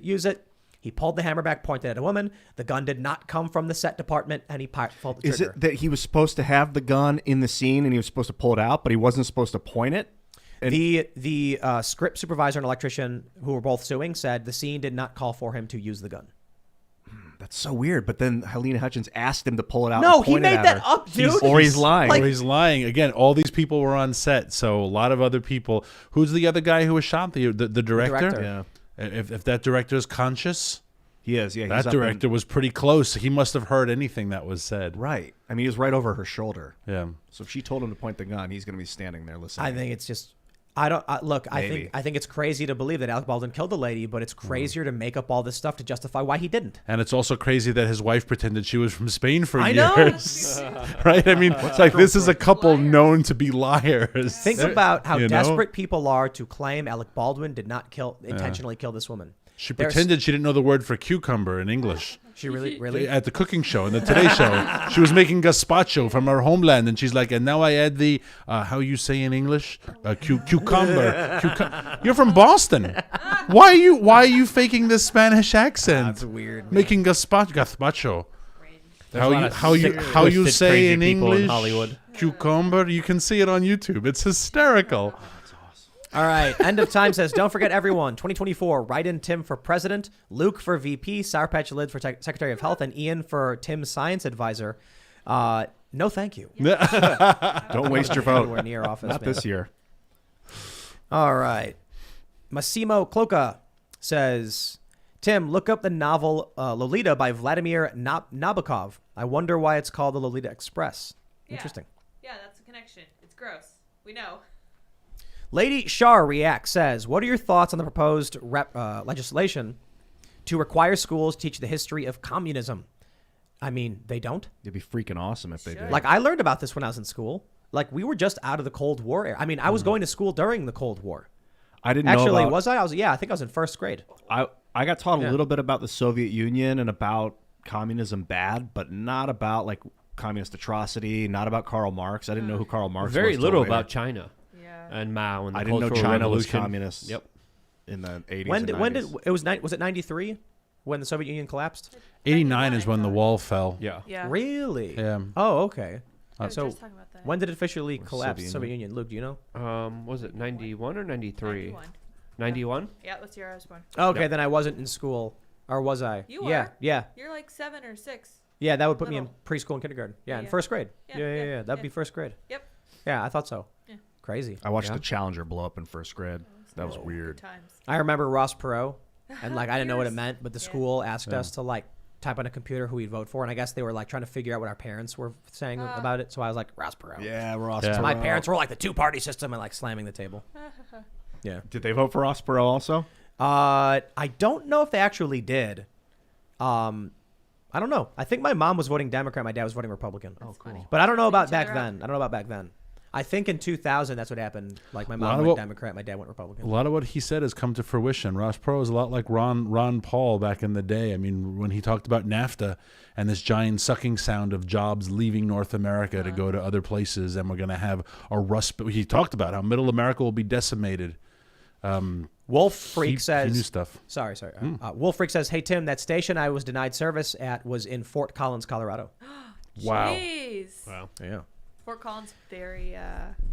use it. He pulled the hammer back, pointed at a woman. The gun did not come from the set department, and he pulled the trigger. Is it that he was supposed to have the gun in the scene and he was supposed to pull it out, but he wasn't supposed to point it? The script supervisor and electrician who were both suing said the scene did not call for him to use the gun. That's so weird. But then Helena Hutchins asked him to pull it out. No, and he point it made at that her. up, dude. Or he's lying. Like- Or he's lying. Again, all these people were on set, so a lot of other people. Who's the other guy who was shot? The director? director. Yeah, If that director is conscious, he is. Yeah, he's that up director was pretty close. He must have heard anything that was said. right. I mean, he was right over her shoulder. Yeah. So if she told him to point the gun, he's going to be standing there listening. I think it's just. Look. Maybe. I think it's crazy to believe that Alec Baldwin killed the lady, but it's crazier to make up all this stuff to justify why he didn't. And it's also crazy that his wife pretended she was from Spain for I know. years. Right? I mean, it's like this is a couple known to be liars. Think about how You know? desperate people are to claim Alec Baldwin did not intentionally kill this woman. She There's- pretended she didn't know the word for cucumber in English. She really. At the cooking show, in the Today Show, she was making gazpacho from her homeland, and she's like, and now I add the, how you say in English? Cucumber. You're from Boston. Why are you faking this Spanish accent? That's weird. Making gazpacho. There's a lot of How you twisted, say crazy in people English? in Hollywood. Cucumber. You can see it on YouTube. It's hysterical. All right. End of time says, don't forget everyone. 2024, write in Tim for president, Luke for VP, Sour Patch Lid for Secretary of Health, and Ian for Tim's science advisor. No, thank you. Don't waste your vote. Anywhere near office. Not man. this year. All right. Massimo Cloca says, Tim, look up the novel Lolita by Vladimir Nabokov. I wonder why it's called the Lolita Express. Yeah. Interesting. Yeah, that's a connection. It's gross. We know. Lady Shar React says, what are your thoughts on the proposed legislation to require schools to teach the history of communism? I mean, they don't. It'd be freaking awesome if they did. Like, I learned about this when I was in school. Like, we were just out of the Cold War era. I mean, I was going to school during the Cold War. I didn't Actually, know about, was I? I think I was in first grade. I got taught Yeah. a little bit about the Soviet Union and about communism bad, but not about like communist atrocity, not about Karl Marx. I didn't know who Karl Marx was. Very till little later. about China Yeah. and Mao and the I didn't know Cultural China was Revolution. communist. Yep. In the 80s. When and did 90s. was it 93 when the Soviet Union collapsed? 89 is when the wall fell. Yeah. Yeah. Really? Yeah. Oh, okay. I was So just talking about that. when did it officially Or collapse? Soviet Soviet Union. Luke, do you know? Was it 91 or 93? 91. 91? Yeah, that's the year I was born. Okay, Yep. then I wasn't in school, or was I? You Yeah, were. yeah, You're like 7 or 6. yeah. That would put me in Little. preschool and kindergarten. Yeah, in Yeah. first grade. Yeah, Yeah, yeah, yeah, yeah. That'd yeah. be first grade. Yep. Yeah, I thought so. Yeah. Crazy. I watched Yeah. the Challenger blow up in first grade. That was Good weird. times. I remember Ross Perot, and like I didn't know what it Yours. meant, but the Yeah. school asked us to like type on a computer who we'd vote for, and I guess they were like trying to figure out what our parents were saying about it. So I was like Ross Perot. Yeah, Ross. Yeah. So my Perot. parents were like the two-party system and like slamming the table. Yeah. Did they vote for Ross Perot also? I don't know if they actually did. I don't know. I think my mom was voting Democrat. My dad was voting Republican. That's funny. But I don't know about each back other up. then. I don't know about back then. I think in 2000, that's what happened. Like my mom went Democrat, my dad went Republican. A lot of what he said has come to fruition. Ross Perot is a lot like Ron Paul back in the day. I mean, when he talked about NAFTA and this giant sucking sound of jobs leaving North America to go to other places, and we're going to have a rust. He talked about how Middle America will be decimated. Wolf Freak says. He knew stuff. Sorry. Wolf Freak says, "Hey Tim, that station I was denied service at was in Fort Collins, Colorado." Wow. Jeez. Wow. Yeah. Fort Collins, very.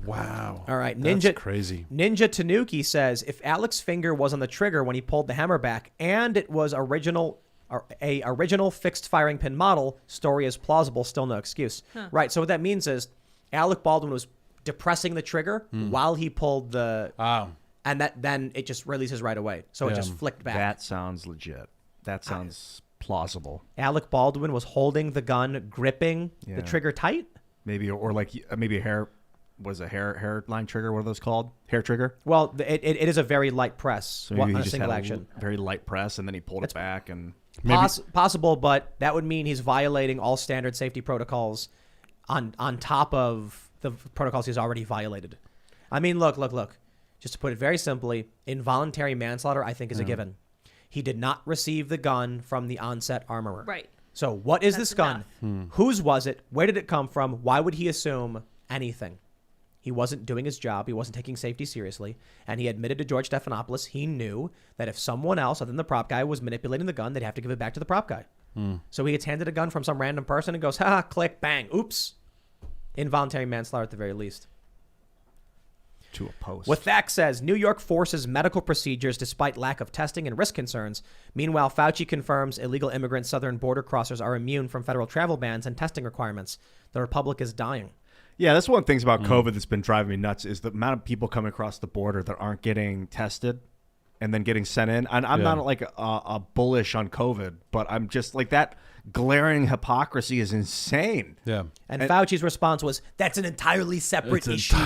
Wow. All right, That's crazy. Ninja Tanuki says, if Alec's finger was on the trigger when he pulled the hammer back, and it was a original fixed firing pin model, story is plausible, still no excuse. Right. So what that means is, Alec Baldwin was depressing the trigger while he pulled the, and then it just releases right away. So it just flicked back. That sounds legit. That sounds plausible. Alec Baldwin was holding the gun, gripping the trigger tight. Maybe maybe a hairline trigger. What are those called? Hair trigger. Well, it is a very light press So maybe on he a just single had action. a very light press, and then he pulled it back. And Possible, but that would mean he's violating all standard safety protocols on top of the protocols he's already violated. I mean, look. Just to put it very simply, involuntary manslaughter, I think, is a given. He did not receive the gun from the onset armorer. Right. So what is That's this gun? Whose was it? Where did it come from? Why would he assume anything? He wasn't doing his job. He wasn't taking safety seriously. And he admitted to George Stephanopoulos he knew that if someone else other than the prop guy was manipulating the gun, they'd have to give it back to the prop guy. So he gets handed a gun from some random person and goes, click, bang, oops. Involuntary manslaughter at the very least. to a post. With that says, New York forces medical procedures despite lack of testing and risk concerns. Meanwhile, Fauci confirms illegal immigrant southern border crossers are immune from federal travel bans and testing requirements. The republic is dying. Yeah, that's one of the things about COVID that's been driving me nuts is the amount of people coming across the border that aren't getting tested and then getting sent in. And I'm not like a bullish on COVID, but I'm just like that glaring hypocrisy is insane. Yeah. And Fauci's response was, that's an entirely separate issue.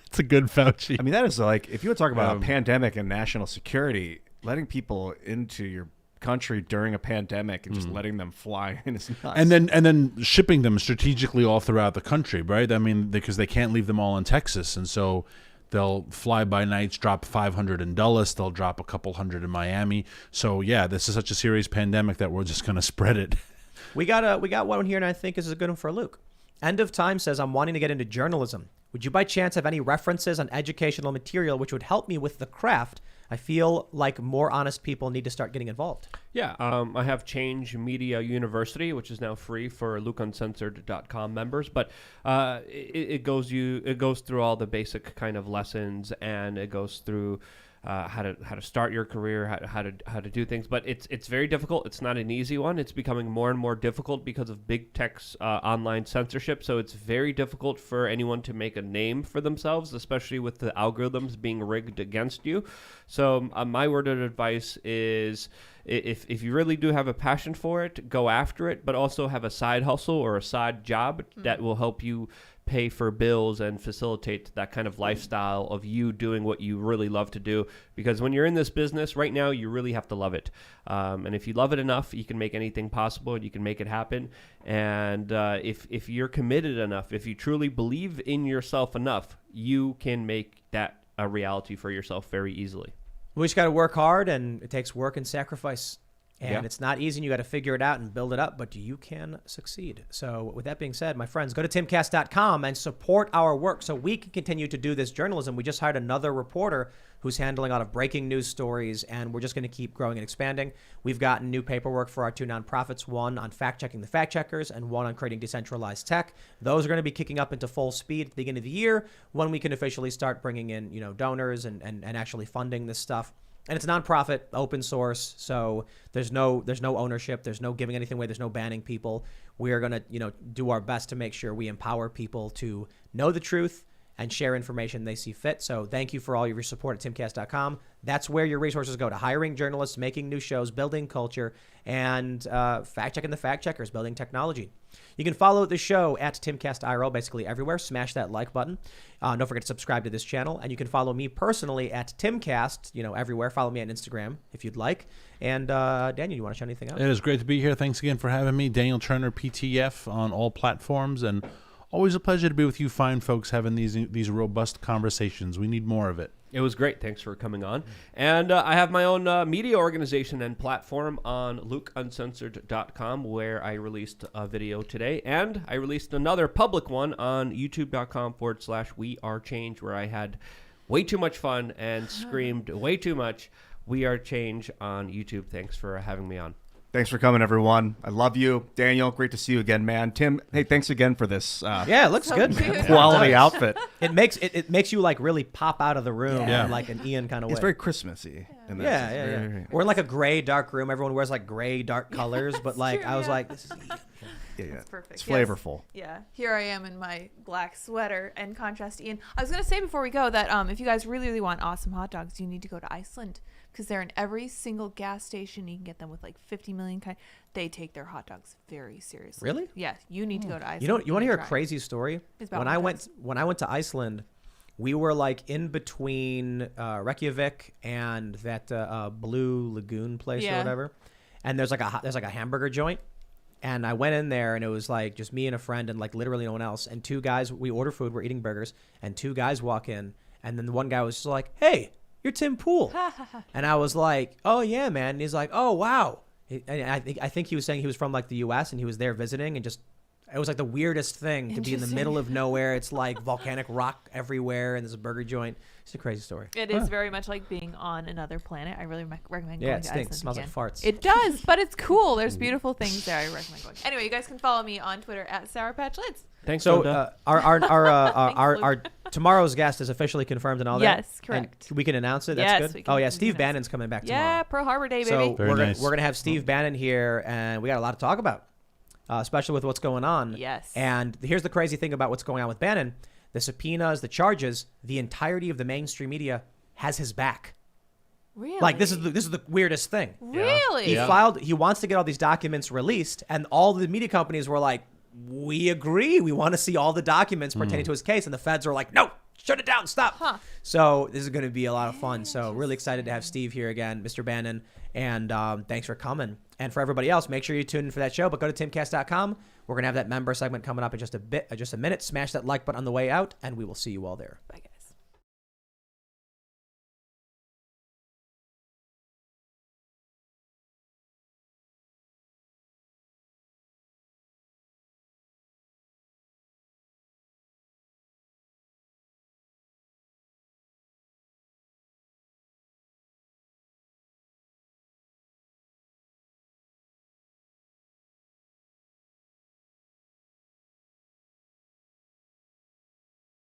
It's a good Fauci. I mean, that is like, if you would talk about a pandemic and national security, letting people into your country during a pandemic and just letting them fly in is nuts. And then shipping them strategically all throughout the country, right? I mean, because they can't leave them all in Texas, and so they'll fly by nights, drop 500 in Dulles, they'll drop a couple hundred in Miami. So yeah, this is such a serious pandemic that we're just going to spread it. We got one here, and I think this is a good one for Luke. End of Time says, I'm wanting to get into journalism. Would you by chance have any references on educational material which would help me with the craft? I feel like more honest people need to start getting involved. Yeah, I have Change Media University, which is now free for LukeUncensored.com members. But it goes through all the basic kind of lessons, and it goes through how to start your career, how to do things. But it's very difficult. It's not an easy one. It's becoming more and more difficult because of big tech's online censorship. So it's very difficult for anyone to make a name for themselves, especially with the algorithms being rigged against you. So my word of advice is, if you really do have a passion for it, go after it, but also have a side hustle or a side job that will help you pay for bills and facilitate that kind of lifestyle of you doing what you really love to do. Because when you're in this business right now, you really have to love it. And if you love it enough, you can make anything possible and you can make it happen. And if you're committed enough, if you truly believe in yourself enough, you can make that a reality for yourself very easily. We just got to work hard, and it takes work and sacrifice. And Yeah. it's not easy, and you got to figure it out and build it up, but you can succeed. So with that being said, my friends, go to timcast.com and support our work so we can continue to do this journalism. We just hired another reporter who's handling a lot of breaking news stories, and we're just going to keep growing and expanding. We've gotten new paperwork for our two nonprofits, one on fact-checking the fact-checkers and one on creating decentralized tech. Those are going to be kicking up into full speed at the beginning of the year when we can officially start bringing in, donors and actually funding this stuff. And it's a nonprofit, open source, so there's no ownership, there's no giving anything away, there's no banning people. We are going to, do our best to make sure we empower people to know the truth and share information they see fit. So thank you for all of your support at timcast.com. That's where your resources go to hiring journalists, making new shows, building culture, and fact-checking the fact-checkers, building technology. You can follow the show at Timcast IRL basically everywhere. Smash that like button. Don't forget to subscribe to this channel. And you can follow me personally at Timcast, everywhere. Follow me on Instagram if you'd like. And Daniel, you want to show anything out? It is great to be here. Thanks again for having me. Daniel Turner, PTF, on all platforms. And always a pleasure to be with you fine folks having these robust conversations. We need more of it. It was great. Thanks for coming on. And I have my own media organization and platform on lukeuncensored.com, where I released a video today. And I released another public one on youtube.com/wearechange, where I had way too much fun and screamed way too much "We Are Change" on YouTube. Thanks for having me on. Thanks for coming, everyone. I love you. Daniel, great to see you again, man. Tim, hey, thanks again for this Yeah, it looks So good. cute. man. quality outfit. It makes you like really pop out of the room Yeah. in like an Ian kind of way. It's very Christmassy. in that yeah, sense. yeah, yeah. Very- We're in like a gray, dark room. Everyone wears like gray, dark colors, but like true, I was yeah. like, this is yeah. That's perfect. It's Yes. flavorful. Yeah, here I am in my black sweater. And contrast to Ian, I was gonna say before we go that if you guys really, really want awesome hot dogs, you need to go to Iceland because they're in every single gas station. You can get them with like 50 million kind. They take their hot dogs very seriously. Really? Yeah, you need to go to Iceland. You want to hear a try it. crazy story? It's about When hot I dogs. went to Iceland, we were like in between Reykjavik and that Blue Lagoon place or Yeah. whatever. And there's like a hamburger joint. And I went in there and it was like just me and a friend and like literally no one else. And two guys, we order food, we're eating burgers, and two guys walk in, and then the one guy was just like, "Hey, you're Tim Pool." And I was like, "Oh yeah, man." And he's like, "Oh wow." And I think he was saying he was from like the US and he was there visiting, and just it was like the weirdest thing to be in the middle of nowhere. It's like volcanic rock everywhere, and there's a burger joint. It's a crazy story. It is very much like being on another planet. I really recommend Yeah, going it to stinks. Iceland Smells again. like farts. It does, but it's cool. There's beautiful things there. I recommend going. Anyway, you guys can follow me on Twitter at Sour Patch Lids. Thanks, So Linda. our tomorrow's guest is officially confirmed and all that. Yes, correct. And we can announce it. That's Yes, good. we can- Oh yeah, we Steve can Bannon's coming back Yeah, tomorrow. Pearl Harbor Day, So baby. Very nice. we're gonna have Steve Bannon here, and we got a lot to talk about, especially with what's going on. Yes. And here's the crazy thing about what's going on with Bannon: the subpoenas, the charges, the entirety of the mainstream media has his back. Really? Like this is the weirdest thing. Really? He wants to get all these documents released, and all the media companies were like, "We agree. We want to see all the documents pertaining to his case." And the feds are like, "No, shut it down, stop." Huh. So this is going to be a lot of fun. So really excited to have Steve here again, Mr. Bannon, and thanks for coming. And for everybody else, make sure you tune in for that show. But go to timcast.com. We're going to have that member segment coming up in just a minute. Smash that like button on the way out, and we will see you all there.